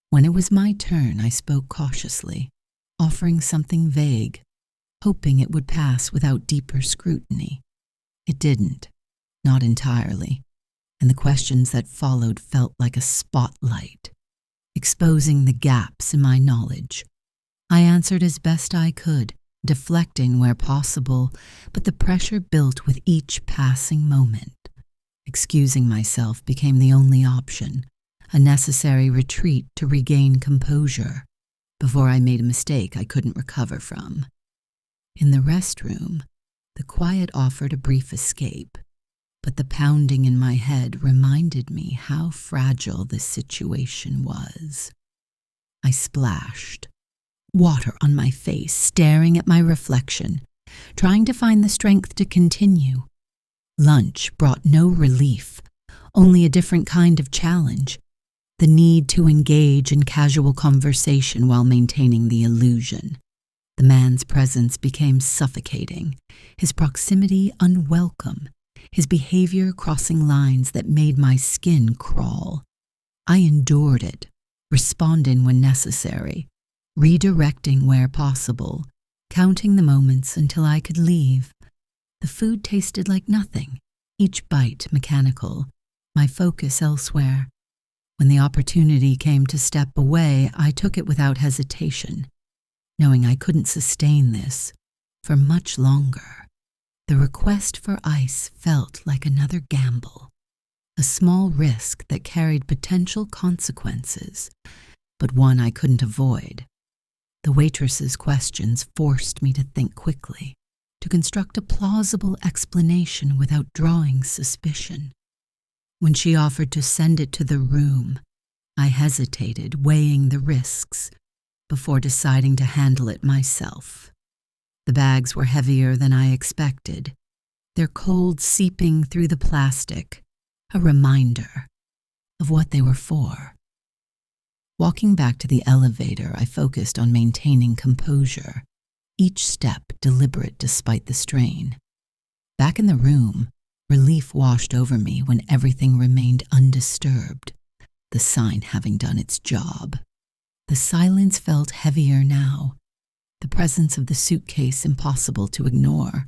When it was my turn, I spoke cautiously, offering something vague, hoping it would pass without deeper scrutiny. It didn't, not entirely, and the questions that followed felt like a spotlight, exposing the gaps in my knowledge. I answered as best I could, deflecting where possible, but the pressure built with each passing moment. Excusing myself became the only option, a necessary retreat to regain composure, before I made a mistake I couldn't recover from. In the restroom, the quiet offered a brief escape, but the pounding in my head reminded me how fragile the situation was. I splashed, water on my face, staring at my reflection, trying to find the strength to continue. Lunch brought no relief, only a different kind of challenge, the need to engage in casual conversation while maintaining the illusion. The man's presence became suffocating, his proximity unwelcome, his behavior crossing lines that made my skin crawl. I endured it, responding when necessary, redirecting where possible, counting the moments until I could leave. The food tasted like nothing, each bite mechanical, my focus elsewhere. When the opportunity came to step away, I took it without hesitation, knowing I couldn't sustain this for much longer. The request for ice felt like another gamble, a small risk that carried potential consequences, but one I couldn't avoid. The waitress's questions forced me to think quickly, to construct a plausible explanation without drawing suspicion. When she offered to send it to the room, I hesitated, weighing the risks, before deciding to handle it myself. The bags were heavier than I expected, their cold seeping through the plastic, a reminder of what they were for. Walking back to the elevator, I focused on maintaining composure, each step deliberate despite the strain. Back in the room, relief washed over me when everything remained undisturbed, the sign having done its job. The silence felt heavier now, the presence of the suitcase impossible to ignore.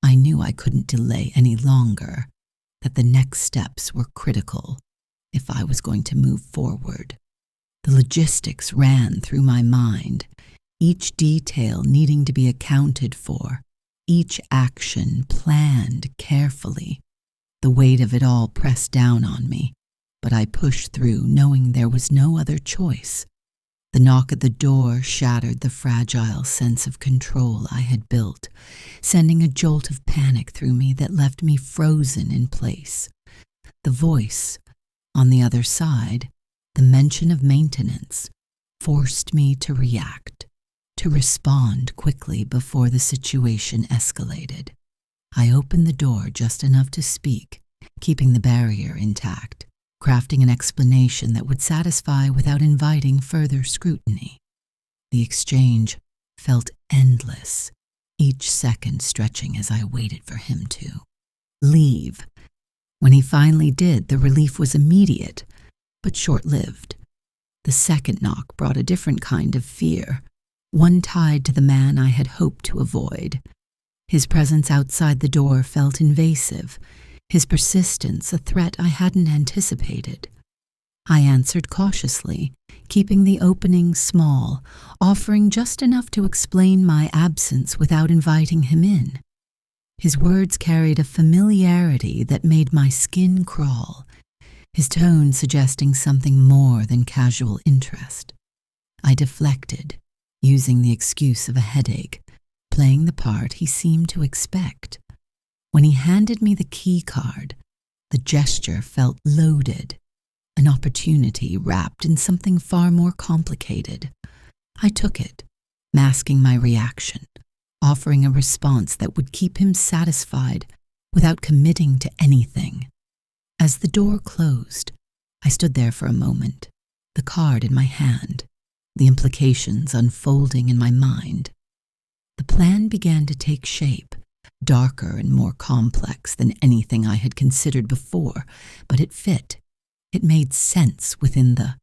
I knew I couldn't delay any longer, that the next steps were critical if I was going to move forward. The logistics ran through my mind, each detail needing to be accounted for, each action planned carefully. The weight of it all pressed down on me, but I pushed through knowing there was no other choice. The knock at the door shattered the fragile sense of control I had built, sending a jolt of panic through me that left me frozen in place. The voice on the other side, the mention of maintenance, forced me to react, to respond quickly before the situation escalated. I opened the door just enough to speak, keeping the barrier intact, crafting an explanation that would satisfy without inviting further scrutiny. The exchange felt endless, each second stretching as I waited for him to leave. When he finally did, the relief was immediate, but short-lived. The second knock brought a different kind of fear, one tied to the man I had hoped to avoid. His presence outside the door felt invasive, his persistence a threat I hadn't anticipated. I answered cautiously, keeping the opening small, offering just enough to explain my absence without inviting him in. His words carried a familiarity that made my skin crawl, his tone suggesting something more than casual interest. I deflected, using the excuse of a headache, playing the part he seemed to expect. When he handed me the key card, the gesture felt loaded, an opportunity wrapped in something far more complicated. I took it, masking my reaction, offering a response that would keep him satisfied without committing to anything. As the door closed, I stood there for a moment, the card in my hand, the implications unfolding in my mind. The plan began to take shape, darker and more complex than anything I had considered before, but it fit. It made sense within the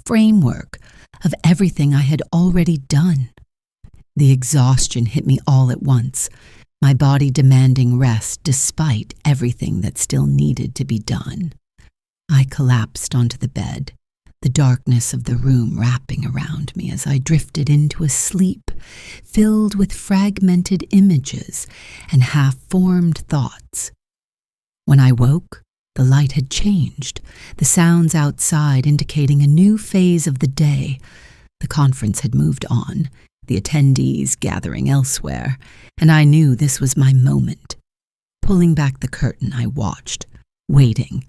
framework of everything I had already done. The exhaustion hit me all at once, my body demanding rest despite everything that still needed to be done. I collapsed onto the bed, the darkness of the room wrapping around me as I drifted into a sleep filled with fragmented images and half-formed thoughts. When I woke, the light had changed, the sounds outside indicating a new phase of the day. The conference had moved on, the attendees gathering elsewhere, and I knew this was my moment. Pulling back the curtain, I watched, waiting,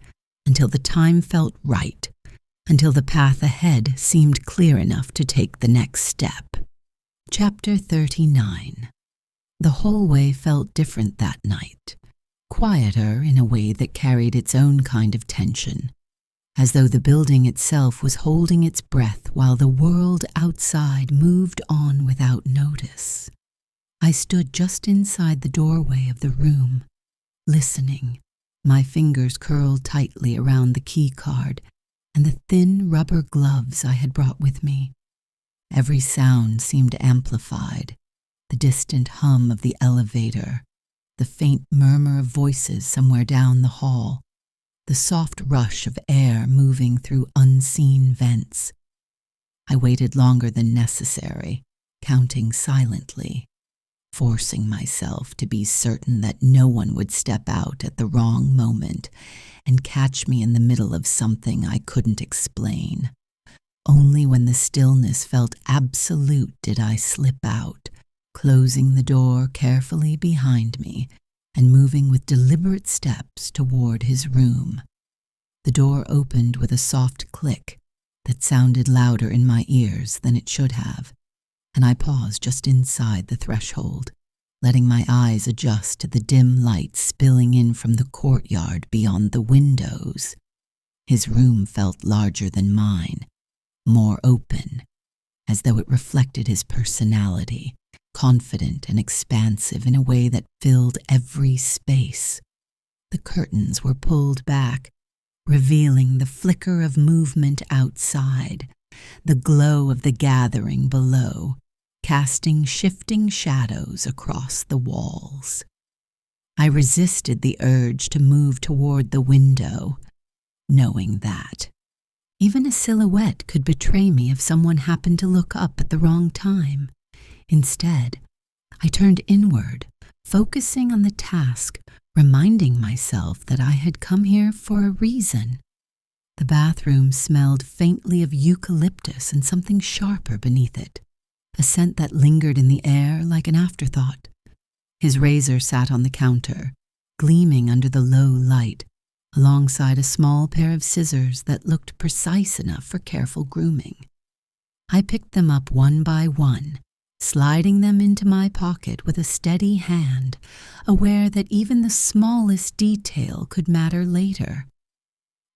until the time felt right, until the path ahead seemed clear enough to take the next step. Chapter 39. The hallway felt different that night, quieter in a way that carried its own kind of tension, as though the building itself was holding its breath while the world outside moved on without notice. I stood just inside the doorway of the room, listening, my fingers curled tightly around the key card and the thin rubber gloves I had brought with me. Every sound seemed amplified, the distant hum of the elevator, the faint murmur of voices somewhere down the hall, the soft rush of air moving through unseen vents. I waited longer than necessary, counting silently, forcing myself to be certain that no one would step out at the wrong moment and catch me in the middle of something I couldn't explain. Only when the stillness felt absolute did I slip out, closing the door carefully behind me and moving with deliberate steps toward his room. The door opened with a soft click that sounded louder in my ears than it should have, and I paused just inside the threshold, letting my eyes adjust to the dim light spilling in from the courtyard beyond the windows. His room felt larger than mine, more open, as though it reflected his personality, confident and expansive in a way that filled every space. The curtains were pulled back, revealing the flicker of movement outside, the glow of the gathering below, casting shifting shadows across the walls. I resisted the urge to move toward the window, knowing that even a silhouette could betray me if someone happened to look up at the wrong time. Instead, I turned inward, focusing on the task, reminding myself that I had come here for a reason. The bathroom smelled faintly of eucalyptus and something sharper beneath it, a scent that lingered in the air like an afterthought. His razor sat on the counter, gleaming under the low light, alongside a small pair of scissors that looked precise enough for careful grooming. I picked them up one by one, sliding them into my pocket with a steady hand, aware that even the smallest detail could matter later.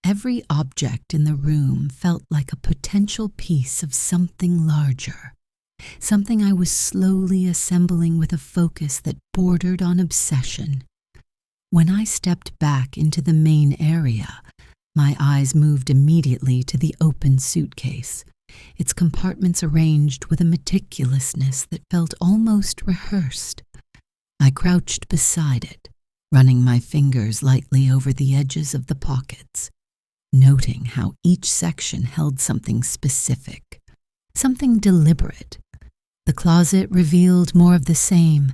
Every object in the room felt like a potential piece of something larger, something I was slowly assembling with a focus that bordered on obsession. When I stepped back into the main area, my eyes moved immediately to the open suitcase, its compartments arranged with a meticulousness that felt almost rehearsed. I crouched beside it, running my fingers lightly over the edges of the pockets, noting how each section held something specific, something deliberate. The closet revealed more of the same.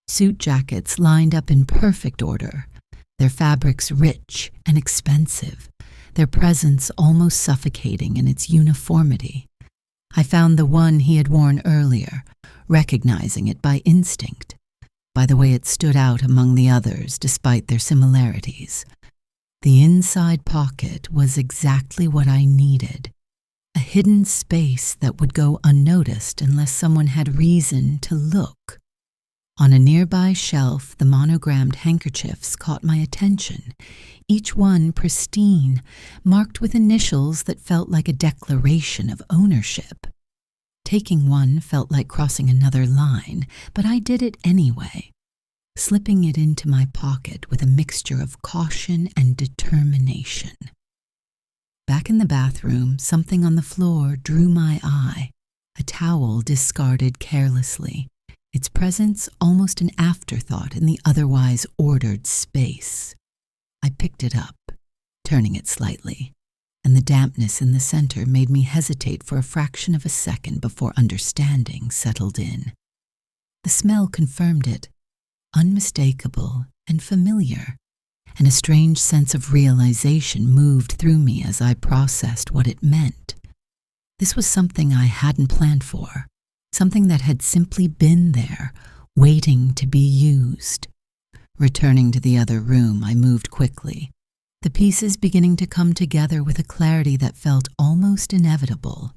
Suit jackets lined up in perfect order, their fabrics rich and expensive, their presence almost suffocating in its uniformity. I found the one he had worn earlier, recognizing it by instinct, by the way it stood out among the others despite their similarities. The inside pocket was exactly what I needed, a hidden space that would go unnoticed unless someone had reason to look. On a nearby shelf, the monogrammed handkerchiefs caught my attention, each one pristine, marked with initials that felt like a declaration of ownership. Taking one felt like crossing another line, but I did it anyway, slipping it into my pocket with a mixture of caution and determination. Back in the bathroom, something on the floor drew my eye, a towel discarded carelessly, its presence almost an afterthought in the otherwise ordered space. I picked it up, turning it slightly, and the dampness in the center made me hesitate for a fraction of a second before understanding settled in. The smell confirmed it, unmistakable and familiar, and a strange sense of realization moved through me as I processed what it meant. This was something I hadn't planned for, something that had simply been there, waiting to be used. Returning to the other room, I moved quickly, the pieces beginning to come together with a clarity that felt almost inevitable.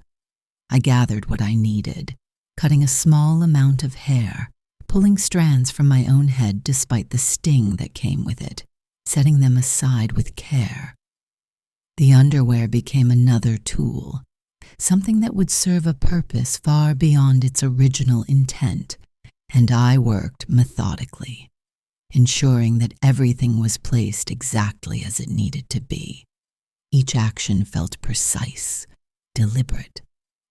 I gathered what I needed, cutting a small amount of hair, pulling strands from my own head despite the sting that came with it, setting them aside with care. The underwear became another tool, something that would serve a purpose far beyond its original intent, and I worked methodically, ensuring that everything was placed exactly as it needed to be. Each action felt precise, deliberate,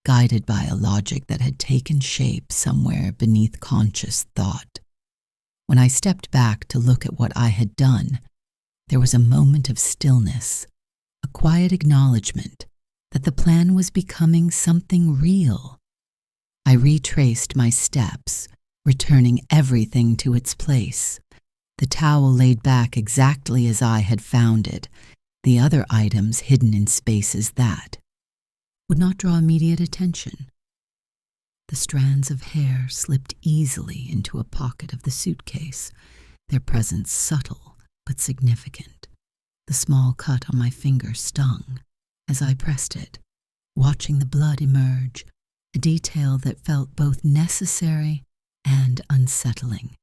guided by a logic that had taken shape somewhere beneath conscious thought. When I stepped back to look at what I had done, there was a moment of stillness, a quiet acknowledgement that the plan was becoming something real. I retraced my steps, returning everything to its place. The towel laid back exactly as I had found it, the other items hidden in spaces that would not draw immediate attention. The strands of hair slipped easily into a pocket of the suitcase, their presence subtle but significant. The small cut on my finger stung as I pressed it, watching the blood emerge, a detail that felt both necessary and unsettling.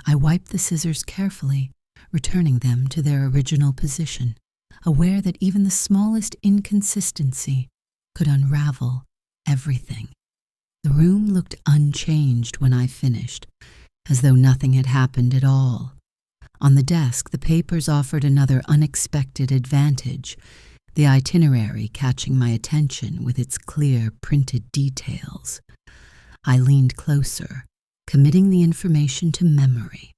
I wiped the scissors carefully, returning them to their original position, aware that even the smallest inconsistency could unravel everything. The room looked unchanged when I finished, as though nothing had happened at all. On the desk, the papers offered another unexpected advantage, the itinerary catching my attention with its clear printed details. I leaned closer, committing the information to memory.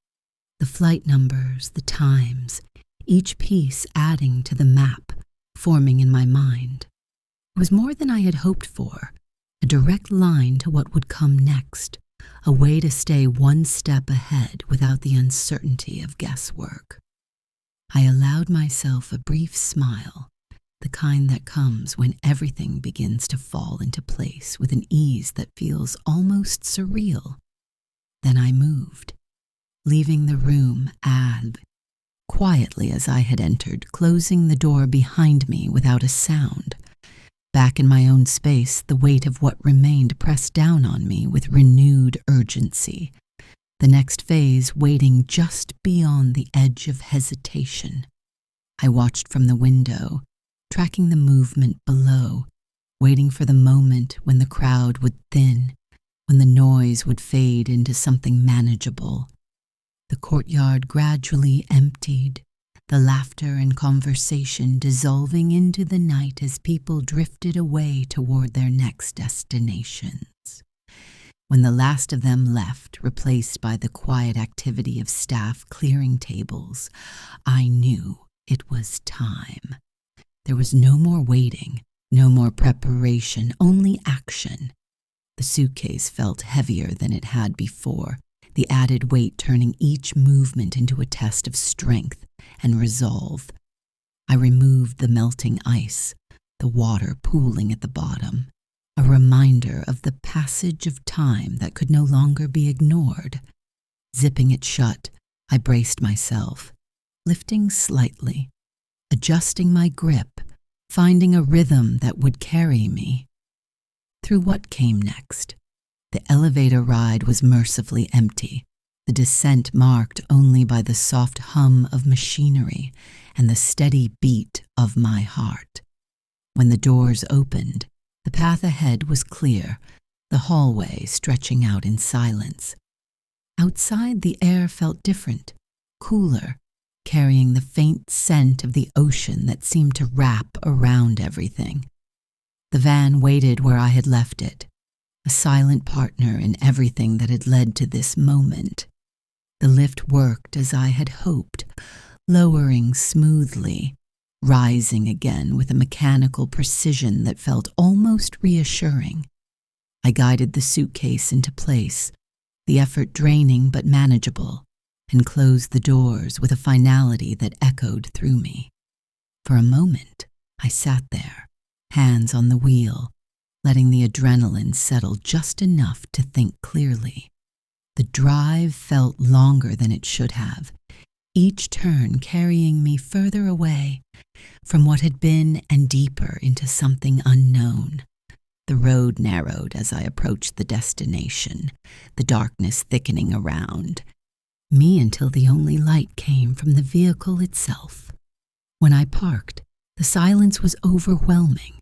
The flight numbers, the times, each piece adding to the map forming in my mind. It was more than I had hoped for, a direct line to what would come next, a way to stay one step ahead without the uncertainty of guesswork. I allowed myself a brief smile, the kind that comes when everything begins to fall into place with an ease that feels almost surreal. Then I moved, leaving the room quietly as I had entered, closing the door behind me without a sound. Back in my own space, the weight of what remained pressed down on me with renewed urgency, the next phase waiting just beyond the edge of hesitation. I watched from the window, tracking the movement below, waiting for the moment when the crowd would thin, when the noise would fade into something manageable. The courtyard gradually emptied, the laughter and conversation dissolving into the night as people drifted away toward their next destinations. When the last of them left, replaced by the quiet activity of staff clearing tables, I knew it was time. There was no more waiting, no more preparation, only action. The suitcase felt heavier than it had before, the added weight turning each movement into a test of strength and resolve. I removed the melting ice, the water pooling at the bottom, a reminder of the passage of time that could no longer be ignored. Zipping it shut, I braced myself, lifting slightly, adjusting my grip, finding a rhythm that would carry me. Through what came next? The elevator ride was mercifully empty, the descent marked only by the soft hum of machinery and the steady beat of my heart. When the doors opened, the path ahead was clear, the hallway stretching out in silence. Outside, the air felt different, cooler, carrying the faint scent of the ocean that seemed to wrap around everything. The van waited where I had left it, a silent partner in everything that had led to this moment. The lift worked as I had hoped, lowering smoothly, rising again with a mechanical precision that felt almost reassuring. I guided the suitcase into place, the effort draining but manageable, and closed the doors with a finality that echoed through me. For a moment, I sat there, hands on the wheel, letting the adrenaline settle just enough to think clearly. The drive felt longer than it should have, each turn carrying me further away from what had been and deeper into something unknown. The road narrowed as I approached the destination, the darkness thickening around me until the only light came from the vehicle itself. When I parked, the silence was overwhelming,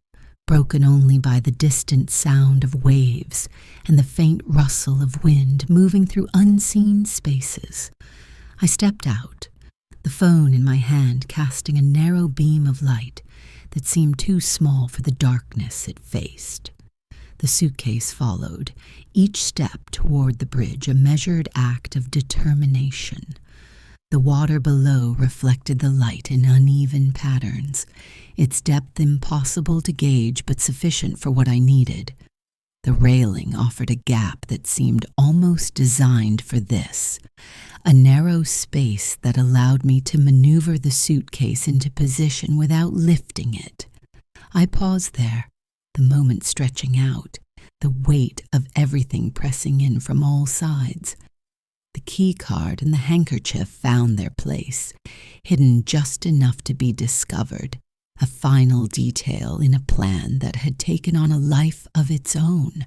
broken only by the distant sound of waves and the faint rustle of wind moving through unseen spaces. I stepped out, the phone in my hand casting a narrow beam of light that seemed too small for the darkness it faced. The suitcase followed, each step toward the bridge a measured act of determination. The water below reflected the light in uneven patterns, its depth impossible to gauge but sufficient for what I needed. The railing offered a gap that seemed almost designed for this, a narrow space that allowed me to maneuver the suitcase into position without lifting it. I paused there, the moment stretching out, the weight of everything pressing in from all sides. The key card and the handkerchief found their place, hidden just enough to be discovered, a final detail in a plan that had taken on a life of its own.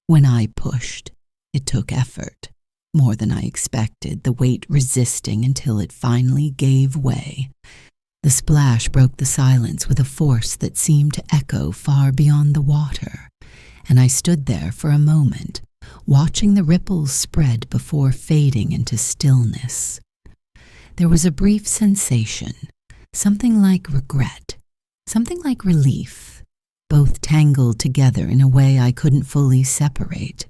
When I pushed, it took effort, more than I expected, the weight resisting until it finally gave way. The splash broke the silence with a force that seemed to echo far beyond the water, and I stood there for a moment, watching the ripples spread before fading into stillness. There was a brief sensation, something like regret, something like relief, both tangled together in a way I couldn't fully separate.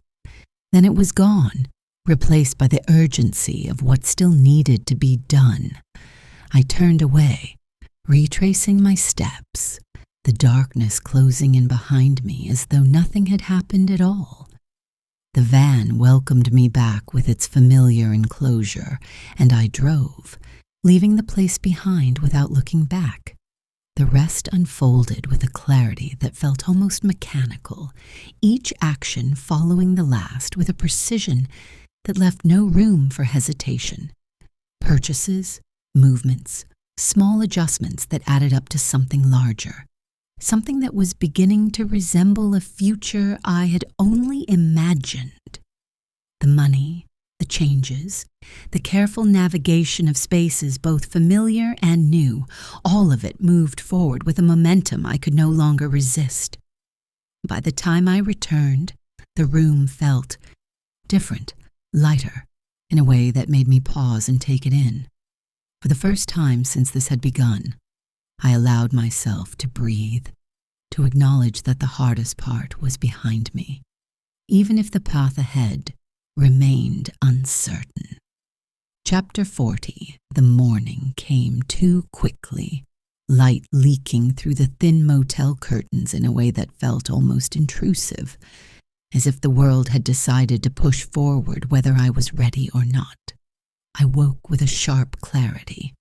Then it was gone, replaced by the urgency of what still needed to be done. I turned away, retracing my steps, the darkness closing in behind me as though nothing had happened at all. The van welcomed me back with its familiar enclosure, and I drove, leaving the place behind without looking back. The rest unfolded with a clarity that felt almost mechanical, each action following the last with a precision that left no room for hesitation. Purchases, movements, small adjustments that added up to something larger, something that was beginning to resemble a future I had only imagined. The money, the changes, the careful navigation of spaces both familiar and new, all of it moved forward with a momentum I could no longer resist. By the time I returned, the room felt different, lighter, in a way that made me pause and take it in. For the first time since this had begun, I allowed myself to breathe, to acknowledge that the hardest part was behind me, even if the path ahead remained uncertain. Chapter 40. The morning came too quickly, light leaking through the thin motel curtains in a way that felt almost intrusive, as if the world had decided to push forward whether I was ready or not. I woke with a sharp clarity,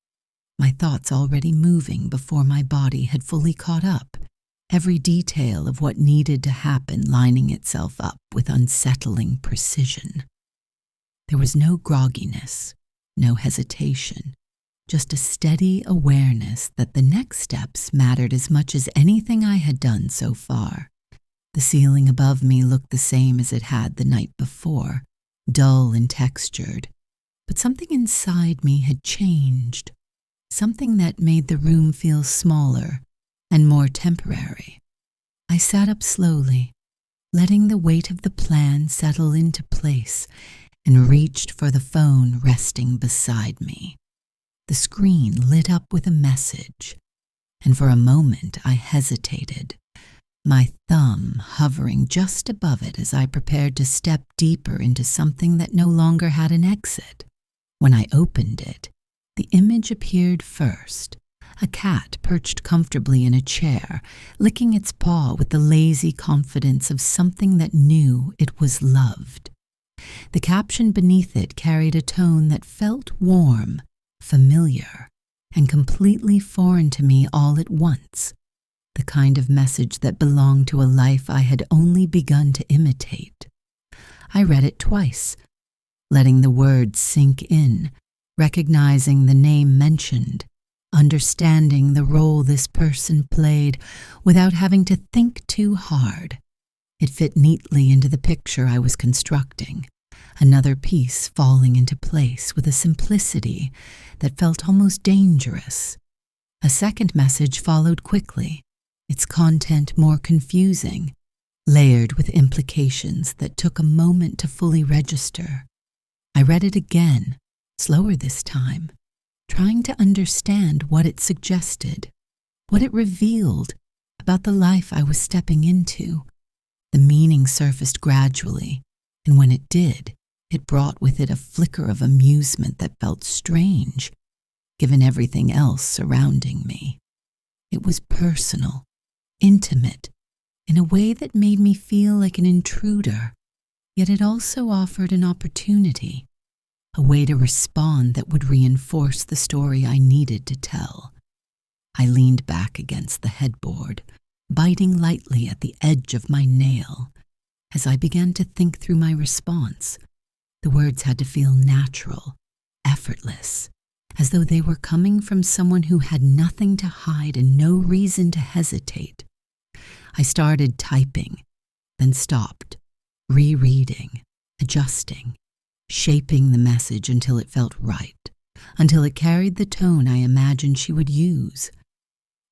my thoughts already moving before my body had fully caught up, every detail of what needed to happen lining itself up with unsettling precision. There was no grogginess, no hesitation, just a steady awareness that the next steps mattered as much as anything I had done so far. The ceiling above me looked the same as it had the night before, dull and textured, but something inside me had changed, something that made the room feel smaller and more temporary. I sat up slowly, letting the weight of the plan settle into place, and reached for the phone resting beside me. The screen lit up with a message, and for a moment I hesitated, my thumb hovering just above it as I prepared to step deeper into something that no longer had an exit. When I opened it, the image appeared first, a cat perched comfortably in a chair, licking its paw with the lazy confidence of something that knew it was loved. The caption beneath it carried a tone that felt warm, familiar, and completely foreign to me all at once, the kind of message that belonged to a life I had only begun to imitate. I read it twice, letting the words sink in, recognizing the name mentioned, understanding the role this person played without having to think too hard. It fit neatly into the picture I was constructing, another piece falling into place with a simplicity that felt almost dangerous. A second message followed quickly, its content more confusing, layered with implications that took a moment to fully register. I read it again, slower this time, trying to understand what it suggested, what it revealed about the life I was stepping into. The meaning surfaced gradually, and when it did, it brought with it a flicker of amusement that felt strange, given everything else surrounding me. It was personal, intimate, in a way that made me feel like an intruder, yet it also offered an opportunity, a way to respond that would reinforce the story I needed to tell. I leaned back against the headboard, biting lightly at the edge of my nail. As I began to think through my response, the words had to feel natural, effortless, as though they were coming from someone who had nothing to hide and no reason to hesitate. I started typing, then stopped, rereading, adjusting, shaping the message until it felt right, until it carried the tone I imagined she would use.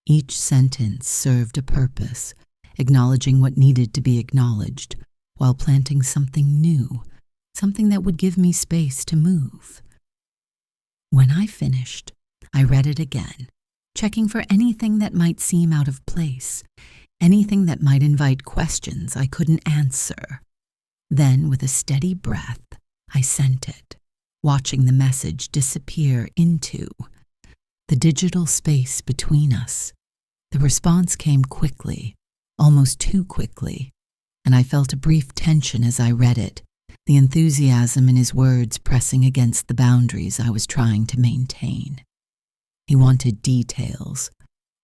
Each sentence served a purpose, acknowledging what needed to be acknowledged, while planting something new, something that would give me space to move. When I finished, I read it again, checking for anything that might seem out of place, anything that might invite questions I couldn't answer. Then, with a steady breath, I sent it, watching the message disappear into the digital space between us. The response came quickly, almost too quickly, and I felt a brief tension as I read it, the enthusiasm in his words pressing against the boundaries I was trying to maintain. He wanted details,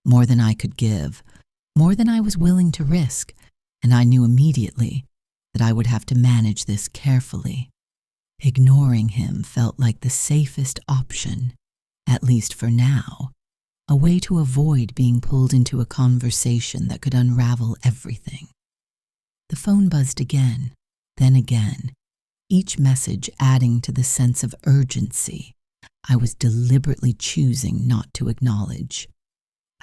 more than I could give, more than I was willing to risk, and I knew immediately that I would have to manage this carefully. Ignoring him felt like the safest option, at least for now, a way to avoid being pulled into a conversation that could unravel everything. The phone buzzed again, then again, each message adding to the sense of urgency I was deliberately choosing not to acknowledge.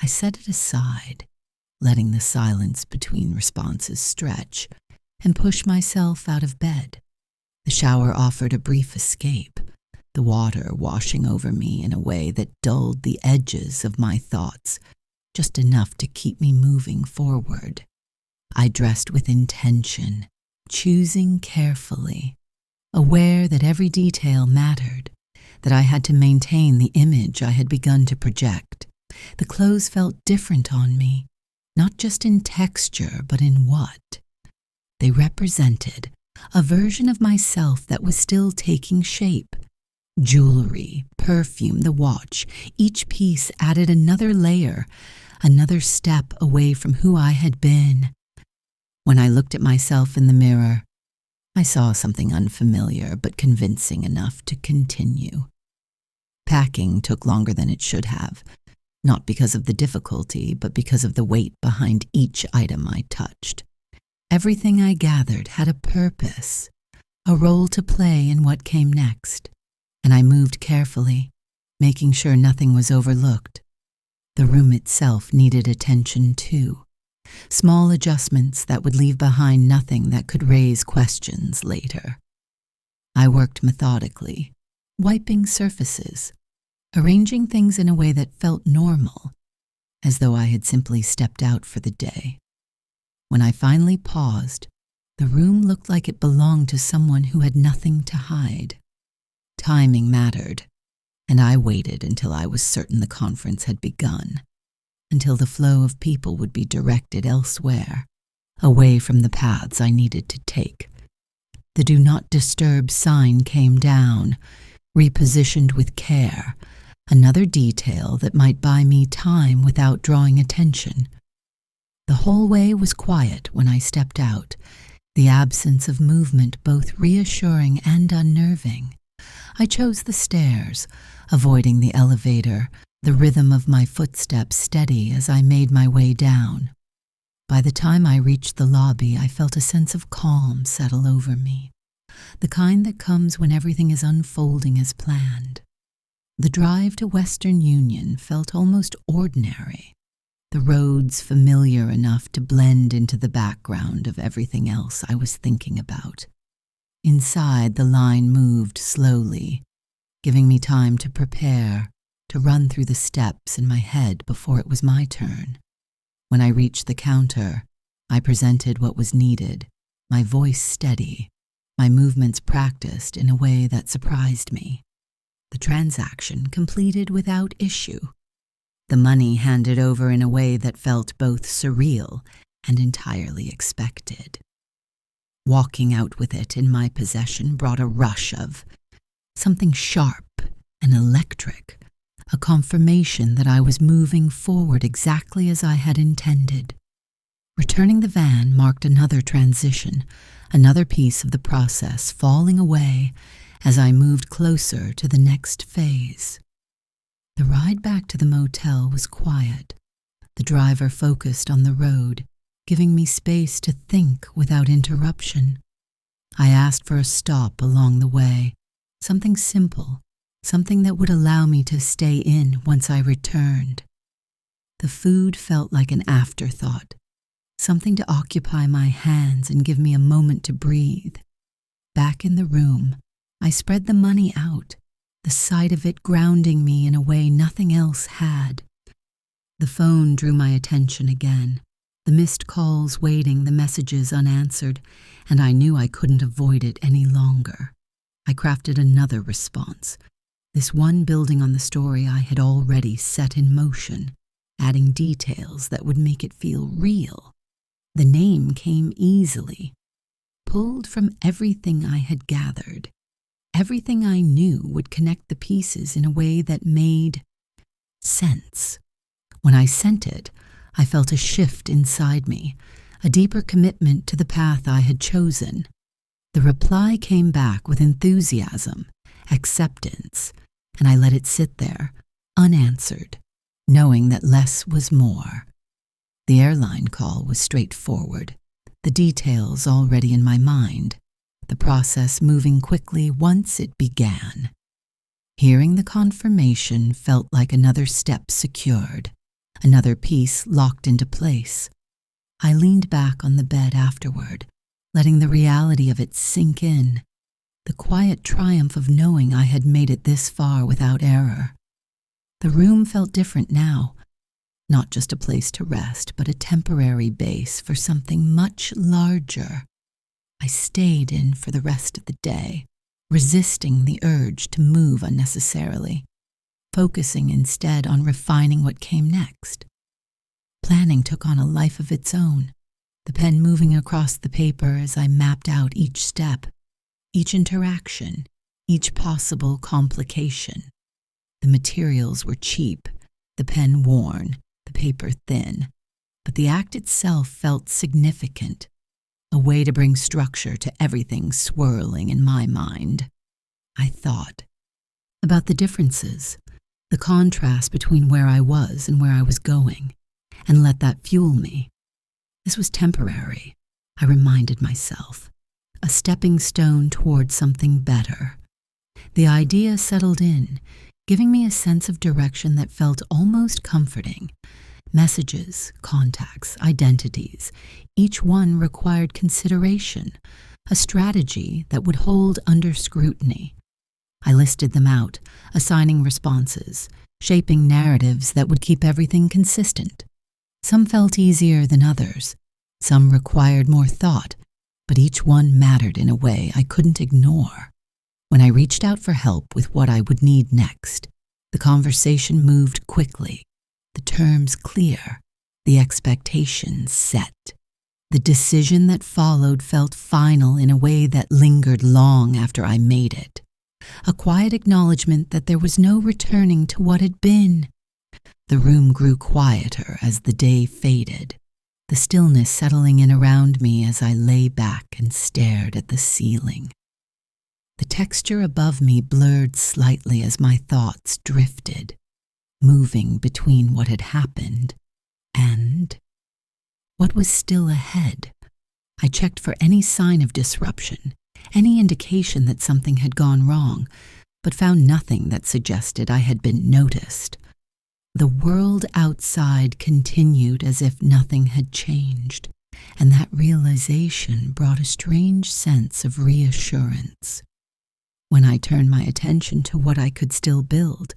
I set it aside, letting the silence between responses stretch, and push myself out of bed. The shower offered a brief escape, the water washing over me in a way that dulled the edges of my thoughts, just enough to keep me moving forward. I dressed with intention, choosing carefully, aware that every detail mattered, that I had to maintain the image I had begun to project. The clothes felt different on me, not just in texture, but in what. They represented a version of myself that was still taking shape. Jewelry, perfume, the watch, each piece added another layer, another step away from who I had been. When I looked at myself in the mirror, I saw something unfamiliar but convincing enough to continue. Packing took longer than it should have, not because of the difficulty, but because of the weight behind each item I touched. Everything I gathered had a purpose, a role to play in what came next, and I moved carefully, making sure nothing was overlooked. The room itself needed attention too, small adjustments that would leave behind nothing that could raise questions later. I worked methodically, wiping surfaces, arranging things in a way that felt normal, as though I had simply stepped out for the day. When I finally paused, the room looked like it belonged to someone who had nothing to hide. Timing mattered, and I waited until I was certain the conference had begun, until the flow of people would be directed elsewhere, away from the paths I needed to take. The Do Not Disturb sign came down, repositioned with care, another detail that might buy me time without drawing attention. The whole way was quiet when I stepped out, the absence of movement both reassuring and unnerving. I chose the stairs, avoiding the elevator, the rhythm of my footsteps steady as I made my way down. By the time I reached the lobby, I felt a sense of calm settle over me, the kind that comes when everything is unfolding as planned. The drive to Western Union felt almost ordinary, the roads familiar enough to blend into the background of everything else I was thinking about. Inside, the line moved slowly, giving me time to prepare, to run through the steps in my head before it was my turn. When I reached the counter, I presented what was needed, my voice steady, my movements practiced in a way that surprised me. The transaction completed without issue. The money handed over in a way that felt both surreal and entirely expected. Walking out with it in my possession brought a rush of something sharp and electric, a confirmation that I was moving forward exactly as I had intended. Returning the van marked another transition, another piece of the process falling away as I moved closer to the next phase. The ride back to the motel was quiet. The driver focused on the road, giving me space to think without interruption. I asked for a stop along the way, Something simple, something that would allow me to stay in once I returned. The food felt like an afterthought, something to occupy my hands and give me a moment to breathe. Back in the room, I spread the money out, the sight of it grounding me in a way nothing else had. The phone drew my attention again, the missed calls waiting, the messages unanswered, and I knew I couldn't avoid it any longer. I crafted another response, this one building on the story I had already set in motion, adding details that would make it feel real. The name came easily, pulled from everything I had gathered. Everything I knew would connect the pieces in a way that made sense. When I sent it, I felt a shift inside me, a deeper commitment to the path I had chosen. The reply came back with enthusiasm, acceptance, and I let it sit there, unanswered, knowing that less was more. The airline call was straightforward, the details already in my mind, the process moving quickly once it began. Hearing the confirmation felt like another step secured, another piece locked into place. I leaned back on the bed afterward, letting the reality of it sink in, the quiet triumph of knowing I had made it this far without error. The room felt different now, not just a place to rest, but a temporary base for something much larger. I stayed in for the rest of the day, resisting the urge to move unnecessarily, focusing instead on refining what came next. Planning took on a life of its own, the pen moving across the paper as I mapped out each step, each interaction, each possible complication. The materials were cheap, the pen worn, the paper thin, but the act itself felt significant, a way to bring structure to everything swirling in my mind. I thought about the differences, the contrast between where I was and where I was going, and let that fuel me. This was temporary, I reminded myself, a stepping stone toward something better. The idea settled in, giving me a sense of direction that felt almost comforting. Messages, contacts, identities, each one required consideration, a strategy that would hold under scrutiny. I listed them out, assigning responses, shaping narratives that would keep everything consistent. Some felt easier than others, some required more thought, but each one mattered in a way I couldn't ignore. When I reached out for help with what I would need next, the conversation moved quickly, the terms clear, the expectations set. The decision that followed felt final in a way that lingered long after I made it. A quiet acknowledgement that there was no returning to what had been. The room grew quieter as the day faded, the stillness settling in around me as I lay back and stared at the ceiling. The texture above me blurred slightly as my thoughts drifted, moving between what had happened and what was still ahead. I checked for any sign of disruption, any indication that something had gone wrong, but found nothing that suggested I had been noticed. The world outside continued as if nothing had changed, and that realization brought a strange sense of reassurance. When I turned my attention to what I could still build,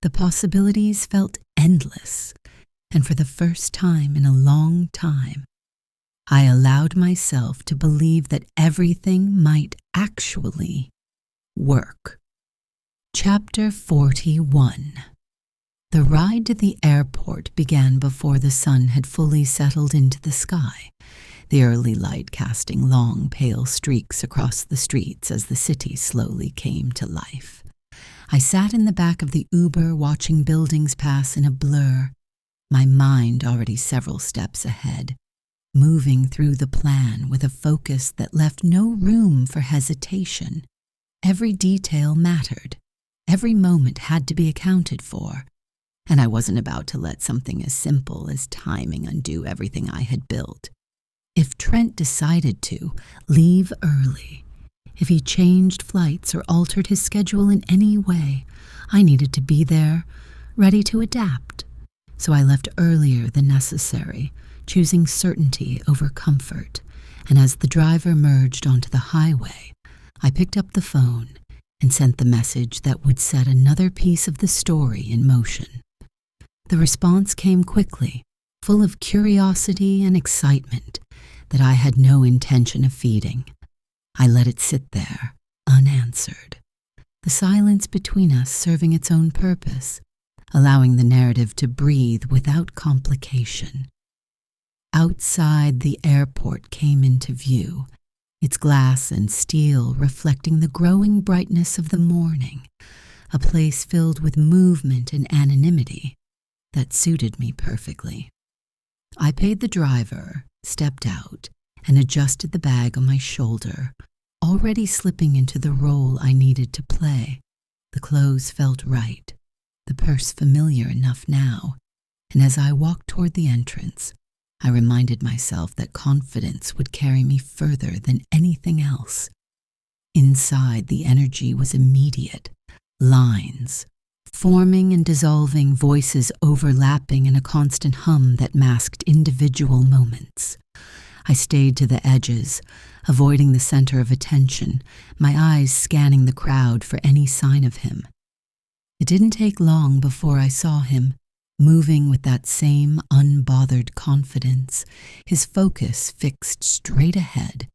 the possibilities felt endless, and for the first time in a long time, I allowed myself to believe that everything might actually work. Chapter 41. The ride to the airport began before the sun had fully settled into the sky, the early light casting long, pale streaks across the streets as the city slowly came to life. I sat in the back of the Uber watching buildings pass in a blur, my mind already several steps ahead, moving through the plan with a focus that left no room for hesitation. Every detail mattered. Every moment had to be accounted for, and I wasn't about to let something as simple as timing undo everything I had built. If Trent decided to leave early, If he changed flights or altered his schedule in any way, I needed to be there, ready to adapt. So I left earlier than necessary, choosing certainty over comfort. And as the driver merged onto the highway, I picked up the phone and sent the message that would set another piece of the story in motion. The response came quickly, full of curiosity and excitement that I had no intention of feeding. I let it sit there, unanswered, the silence between us serving its own purpose, allowing the narrative to breathe without complication. Outside, the airport came into view, its glass and steel reflecting the growing brightness of the morning, a place filled with movement and anonymity that suited me perfectly. I paid the driver, stepped out, and adjusted the bag on my shoulder, already slipping into the role I needed to play. The clothes felt right, the purse familiar enough now, and as I walked toward the entrance, I reminded myself that confidence would carry me further than anything else. Inside, the energy was immediate, lines, forming and dissolving, voices overlapping in a constant hum that masked individual moments. I stayed to the edges, avoiding the center of attention, my eyes scanning the crowd for any sign of him. It didn't take long before I saw him, moving with that same unbothered confidence, his focus fixed straight ahead,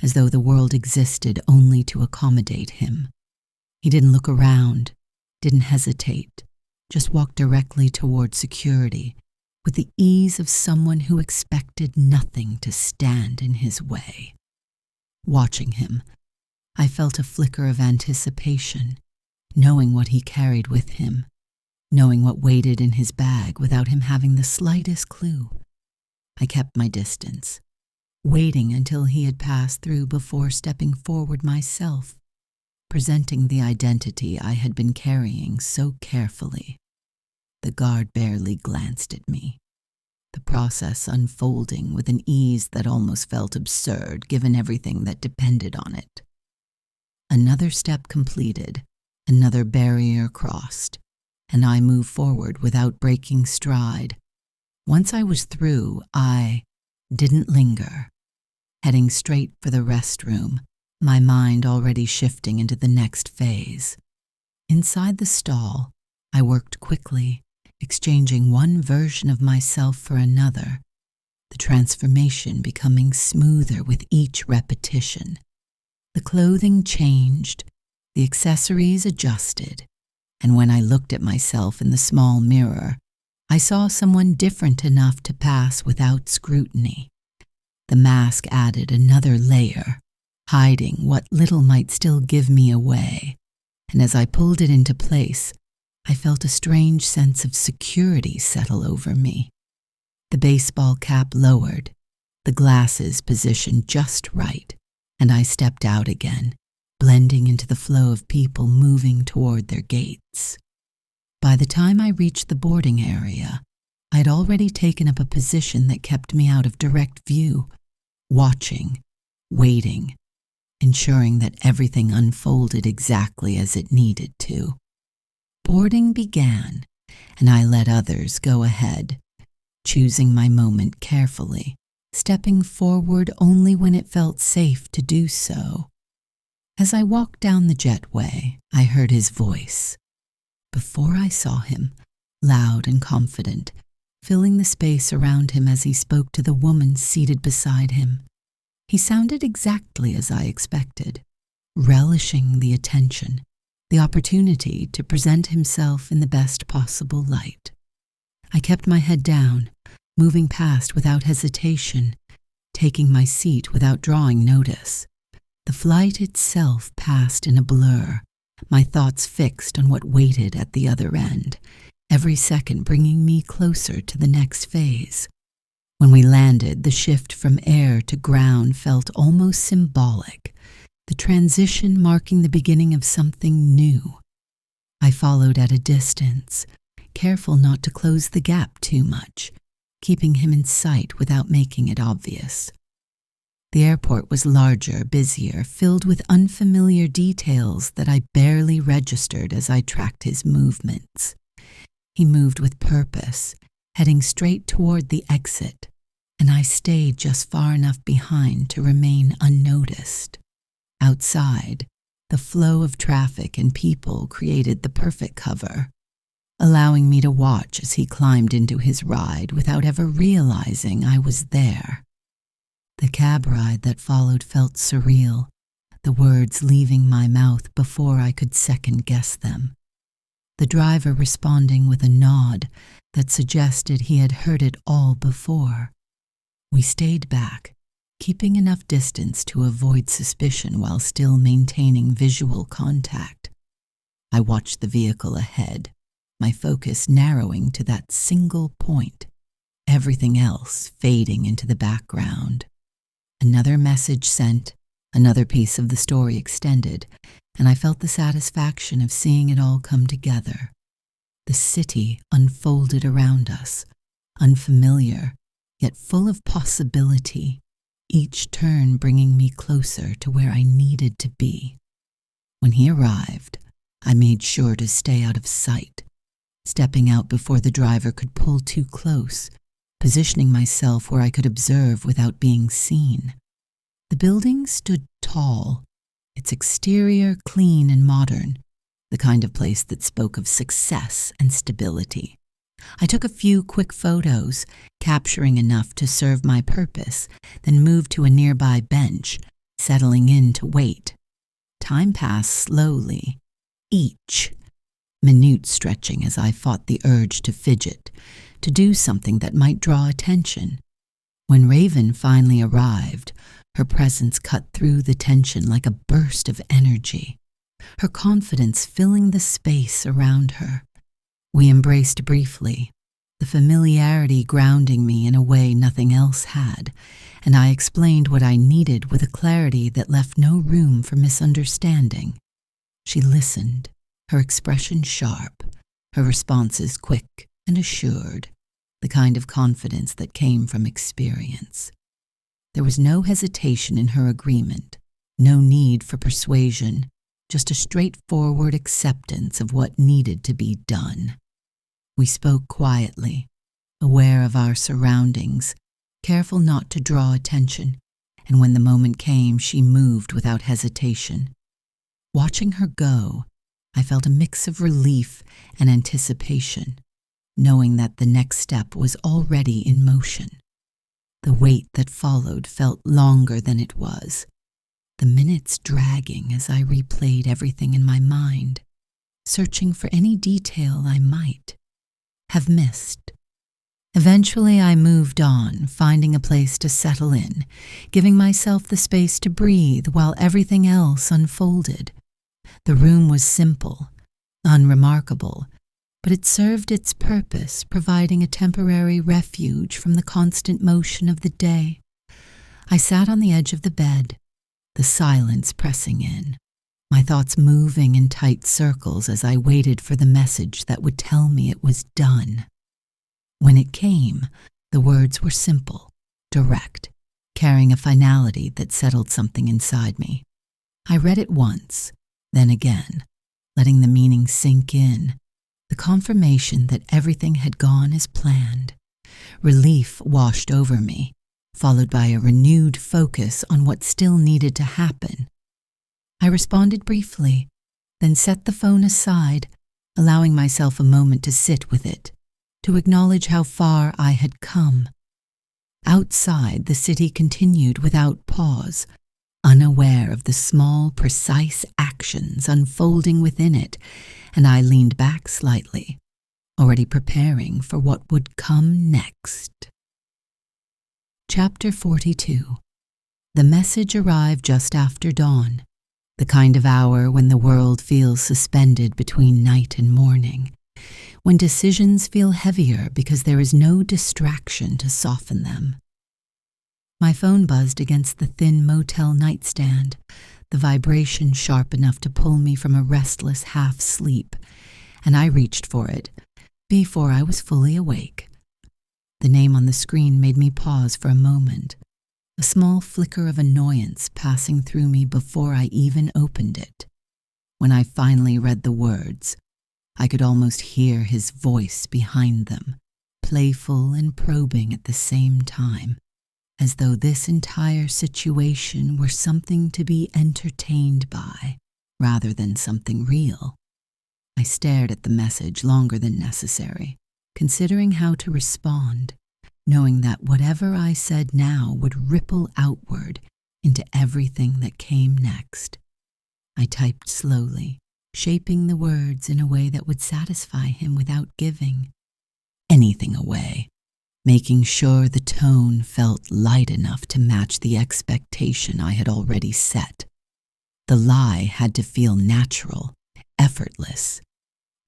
as though the world existed only to accommodate him. He didn't look around, didn't hesitate, just walked directly toward security, with the ease of someone who expected nothing to stand in his way. Watching him, I felt a flicker of anticipation, knowing what he carried with him, knowing what waited in his bag without him having the slightest clue. I kept my distance, waiting until he had passed through before stepping forward myself, presenting the identity I had been carrying so carefully. The guard barely glanced at me, the process unfolding with an ease that almost felt absurd given everything that depended on it. Another step completed, another barrier crossed, and I moved forward without breaking stride. Once I was through, I didn't linger, heading straight for the restroom, my mind already shifting into the next phase. Inside the stall, I worked quickly, exchanging one version of myself for another, the transformation becoming smoother with each repetition. The clothing changed, the accessories adjusted, and when I looked at myself in the small mirror, I saw someone different enough to pass without scrutiny. The mask added another layer, hiding what little might still give me away, and as I pulled it into place, I felt a strange sense of security settle over me. The baseball cap lowered, the glasses positioned just right, and I stepped out again, blending into the flow of people moving toward their gates. By the time I reached the boarding area, I'd already taken up a position that kept me out of direct view, watching, waiting, ensuring that everything unfolded exactly as it needed to. Boarding began, and I let others go ahead, choosing my moment carefully, stepping forward only when it felt safe to do so. As I walked down the jetway, I heard his voice. Before I saw him, loud and confident, filling the space around him as he spoke to the woman seated beside him. He sounded exactly as I expected, relishing the attention, the opportunity to present himself in the best possible light. I kept my head down, moving past without hesitation, taking my seat without drawing notice. The flight itself passed in a blur, my thoughts fixed on what waited at the other end, every second bringing me closer to the next phase. When we landed, the shift from air to ground felt almost symbolic, the transition marking the beginning of something new. I followed at a distance, careful not to close the gap too much, keeping him in sight without making it obvious. The airport was larger, busier, filled with unfamiliar details that I barely registered as I tracked his movements. He moved with purpose, heading straight toward the exit, and I stayed just far enough behind to remain unnoticed. Outside, the flow of traffic and people created the perfect cover, allowing me to watch as he climbed into his ride without ever realizing I was there. The cab ride that followed felt surreal, the words leaving my mouth before I could second-guess them. The driver responding with a nod that suggested he had heard it all before. We stayed back, keeping enough distance to avoid suspicion while still maintaining visual contact. I watched the vehicle ahead, my focus narrowing to that single point, everything else fading into the background. Another message sent, another piece of the story extended, and I felt the satisfaction of seeing it all come together. The city unfolded around us, unfamiliar, yet full of possibility, each turn bringing me closer to where I needed to be. When he arrived, I made sure to stay out of sight, stepping out before the driver could pull too close, positioning myself where I could observe without being seen. The building stood tall, its exterior clean and modern, the kind of place that spoke of success and stability. I took a few quick photos, capturing enough to serve my purpose, then moved to a nearby bench, settling in to wait. Time passed slowly, minute stretching as I fought the urge to fidget, to do something that might draw attention. When Raven finally arrived, her presence cut through the tension like a burst of energy, her confidence filling the space around her. We embraced briefly, the familiarity grounding me in a way nothing else had, and I explained what I needed with a clarity that left no room for misunderstanding. She listened, her expression sharp, her responses quick and assured, the kind of confidence that came from experience. There was no hesitation in her agreement, no need for persuasion, just a straightforward acceptance of what needed to be done. We spoke quietly, aware of our surroundings, careful not to draw attention, and when the moment came, she moved without hesitation. Watching her go, I felt a mix of relief and anticipation, knowing that the next step was already in motion. The wait that followed felt longer than it was, the minutes dragging as I replayed everything in my mind, searching for any detail I might have missed. Eventually I moved on, finding a place to settle in, giving myself the space to breathe while everything else unfolded. The room was simple, unremarkable, but it served its purpose, providing a temporary refuge from the constant motion of the day. I sat on the edge of the bed, the silence pressing in, my thoughts moving in tight circles as I waited for the message that would tell me it was done. When it came, the words were simple, direct, carrying a finality that settled something inside me. I read it once, then again, letting the meaning sink in, the confirmation that everything had gone as planned. Relief washed over me, followed by a renewed focus on what still needed to happen. I responded briefly, then set the phone aside, allowing myself a moment to sit with it, to acknowledge how far I had come. Outside, the city continued without pause, unaware of the small, precise actions unfolding within it, and I leaned back slightly, already preparing for what would come next. Chapter 42. The message arrived just after dawn, the kind of hour when the world feels suspended between night and morning, when decisions feel heavier because there is no distraction to soften them. My phone buzzed against the thin motel nightstand, the vibration sharp enough to pull me from a restless half-sleep, and I reached for it before I was fully awake. The name on the screen made me pause for a moment, a small flicker of annoyance passing through me before I even opened it. When I finally read the words, I could almost hear his voice behind them, playful and probing at the same time, as though this entire situation were something to be entertained by, rather than something real. I stared at the message longer than necessary, considering how to respond, knowing that whatever I said now would ripple outward into everything that came next. I typed slowly, shaping the words in a way that would satisfy him without giving anything away, making sure the tone felt light enough to match the expectation I had already set. The lie had to feel natural, effortless,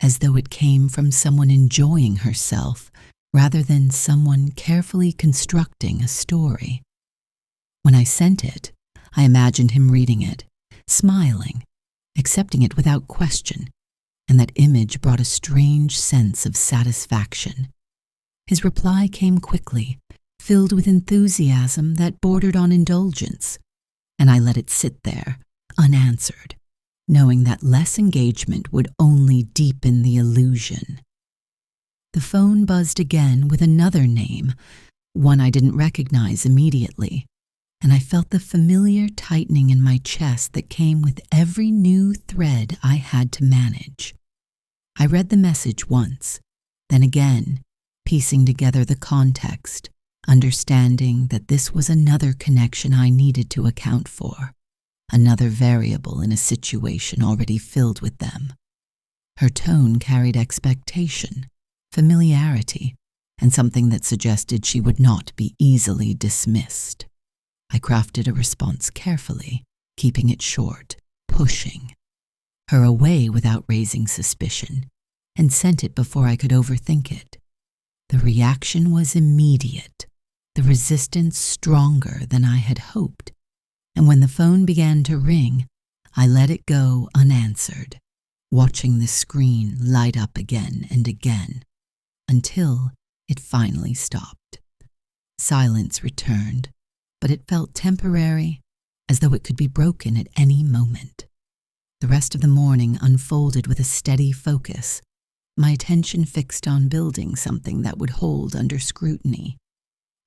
as though it came from someone enjoying herself rather than someone carefully constructing a story. When I sent it, I imagined him reading it, smiling, accepting it without question, and that image brought a strange sense of satisfaction. His reply came quickly, filled with enthusiasm that bordered on indulgence, and I let it sit there, unanswered, knowing that less engagement would only deepen the illusion. The phone buzzed again with another name, one I didn't recognize immediately, and I felt the familiar tightening in my chest that came with every new thread I had to manage. I read the message once, then again, piecing together the context, understanding that this was another connection I needed to account for, another variable in a situation already filled with them. Her tone carried expectation, familiarity, and something that suggested she would not be easily dismissed. I crafted a response carefully, keeping it short, pushing her away without raising suspicion, and sent it before I could overthink it. The reaction was immediate, the resistance stronger than I had hoped, and when the phone began to ring, I let it go unanswered, watching the screen light up again and again, until it finally stopped. Silence returned, but it felt temporary, as though it could be broken at any moment. The rest of the morning unfolded with a steady focus, my attention fixed on building something that would hold under scrutiny.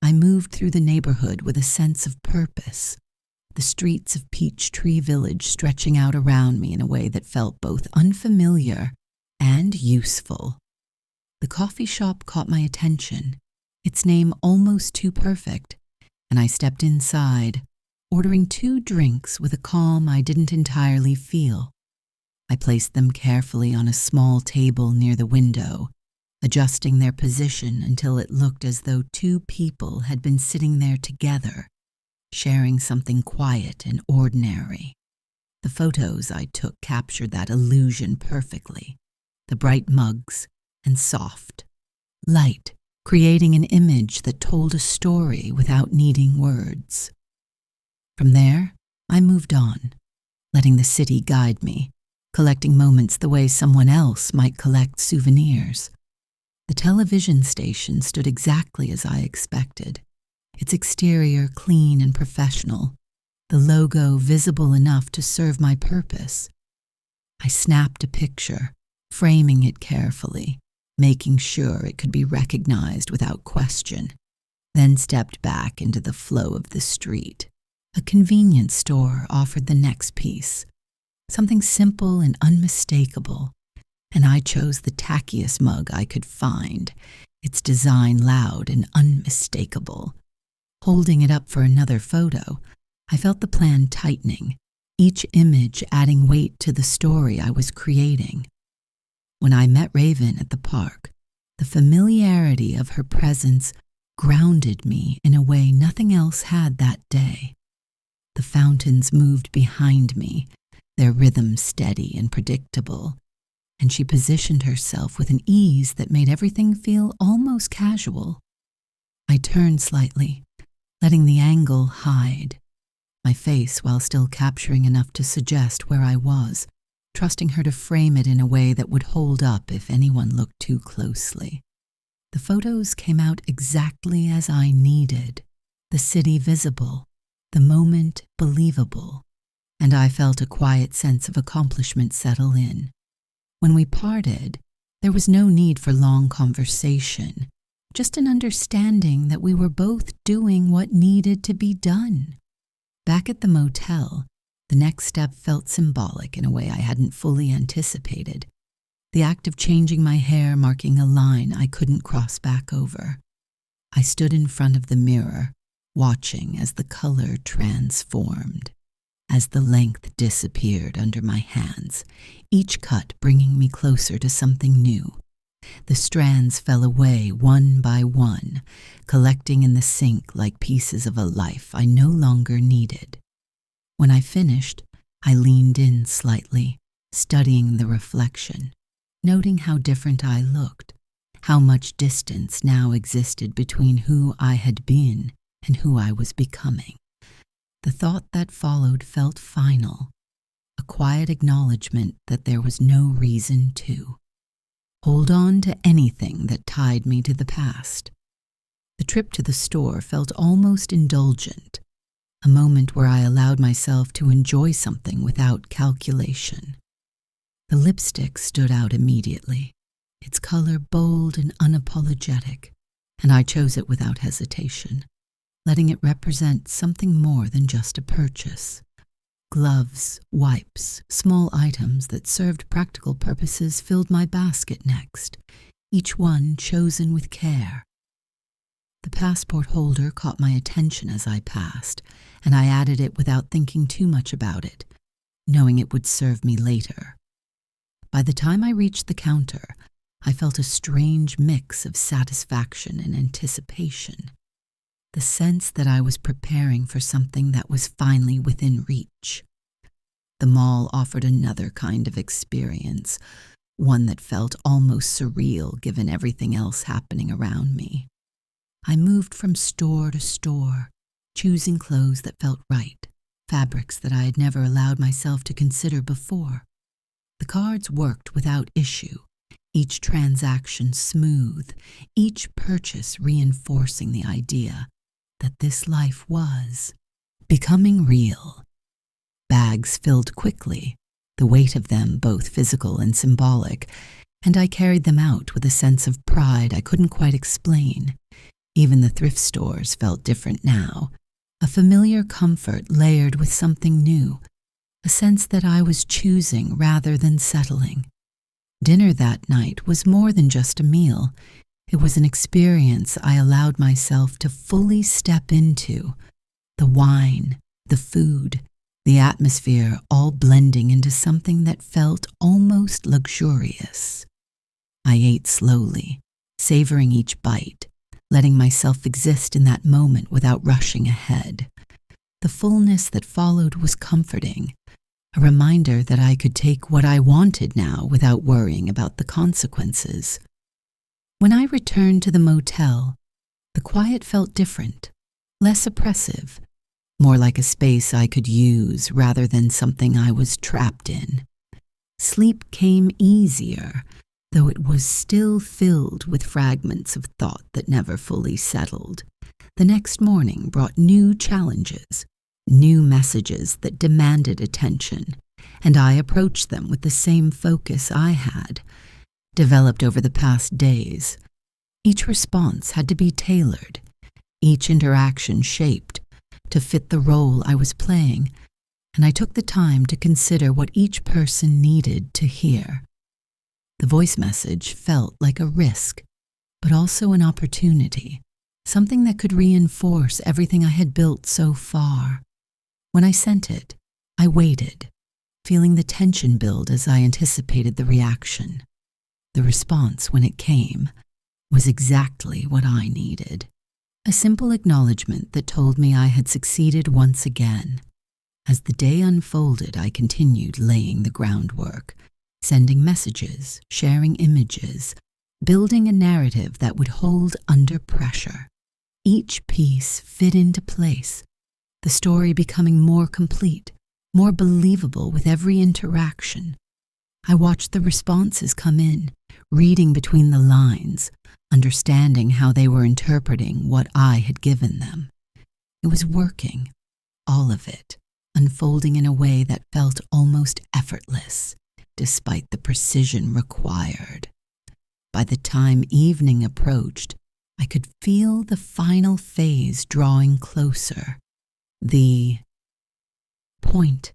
I moved through the neighborhood with a sense of purpose, the streets of Peachtree Village stretching out around me in a way that felt both unfamiliar and useful. The coffee shop caught my attention, its name almost too perfect, and I stepped inside, ordering 2 drinks with a calm I didn't entirely feel. I placed them carefully on a small table near the window, adjusting their position until it looked as though 2 people had been sitting there together, sharing something quiet and ordinary. The photos I took captured that illusion perfectly, the bright mugs and soft, light, creating an image that told a story without needing words. From there, I moved on, letting the city guide me, collecting moments the way someone else might collect souvenirs. The television station stood exactly as I expected, its exterior clean and professional, the logo visible enough to serve my purpose. I snapped a picture, framing it carefully, making sure it could be recognized without question, then stepped back into the flow of the street. A convenience store offered the next piece, something simple and unmistakable, and I chose the tackiest mug I could find, its design loud and unmistakable. Holding it up for another photo, I felt the plan tightening, each image adding weight to the story I was creating. When I met Raven at the park, the familiarity of her presence grounded me in a way nothing else had that day. The fountains moved behind me, their rhythm steady and predictable, and she positioned herself with an ease that made everything feel almost casual. I turned slightly, letting the angle hide my face while still capturing enough to suggest where I was, trusting her to frame it in a way that would hold up if anyone looked too closely. The photos came out exactly as I needed, the city visible, the moment believable, and I felt a quiet sense of accomplishment settle in. When we parted, there was no need for long conversation, just an understanding that we were both doing what needed to be done. Back at the motel, the next step felt symbolic in a way I hadn't fully anticipated. The act of changing my hair marking a line I couldn't cross back over. I stood in front of the mirror, watching as the color transformed, as the length disappeared under my hands, each cut bringing me closer to something new. The strands fell away one by one, collecting in the sink like pieces of a life I no longer needed. When I finished, I leaned in slightly, studying the reflection, noting how different I looked, how much distance now existed between who I had been and who I was becoming. The thought that followed felt final, a quiet acknowledgement that there was no reason to hold on to anything that tied me to the past. The trip to the store felt almost indulgent, a moment where I allowed myself to enjoy something without calculation. The lipstick stood out immediately, its color bold and unapologetic, and I chose it without hesitation, letting it represent something more than just a purchase. Gloves, wipes, small items that served practical purposes filled my basket next, each one chosen with care. The passport holder caught my attention as I passed, and I added it without thinking too much about it, knowing it would serve me later. By the time I reached the counter, I felt a strange mix of satisfaction and anticipation. The sense that I was preparing for something that was finally within reach. The mall offered another kind of experience, one that felt almost surreal given everything else happening around me. I moved from store to store, choosing clothes that felt right, fabrics that I had never allowed myself to consider before. The cards worked without issue, each transaction smooth, each purchase reinforcing the idea that this life was becoming real. Bags filled quickly, the weight of them both physical and symbolic, and I carried them out with a sense of pride I couldn't quite explain. Even the thrift stores felt different now, a familiar comfort layered with something new, a sense that I was choosing rather than settling. Dinner that night was more than just a meal. It was an experience I allowed myself to fully step into. The wine, the food, the atmosphere all blending into something that felt almost luxurious. I ate slowly, savoring each bite, letting myself exist in that moment without rushing ahead. The fullness that followed was comforting, a reminder that I could take what I wanted now without worrying about the consequences. When I returned to the motel, the quiet felt different, less oppressive, more like a space I could use rather than something I was trapped in. Sleep came easier, though it was still filled with fragments of thought that never fully settled. The next morning brought new challenges, new messages that demanded attention, and I approached them with the same focus I had developed over the past days. Each response had to be tailored, each interaction shaped to fit the role I was playing, and I took the time to consider what each person needed to hear. The voice message felt like a risk, but also an opportunity, something that could reinforce everything I had built so far. When I sent it, I waited, feeling the tension build as I anticipated the reaction. The response, when it came, was exactly what I needed. A simple acknowledgement that told me I had succeeded once again. As the day unfolded, I continued laying the groundwork, sending messages, sharing images, building a narrative that would hold under pressure. Each piece fit into place, the story becoming more complete, more believable with every interaction. I watched the responses come in, reading between the lines, understanding how they were interpreting what I had given them. It was working. all of it, unfolding in a way that felt almost effortless, despite the precision required. By the time evening approached, I could feel the final phase drawing closer, the point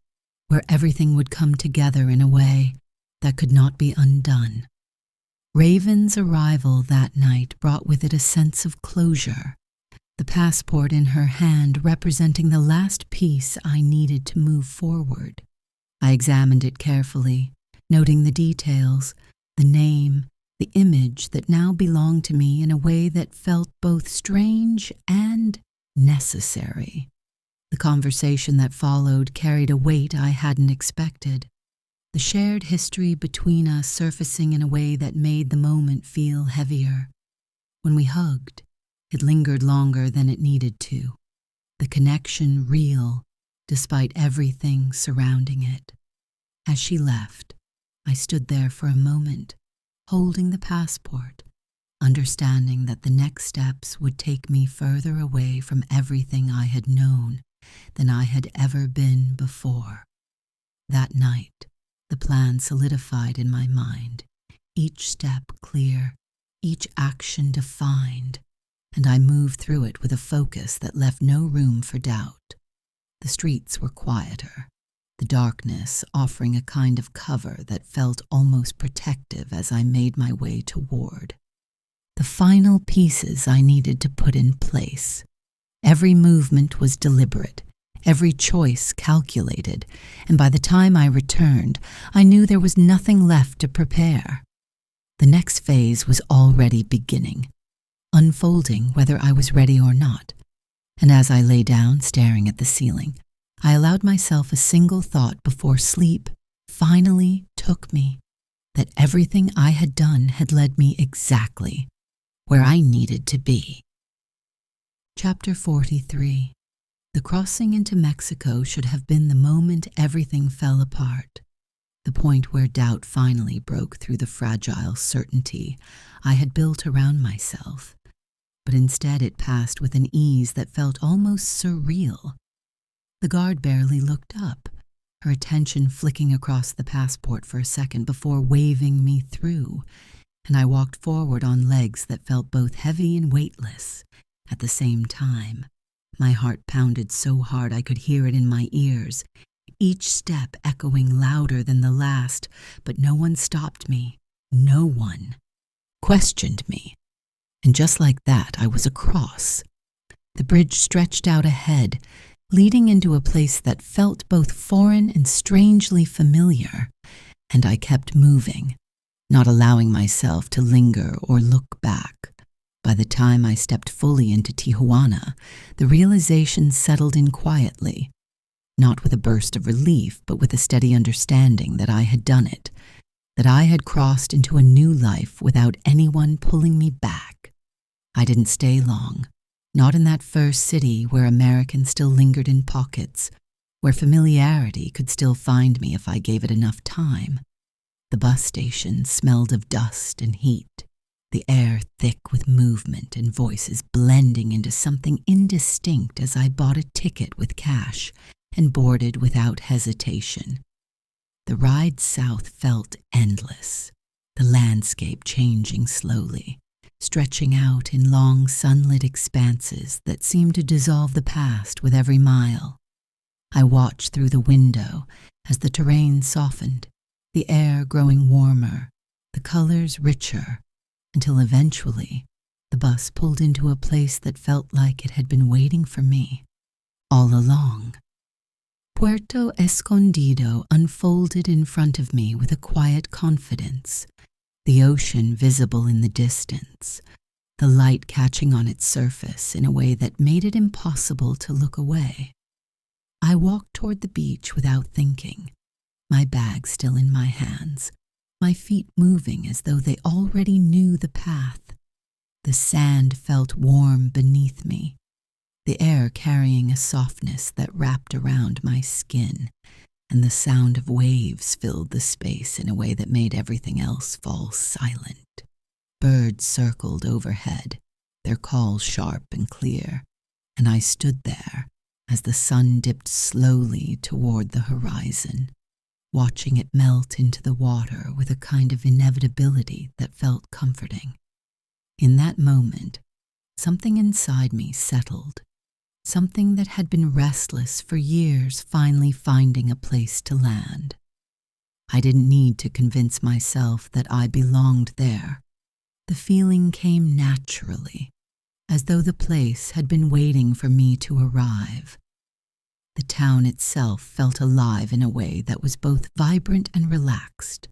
where everything would come together in a way that could not be undone. Raven's arrival that night brought with it a sense of closure, the passport in her hand representing the last piece I needed to move forward. I examined it carefully, noting the details, the name, the image that now belonged to me in a way that felt both strange and necessary. The conversation that followed carried a weight I hadn't expected, the shared history between us surfacing in a way that made the moment feel heavier. When we hugged, it lingered longer than it needed to, the connection real despite everything surrounding it. As she left, I stood there for a moment, holding the passport, understanding that the next steps would take me further away from everything I had known than I had ever been before. That night, the plan solidified in my mind, each step clear, each action defined, and I moved through it with a focus that left no room for doubt. The streets were quieter, the darkness offering a kind of cover that felt almost protective as I made my way toward the final pieces I needed to put in place. Every movement was deliberate, every choice calculated, and by the time I returned, I knew there was nothing left to prepare. The next phase was already beginning, unfolding whether I was ready or not, and as I lay down staring at the ceiling, I allowed myself a single thought before sleep finally took me, that everything I had done had led me exactly where I needed to be. Chapter 43. The crossing into Mexico should have been the moment everything fell apart, the point where doubt finally broke through the fragile certainty I had built around myself, but instead it passed with an ease that felt almost surreal. The guard barely looked up, her attention flicking across the passport for a second before waving me through, and I walked forward on legs that felt both heavy and weightless at the same time. My heart pounded so hard I could hear it in my ears, each step echoing louder than the last, but no one stopped me. No one questioned me. And just like that, I was across. The bridge stretched out ahead, leading into a place that felt both foreign and strangely familiar, and I kept moving, not allowing myself to linger or look back. By the time I stepped fully into Tijuana, the realization settled in quietly, not with a burst of relief, but with a steady understanding that I had done it, that I had crossed into a new life without anyone pulling me back. I didn't stay long. Not in that first city where Americans still lingered in pockets, where familiarity could still find me if I gave it enough time. The bus station smelled of dust and heat, the air thick with movement and voices blending into something indistinct as I bought a ticket with cash and boarded without hesitation. The ride south felt endless, the landscape changing slowly, stretching out in long sunlit expanses that seemed to dissolve the past with every mile. I watched through the window as the terrain softened, the air growing warmer, the colors richer, until eventually the bus pulled into a place that felt like it had been waiting for me all along. Puerto Escondido unfolded in front of me with a quiet confidence, the ocean visible in the distance, the light catching on its surface in a way that made it impossible to look away. I walked toward the beach without thinking, my bag still in my hands, my feet moving as though they already knew the path. The sand felt warm beneath me, the air carrying a softness that wrapped around my skin, and the sound of waves filled the space in a way that made everything else fall silent. Birds circled overhead, their calls sharp and clear, and I stood there as the sun dipped slowly toward the horizon, watching it melt into the water with a kind of inevitability that felt comforting. In that moment, something inside me settled, something that had been restless for years finally finding a place to land. I didn't need to convince myself that I belonged there. The feeling came naturally, as though the place had been waiting for me to arrive. The town itself felt alive in a way that was both vibrant and relaxed,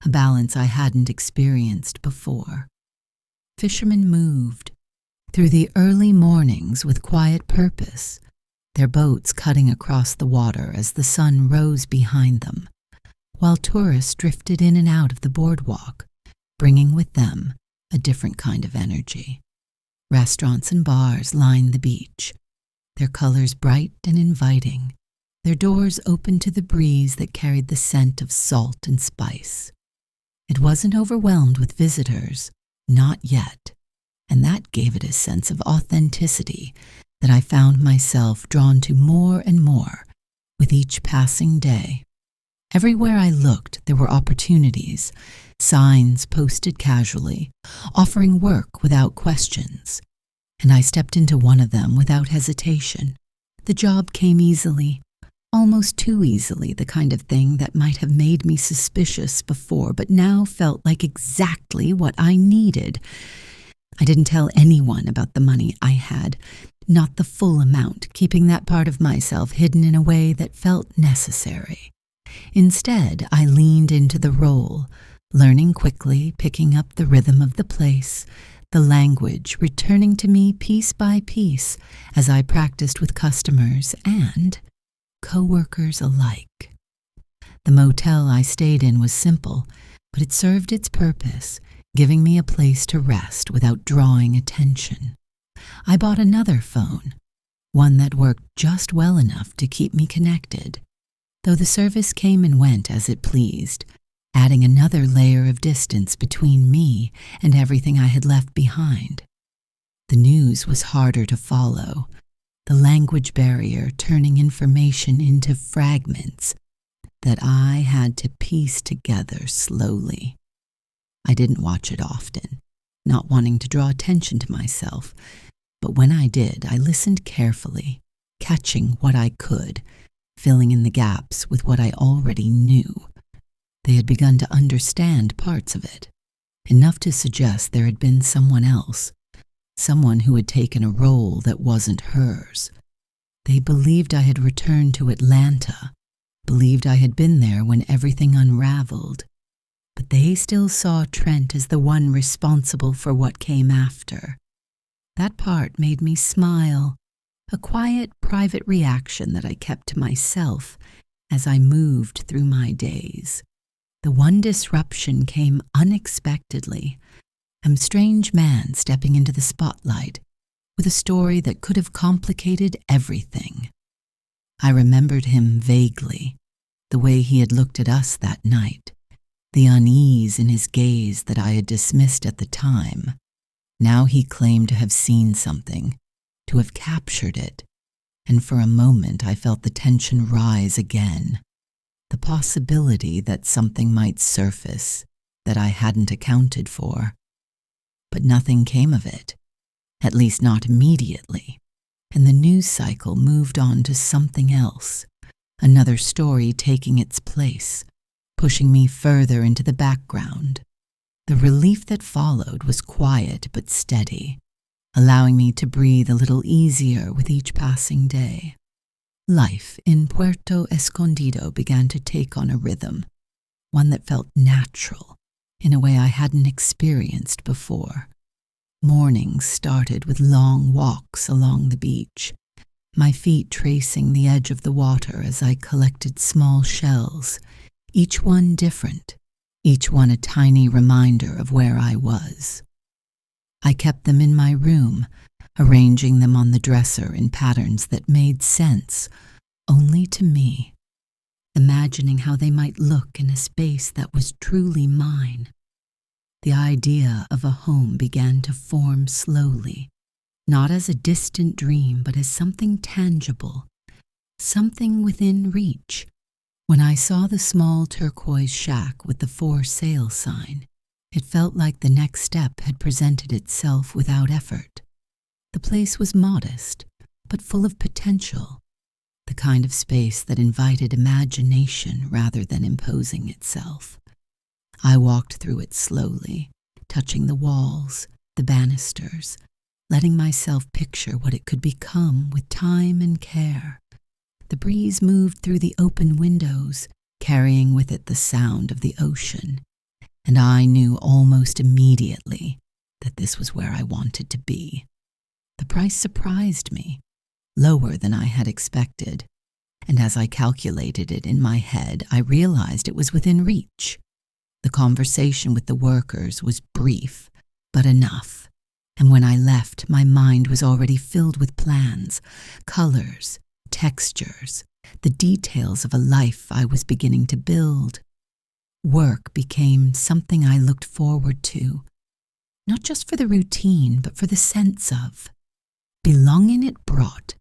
a balance I hadn't experienced before. Fishermen moved through the early mornings with quiet purpose, their boats cutting across the water as the sun rose behind them, while tourists drifted in and out of the boardwalk, bringing with them a different kind of energy. Restaurants and bars lined the beach, their colors bright and inviting, their doors open to the breeze that carried the scent of salt and spice. It wasn't overwhelmed with visitors, not yet, and that gave it a sense of authenticity that I found myself drawn to more and more with each passing day. Everywhere I looked, there were opportunities, signs posted casually, offering work without questions, and I stepped into one of them without hesitation. The job came easily, almost too easily, the kind of thing that might have made me suspicious before, but now felt like exactly what I needed. I didn't tell anyone about the money I had, not the full amount, keeping that part of myself hidden in a way that felt necessary. Instead, I leaned into the role, learning quickly, picking up the rhythm of the place, the language returning to me piece by piece as I practiced with customers and co-workers alike. The motel I stayed in was simple, but it served its purpose, giving me a place to rest without drawing attention. I bought another phone, one that worked just well enough to keep me connected, though the service came and went as it pleased, adding another layer of distance between me and everything I had left behind. The news was harder to follow, the language barrier turning information into fragments that I had to piece together slowly. I didn't watch it often, not wanting to draw attention to myself, but when I did, I listened carefully, catching what I could, filling in the gaps with what I already knew. They had begun to understand parts of it, enough to suggest there had been someone else, someone who had taken a role that wasn't hers. They believed I had returned to Atlanta, believed I had been there when everything unraveled, but they still saw Trent as the one responsible for what came after. That part made me smile, a quiet, private reaction that I kept to myself as I moved through my days. The one disruption came unexpectedly, a strange man stepping into the spotlight with a story that could have complicated everything. I remembered him vaguely, the way he had looked at us that night, the unease in his gaze that I had dismissed at the time. Now he claimed to have seen something, to have captured it, and for a moment I felt the tension rise again, the possibility that something might surface that I hadn't accounted for. But nothing came of it, at least not immediately, and the news cycle moved on to something else, another story taking its place, pushing me further into the background. The relief that followed was quiet but steady, allowing me to breathe a little easier with each passing day. Life in Puerto Escondido began to take on a rhythm, one that felt natural, in a way I hadn't experienced before. Mornings started with long walks along the beach, my feet tracing the edge of the water as I collected small shells, each one different, each one a tiny reminder of where I was. I kept them in my room, arranging them on the dresser in patterns that made sense only to me, imagining how they might look in a space that was truly mine. The idea of a home began to form slowly, not as a distant dream, but as something tangible, something within reach. When I saw the small turquoise shack with the for sale sign, it felt like the next step had presented itself without effort. The place was modest, but full of potential, the kind of space that invited imagination rather than imposing itself. I walked through it slowly, touching the walls, the banisters, letting myself picture what it could become with time and care. The breeze moved through the open windows, carrying with it the sound of the ocean, and I knew almost immediately that this was where I wanted to be. The price surprised me, lower than I had expected, and as I calculated it in my head, I realized it was within reach. The conversation with the workers was brief, but enough, and when I left, my mind was already filled with plans, colors, textures, the details of a life I was beginning to build. Work became something I looked forward to, not just for the routine, but for the sense of belonging it brought.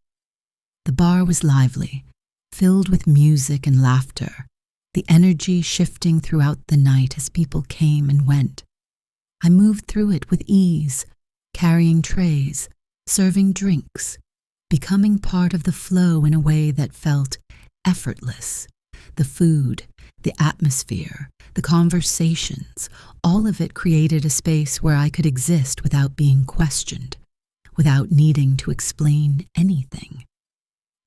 The bar was lively, filled with music and laughter, the energy shifting throughout the night as people came and went. I moved through it with ease, carrying trays, serving drinks, becoming part of the flow in a way that felt effortless. The food, the atmosphere, the conversations, all of it created a space where I could exist without being questioned, without needing to explain anything.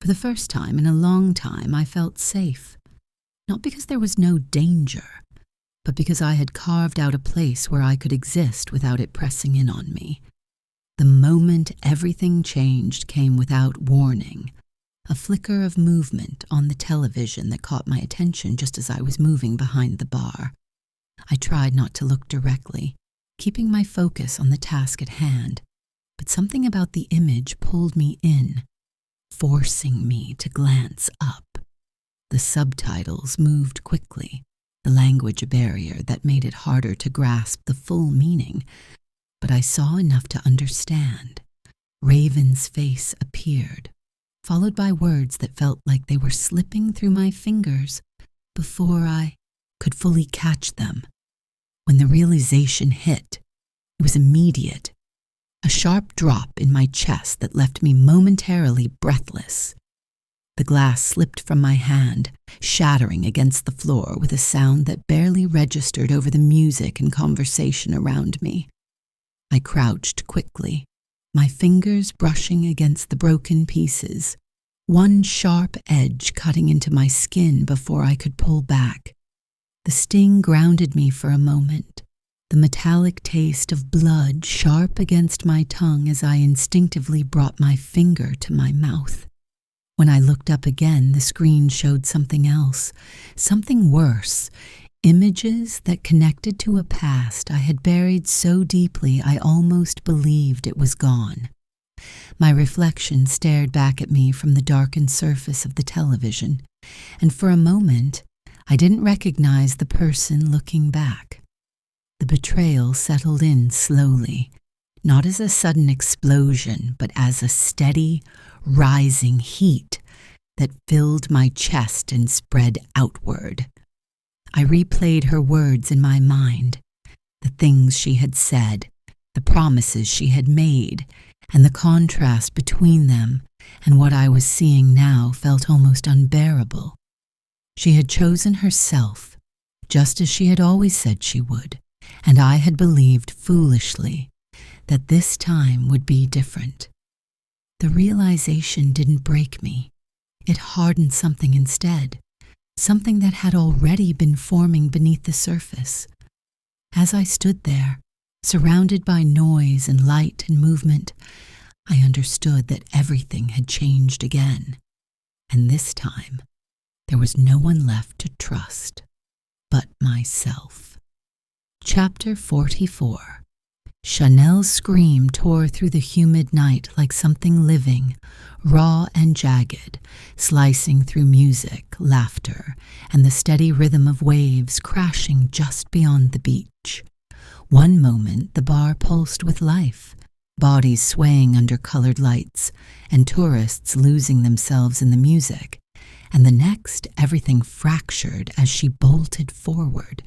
For the first time in a long time, I felt safe, not because there was no danger, but because I had carved out a place where I could exist without it pressing in on me. The moment everything changed came without warning, a flicker of movement on the television that caught my attention just as I was moving behind the bar. I tried not to look directly, keeping my focus on the task at hand, but something about the image pulled me in, forcing me to glance up. The subtitles moved quickly, the language barrier that made it harder to grasp the full meaning, but I saw enough to understand. Raven's face appeared, followed by words that felt like they were slipping through my fingers before I could fully catch them. When the realization hit, it was immediate, a sharp drop in my chest that left me momentarily breathless. The glass slipped from my hand, shattering against the floor with a sound that barely registered over the music and conversation around me. I crouched quickly, my fingers brushing against the broken pieces, one sharp edge cutting into my skin before I could pull back. The sting grounded me for a moment, the metallic taste of blood sharp against my tongue as I instinctively brought my finger to my mouth. When I looked up again, the screen showed something else, something worse, images that connected to a past I had buried so deeply I almost believed it was gone. My reflection stared back at me from the darkened surface of the television, and for a moment, I didn't recognize the person looking back. The betrayal settled in slowly, not as a sudden explosion, but as a steady, rising heat that filled my chest and spread outward. I replayed her words in my mind, the things she had said, the promises she had made, and the contrast between them and what I was seeing now felt almost unbearable. She had chosen herself, just as she had always said she would, and I had believed foolishly that this time would be different. The realization didn't break me. It hardened something instead, something that had already been forming beneath the surface. As I stood there, surrounded by noise and light and movement, I understood that everything had changed again, and this time there was no one left to trust but myself. Chapter 44. Chanel's scream tore through the humid night like something living, raw and jagged, slicing through music, laughter, and the steady rhythm of waves crashing just beyond the beach. One moment the bar pulsed with life, bodies swaying under colored lights, and tourists losing themselves in the music. And the next, everything fractured as she bolted forward,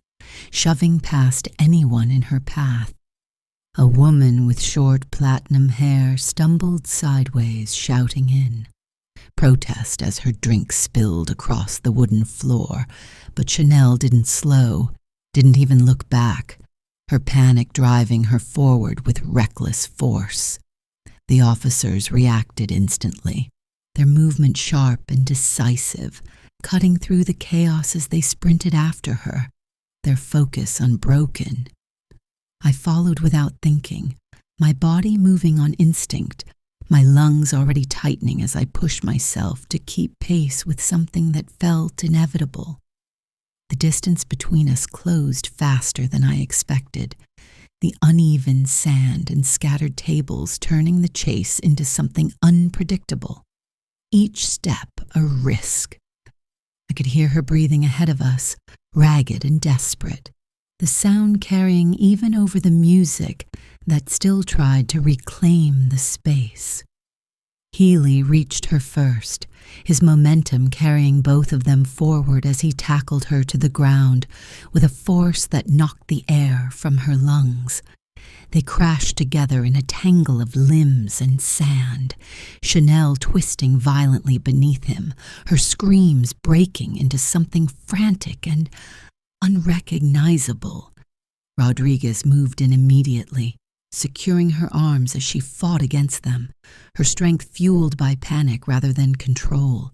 shoving past anyone in her path. A woman with short platinum hair stumbled sideways, shouting in protest as her drink spilled across the wooden floor, but Chanel didn't slow, didn't even look back, her panic driving her forward with reckless force. The officers reacted instantly, their movement sharp and decisive, cutting through the chaos as they sprinted after her, their focus unbroken. I followed without thinking, my body moving on instinct, my lungs already tightening as I pushed myself to keep pace with something that felt inevitable. The distance between us closed faster than I expected, the uneven sand and scattered tables turning the chase into something unpredictable. Each step a risk. I could hear her breathing ahead of us, ragged and desperate, the sound carrying even over the music that still tried to reclaim the space. Healy reached her first, his momentum carrying both of them forward as he tackled her to the ground with a force that knocked the air from her lungs. They crashed together in a tangle of limbs and sand, Chanel twisting violently beneath him, her screams breaking into something frantic and unrecognizable. Rodriguez moved in immediately, securing her arms as she fought against them, her strength fueled by panic rather than control.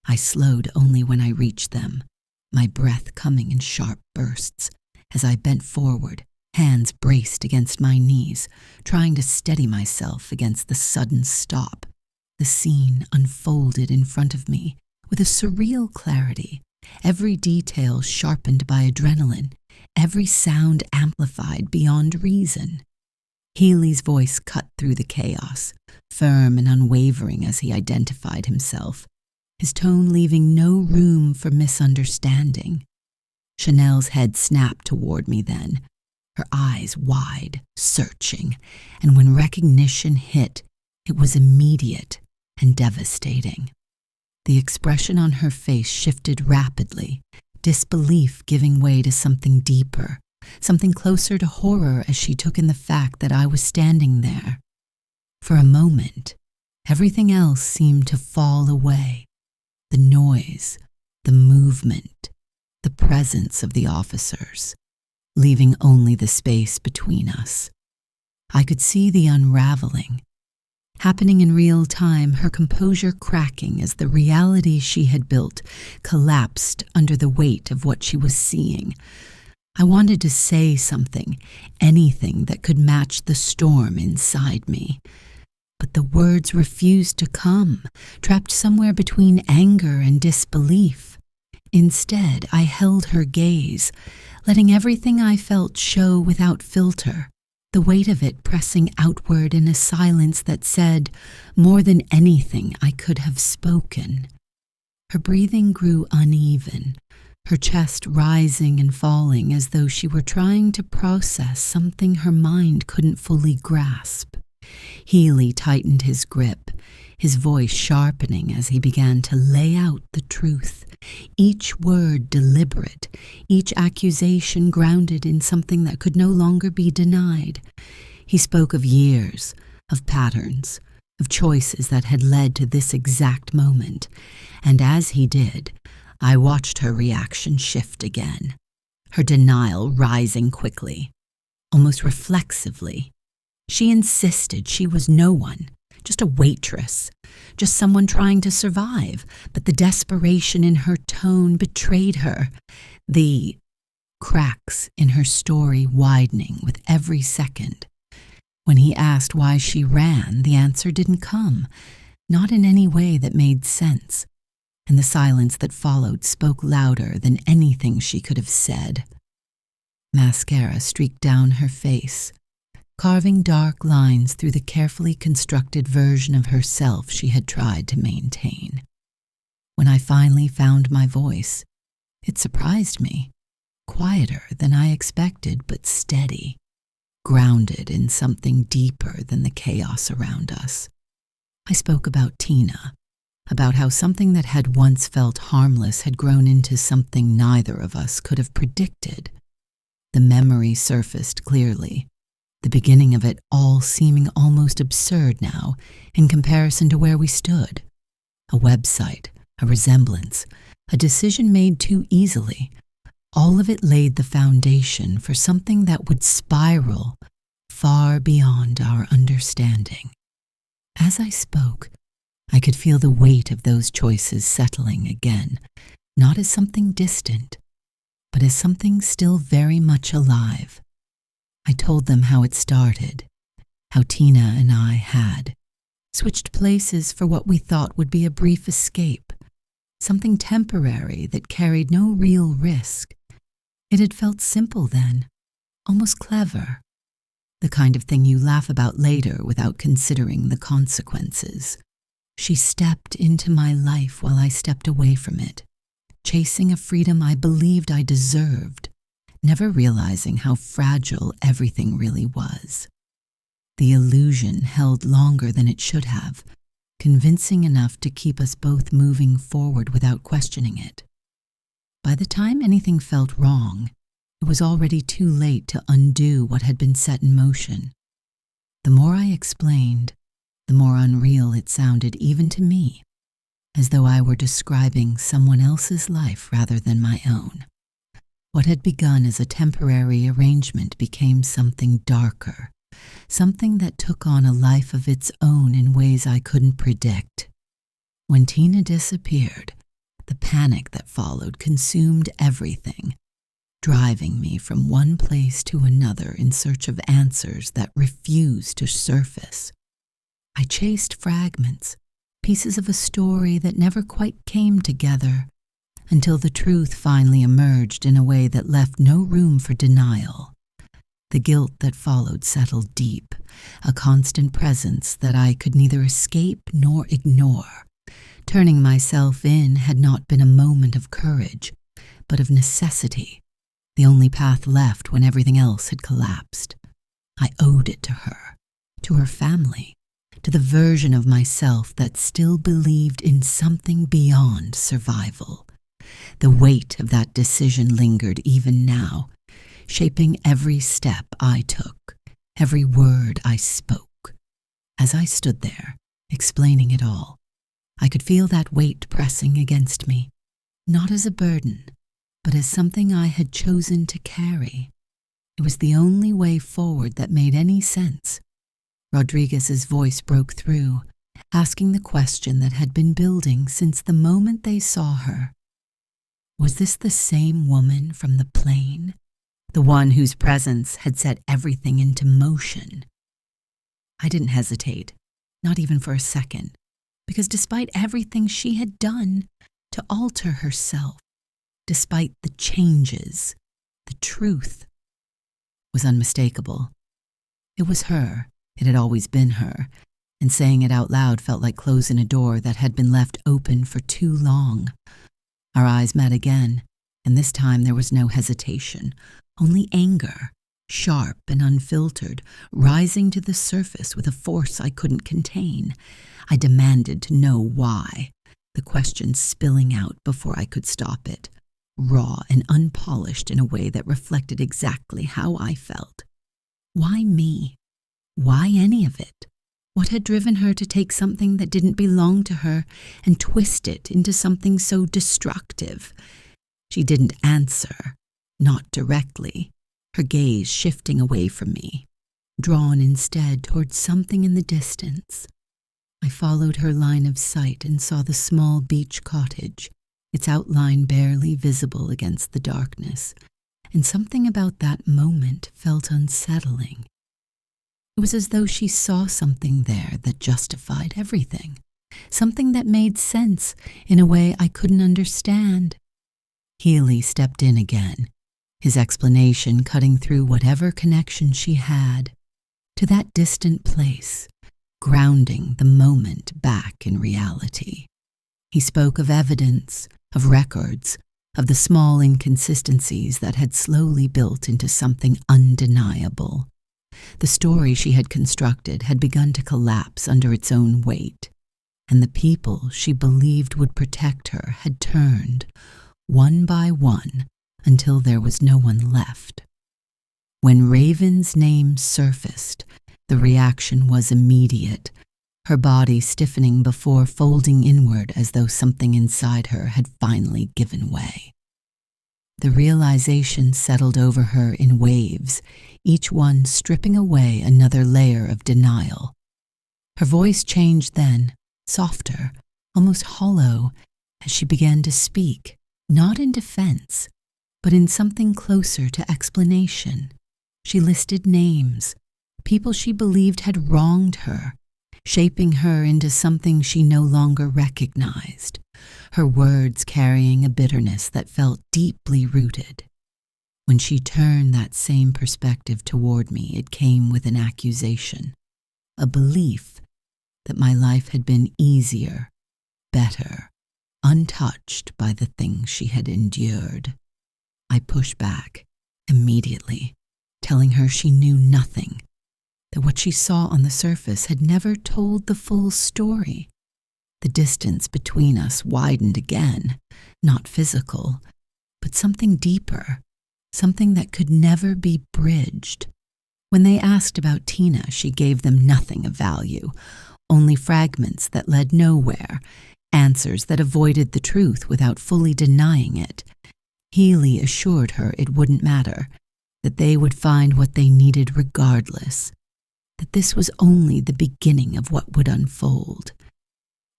I slowed only when I reached them, my breath coming in sharp bursts. As I bent forward, hands braced against my knees, trying to steady myself against the sudden stop. The scene unfolded in front of me with a surreal clarity, every detail sharpened by adrenaline, every sound amplified beyond reason. Healy's voice cut through the chaos, firm and unwavering as he identified himself, his tone leaving no room for misunderstanding. Chanel's head snapped toward me then, her eyes wide, searching, and when recognition hit, it was immediate and devastating. The expression on her face shifted rapidly, disbelief giving way to something deeper, something closer to horror as she took in the fact that I was standing there. For a moment, everything else seemed to fall away. The noise, the movement, the presence of the officers, leaving only the space between us. I could see the unraveling, happening in real time, her composure cracking as the reality she had built collapsed under the weight of what she was seeing. I wanted to say something, anything that could match the storm inside me. But the words refused to come, trapped somewhere between anger and disbelief. Instead, I held her gaze, letting everything I felt show without filter, the weight of it pressing outward in a silence that said more than anything I could have spoken. Her breathing grew uneven, her chest rising and falling as though she were trying to process something her mind couldn't fully grasp. Healy tightened his grip, his voice sharpening as he began to lay out the truth, each word deliberate, each accusation grounded in something that could no longer be denied. He spoke of years, of patterns, of choices that had led to this exact moment, and as he did, I watched her reaction shift again, her denial rising quickly, almost reflexively. She insisted she was no one, just a waitress, just someone trying to survive, but the desperation in her tone betrayed her, the cracks in her story widening with every second. When he asked why she ran, the answer didn't come, not in any way that made sense, and the silence that followed spoke louder than anything she could have said. Mascara streaked down her face, carving dark lines through the carefully constructed version of herself she had tried to maintain. When I finally found my voice, it surprised me, quieter than I expected but steady. grounded in something deeper than the chaos around us. I spoke about Tina, about how something that had once felt harmless had grown into something neither of us could have predicted. The memory surfaced clearly, the beginning of it all seeming almost absurd now in comparison to where we stood. A website, a resemblance, a decision made too easily. All of it laid the foundation for something that would spiral far beyond our understanding. As I spoke, I could feel the weight of those choices settling again, not as something distant, but as something still very much alive. I told them how it started, how Tina and I had switched places for what we thought would be a brief escape, something temporary that carried no real risk. It had felt simple then, almost clever, the kind of thing you laugh about later without considering the consequences. She stepped into my life while I stepped away from it, chasing a freedom I believed I deserved, never realizing how fragile everything really was. The illusion held longer than it should have, convincing enough to keep us both moving forward without questioning it. By the time anything felt wrong, it was already too late to undo what had been set in motion. The more I explained, the more unreal it sounded even to me, as though I were describing someone else's life rather than my own. What had begun as a temporary arrangement became something darker, something that took on a life of its own in ways I couldn't predict. When Tina disappeared, the panic that followed consumed everything, driving me from one place to another in search of answers that refused to surface. I chased fragments, pieces of a story that never quite came together, until the truth finally emerged in a way that left no room for denial. The guilt that followed settled deep, a constant presence that I could neither escape nor ignore. Turning myself in had not been a moment of courage, but of necessity, the only path left when everything else had collapsed. I owed it to her family, to the version of myself that still believed in something beyond survival. The weight of that decision lingered even now, shaping every step I took, every word I spoke. As I stood there, explaining it all, I could feel that weight pressing against me, not as a burden, but as something I had chosen to carry. It was the only way forward that made any sense. Rodriguez's voice broke through, asking the question that had been building since the moment they saw her. Was this the same woman from the plane? The one whose presence had set everything into motion? I didn't hesitate, not even for a second, because despite everything she had done to alter herself, despite the changes, the truth was unmistakable. It was her. It had always been her, and saying it out loud felt like closing a door that had been left open for too long. Our eyes met again, and this time there was no hesitation, only anger, sharp and unfiltered, rising to the surface with a force I couldn't contain. I demanded to know why, the question spilling out before I could stop it, raw and unpolished in a way that reflected exactly how I felt. Why me? Why any of it? What had driven her to take something that didn't belong to her and twist it into something so destructive? She didn't answer, not directly, her gaze shifting away from me, drawn instead towards something in the distance. I followed her line of sight and saw the small beach cottage, its outline barely visible against the darkness, and something about that moment felt unsettling. It was as though she saw something there that justified everything, something that made sense in a way I couldn't understand. Healy stepped in again, his explanation cutting through whatever connection she had to that distant place, grounding the moment back in reality. He spoke of evidence, of records, of the small inconsistencies that had slowly built into something undeniable. The story she had constructed had begun to collapse under its own weight, and the people she believed would protect her had turned, one by one, until there was no one left. When Raven's name surfaced, the reaction was immediate, her body stiffening before folding inward as though something inside her had finally given way. The realization settled over her in waves, each one stripping away another layer of denial. Her voice changed then, softer, almost hollow, as she began to speak, not in defense, but in something closer to explanation. She listed names, people she believed had wronged her, shaping her into something she no longer recognized, her words carrying a bitterness that felt deeply rooted. When she turned that same perspective toward me, it came with an accusation, a belief that my life had been easier, better, untouched by the things she had endured. I pushed back immediately, telling her she knew nothing, that what she saw on the surface had never told the full story. The distance between us widened again, not physical, but something deeper, something that could never be bridged. When they asked about Tina, she gave them nothing of value, only fragments that led nowhere, answers that avoided the truth without fully denying it. Healy assured her it wouldn't matter, that they would find what they needed regardless, that this was only the beginning of what would unfold.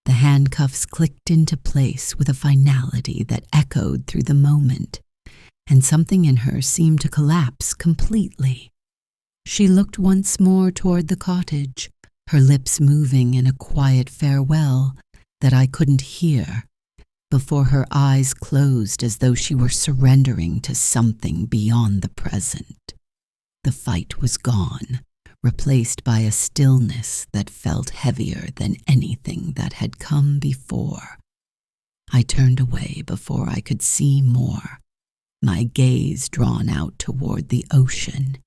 The handcuffs clicked into place with a finality that echoed through the moment, and something in her seemed to collapse completely. She looked once more toward the cottage, her lips moving in a quiet farewell that I couldn't hear, before her eyes closed as though she were surrendering to something beyond the present. The fight was gone, replaced by a stillness that felt heavier than anything that had come before. I turned away before I could see more, my gaze drawn out toward the ocean,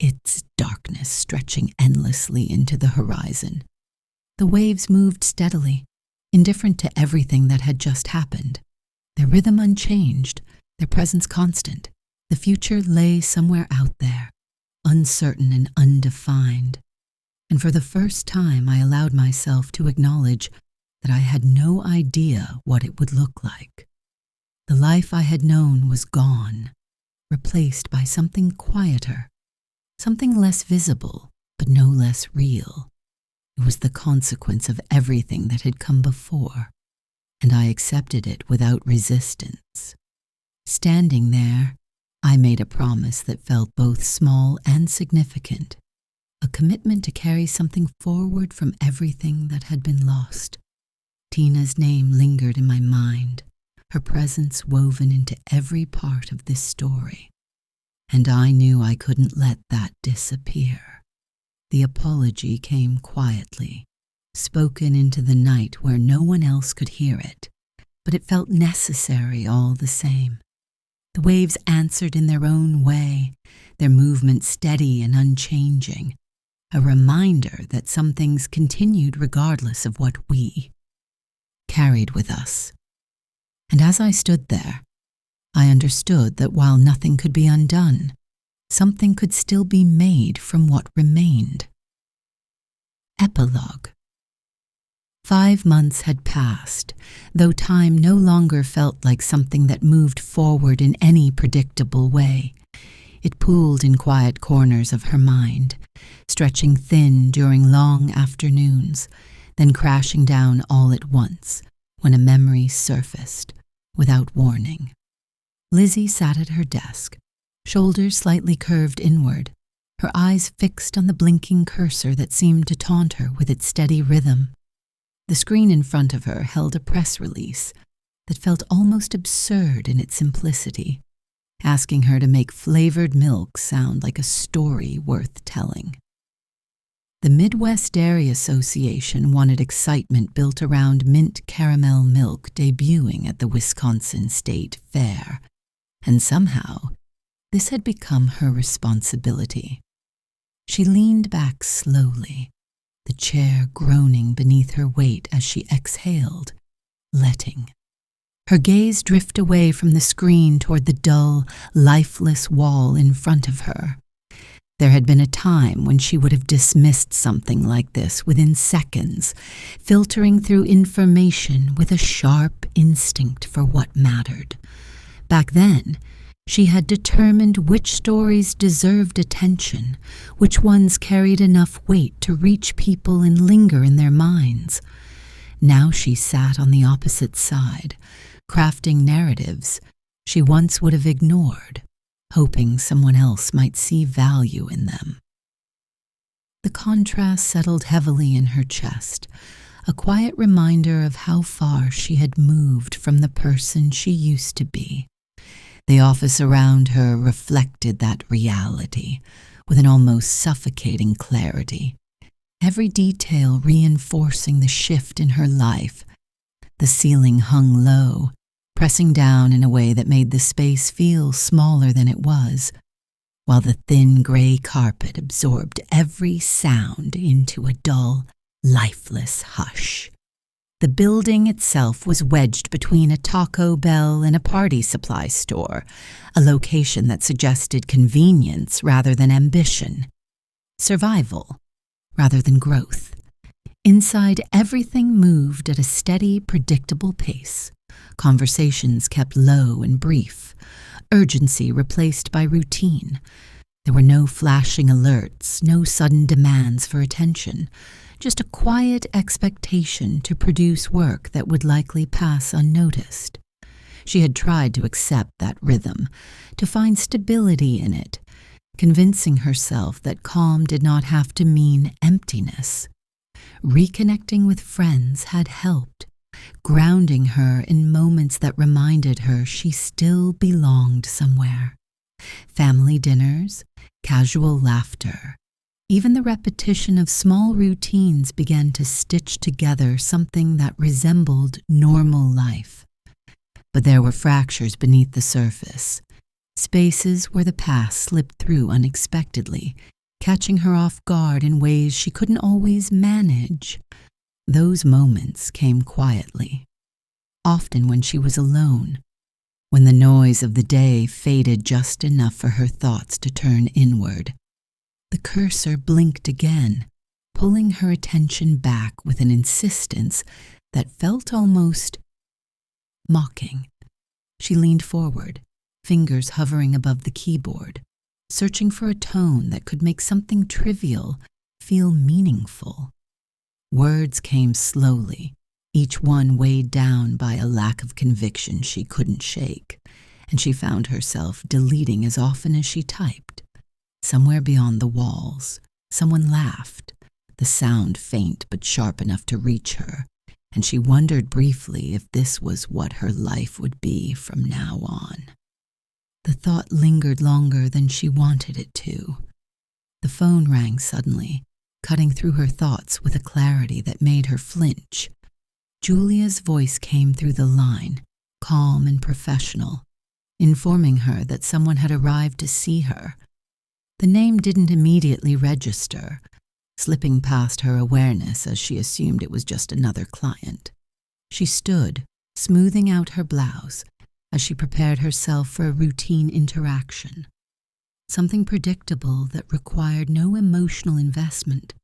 its darkness stretching endlessly into the horizon. The waves moved steadily, indifferent to everything that had just happened, their rhythm unchanged, their presence constant. The future lay somewhere out there, uncertain and undefined, and for the first time I allowed myself to acknowledge that I had no idea what it would look like. The life I had known was gone, replaced by something quieter, something less visible, but no less real. It was the consequence of everything that had come before, and I accepted it without resistance. Standing there, I made a promise that felt both small and significant, a commitment to carry something forward from everything that had been lost. Tina's name lingered in my mind, her presence woven into every part of this story, and I knew I couldn't let that disappear. The apology came quietly, spoken into the night where no one else could hear it, but it felt necessary all the same. The waves answered in their own way, their movement steady and unchanging, a reminder that some things continued regardless of what we carried with us. And as I stood there, I understood that while nothing could be undone, something could still be made from what remained. Epilogue. 5 months had passed, though time no longer felt like something that moved forward in any predictable way. It pooled in quiet corners of her mind, stretching thin during long afternoons, then crashing down all at once when a memory surfaced, without warning. Lizzie sat at her desk, shoulders slightly curved inward, her eyes fixed on the blinking cursor that seemed to taunt her with its steady rhythm. The screen in front of her held a press release that felt almost absurd in its simplicity, asking her to make flavored milk sound like a story worth telling. The Midwest Dairy Association wanted excitement built around mint caramel milk debuting at the Wisconsin State Fair, and somehow this had become her responsibility. She leaned back slowly, the chair groaning beneath her weight as she exhaled, letting her gaze drift away from the screen toward the dull, lifeless wall in front of her. There had been a time when she would have dismissed something like this within seconds, filtering through information with a sharp instinct for what mattered. Back then, she had determined which stories deserved attention, which ones carried enough weight to reach people and linger in their minds. Now she sat on the opposite side, crafting narratives she once would have ignored, hoping someone else might see value in them. The contrast settled heavily in her chest, a quiet reminder of how far she had moved from the person she used to be. The office around her reflected that reality with an almost suffocating clarity, every detail reinforcing the shift in her life. The ceiling hung low, pressing down in a way that made the space feel smaller than it was, while the thin gray carpet absorbed every sound into a dull, lifeless hush. The building itself was wedged between a Taco Bell and a party supply store, a location that suggested convenience rather than ambition, survival rather than growth. Inside, everything moved at a steady, predictable pace. Conversations kept low and brief, urgency replaced by routine. There were no flashing alerts, no sudden demands for attention, just a quiet expectation to produce work that would likely pass unnoticed. She had tried to accept that rhythm, to find stability in it, convincing herself that calm did not have to mean emptiness. Reconnecting with friends had helped, grounding her in moments that reminded her she still belonged somewhere. Family dinners, casual laughter, even the repetition of small routines began to stitch together something that resembled normal life. But there were fractures beneath the surface, spaces where the past slipped through unexpectedly, catching her off guard in ways she couldn't always manage. Those moments came quietly, often when she was alone, when the noise of the day faded just enough for her thoughts to turn inward. The cursor blinked again, pulling her attention back with an insistence that felt almost mocking. She leaned forward, fingers hovering above the keyboard, searching for a tone that could make something trivial feel meaningful. Words came slowly, each one weighed down by a lack of conviction she couldn't shake, and she found herself deleting as often as she typed. Somewhere beyond the walls, someone laughed, the sound faint but sharp enough to reach her, and she wondered briefly if this was what her life would be from now on. The thought lingered longer than she wanted it to. The phone rang suddenly, cutting through her thoughts with a clarity that made her flinch. Julia's voice came through the line, calm and professional, informing her that someone had arrived to see her. The name didn't immediately register, slipping past her awareness as she assumed it was just another client. She stood, smoothing out her blouse, as she prepared herself for a routine interaction, something predictable that required no emotional investment.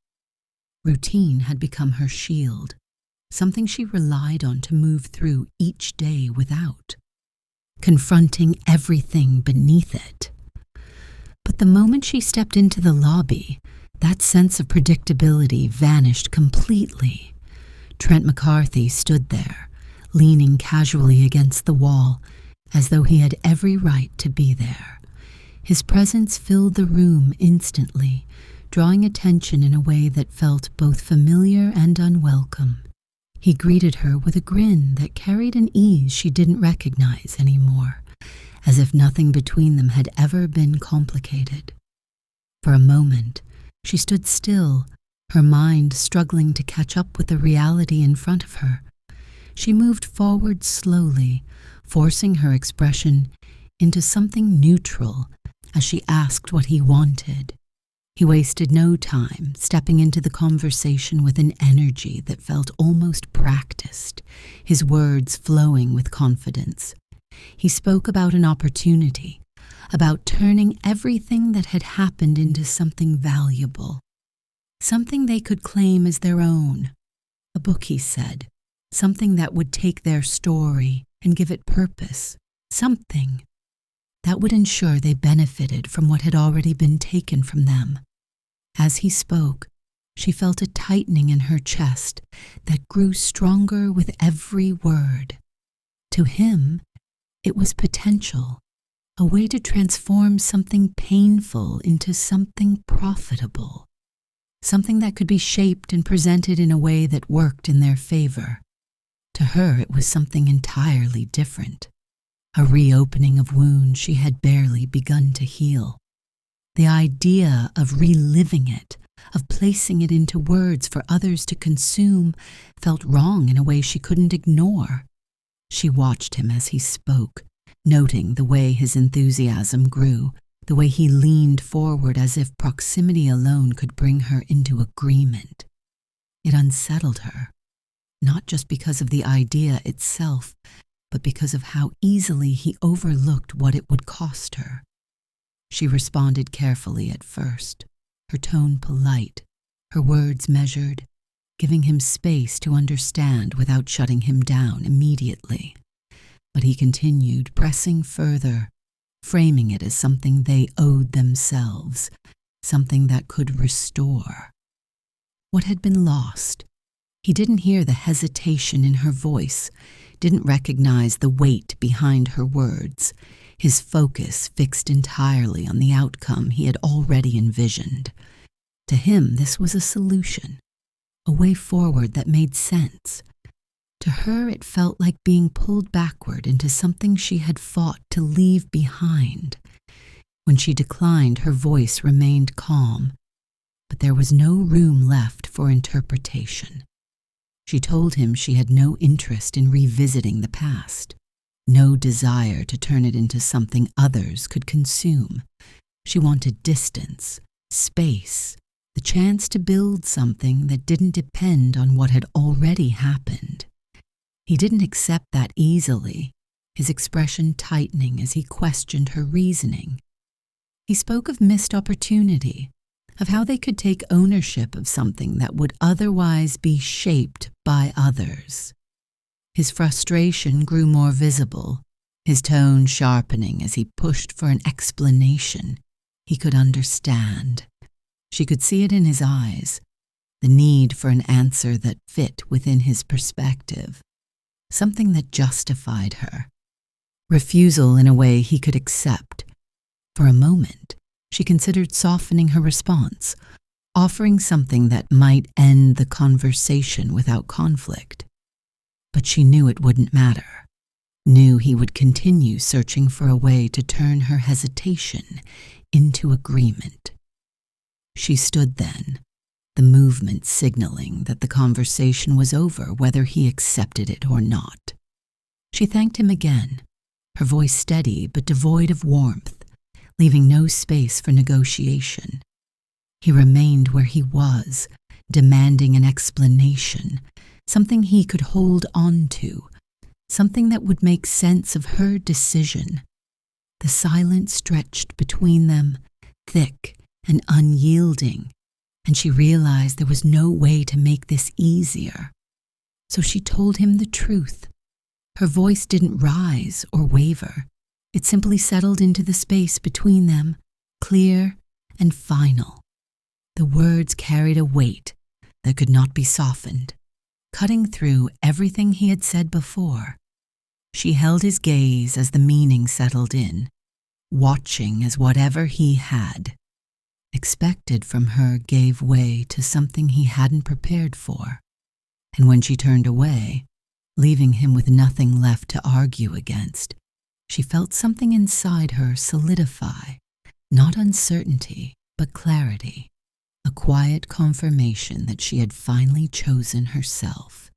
Routine had become her shield, something she relied on to move through each day without, confronting everything beneath it. But the moment she stepped into the lobby, that sense of predictability vanished completely. Trent McCarthy stood there, leaning casually against the wall, as though he had every right to be there. His presence filled the room instantly, drawing attention in a way that felt both familiar and unwelcome. He greeted her with a grin that carried an ease she didn't recognize anymore, as if nothing between them had ever been complicated. For a moment, she stood still, her mind struggling to catch up with the reality in front of her. She moved forward slowly, forcing her expression into something neutral as she asked what he wanted. He wasted no time, stepping into the conversation with an energy that felt almost practiced, his words flowing with confidence. He spoke about an opportunity, about turning everything that had happened into something valuable, something they could claim as their own. A book, he said, something that would take their story and give it purpose, something that would ensure they benefited from what had already been taken from them. As he spoke, she felt a tightening in her chest that grew stronger with every word. To him, it was potential, a way to transform something painful into something profitable, something that could be shaped and presented in a way that worked in their favor. To her, it was something entirely different, a reopening of wounds she had barely begun to heal. The idea of reliving it, of placing it into words for others to consume, felt wrong in a way she couldn't ignore. She watched him as he spoke, noting the way his enthusiasm grew, the way he leaned forward as if proximity alone could bring her into agreement. It unsettled her, not just because of the idea itself, but because of how easily he overlooked what it would cost her. She responded carefully at first, her tone polite, her words measured, giving him space to understand without shutting him down immediately. But he continued, pressing further, framing it as something they owed themselves, something that could restore what had been lost. He didn't hear the hesitation in her voice, didn't recognize the weight behind her words, his focus fixed entirely on the outcome he had already envisioned. To him, this was a solution, a way forward that made sense. To her, it felt like being pulled backward into something she had fought to leave behind. When she declined, her voice remained calm, but there was no room left for interpretation. She told him she had no interest in revisiting the past, no desire to turn it into something others could consume. She wanted distance, space, the chance to build something that didn't depend on what had already happened. He didn't accept that easily, his expression tightening as he questioned her reasoning. He spoke of missed opportunity, of how they could take ownership of something that would otherwise be shaped by others. His frustration grew more visible, his tone sharpening as he pushed for an explanation he could understand. She could see it in his eyes, the need for an answer that fit within his perspective, something that justified her. Refusal in a way he could accept. For a moment, she considered softening her response, offering something that might end the conversation without conflict. But she knew it wouldn't matter, knew he would continue searching for a way to turn her hesitation into agreement. She stood then, the movement signaling that the conversation was over whether he accepted it or not. She thanked him again, her voice steady but devoid of warmth, leaving no space for negotiation. He remained where he was, demanding an explanation, something he could hold on to, something that would make sense of her decision. The silence stretched between them, thick and unyielding, and she realized there was no way to make this easier. So she told him the truth. Her voice didn't rise or waver. It simply settled into the space between them, clear and final. The words carried a weight that could not be softened, cutting through everything he had said before. She held his gaze as the meaning settled in, watching as whatever he had expected from her gave way to something he hadn't prepared for. And when she turned away, leaving him with nothing left to argue against, she felt something inside her solidify, not uncertainty, but clarity, a quiet confirmation that she had finally chosen herself.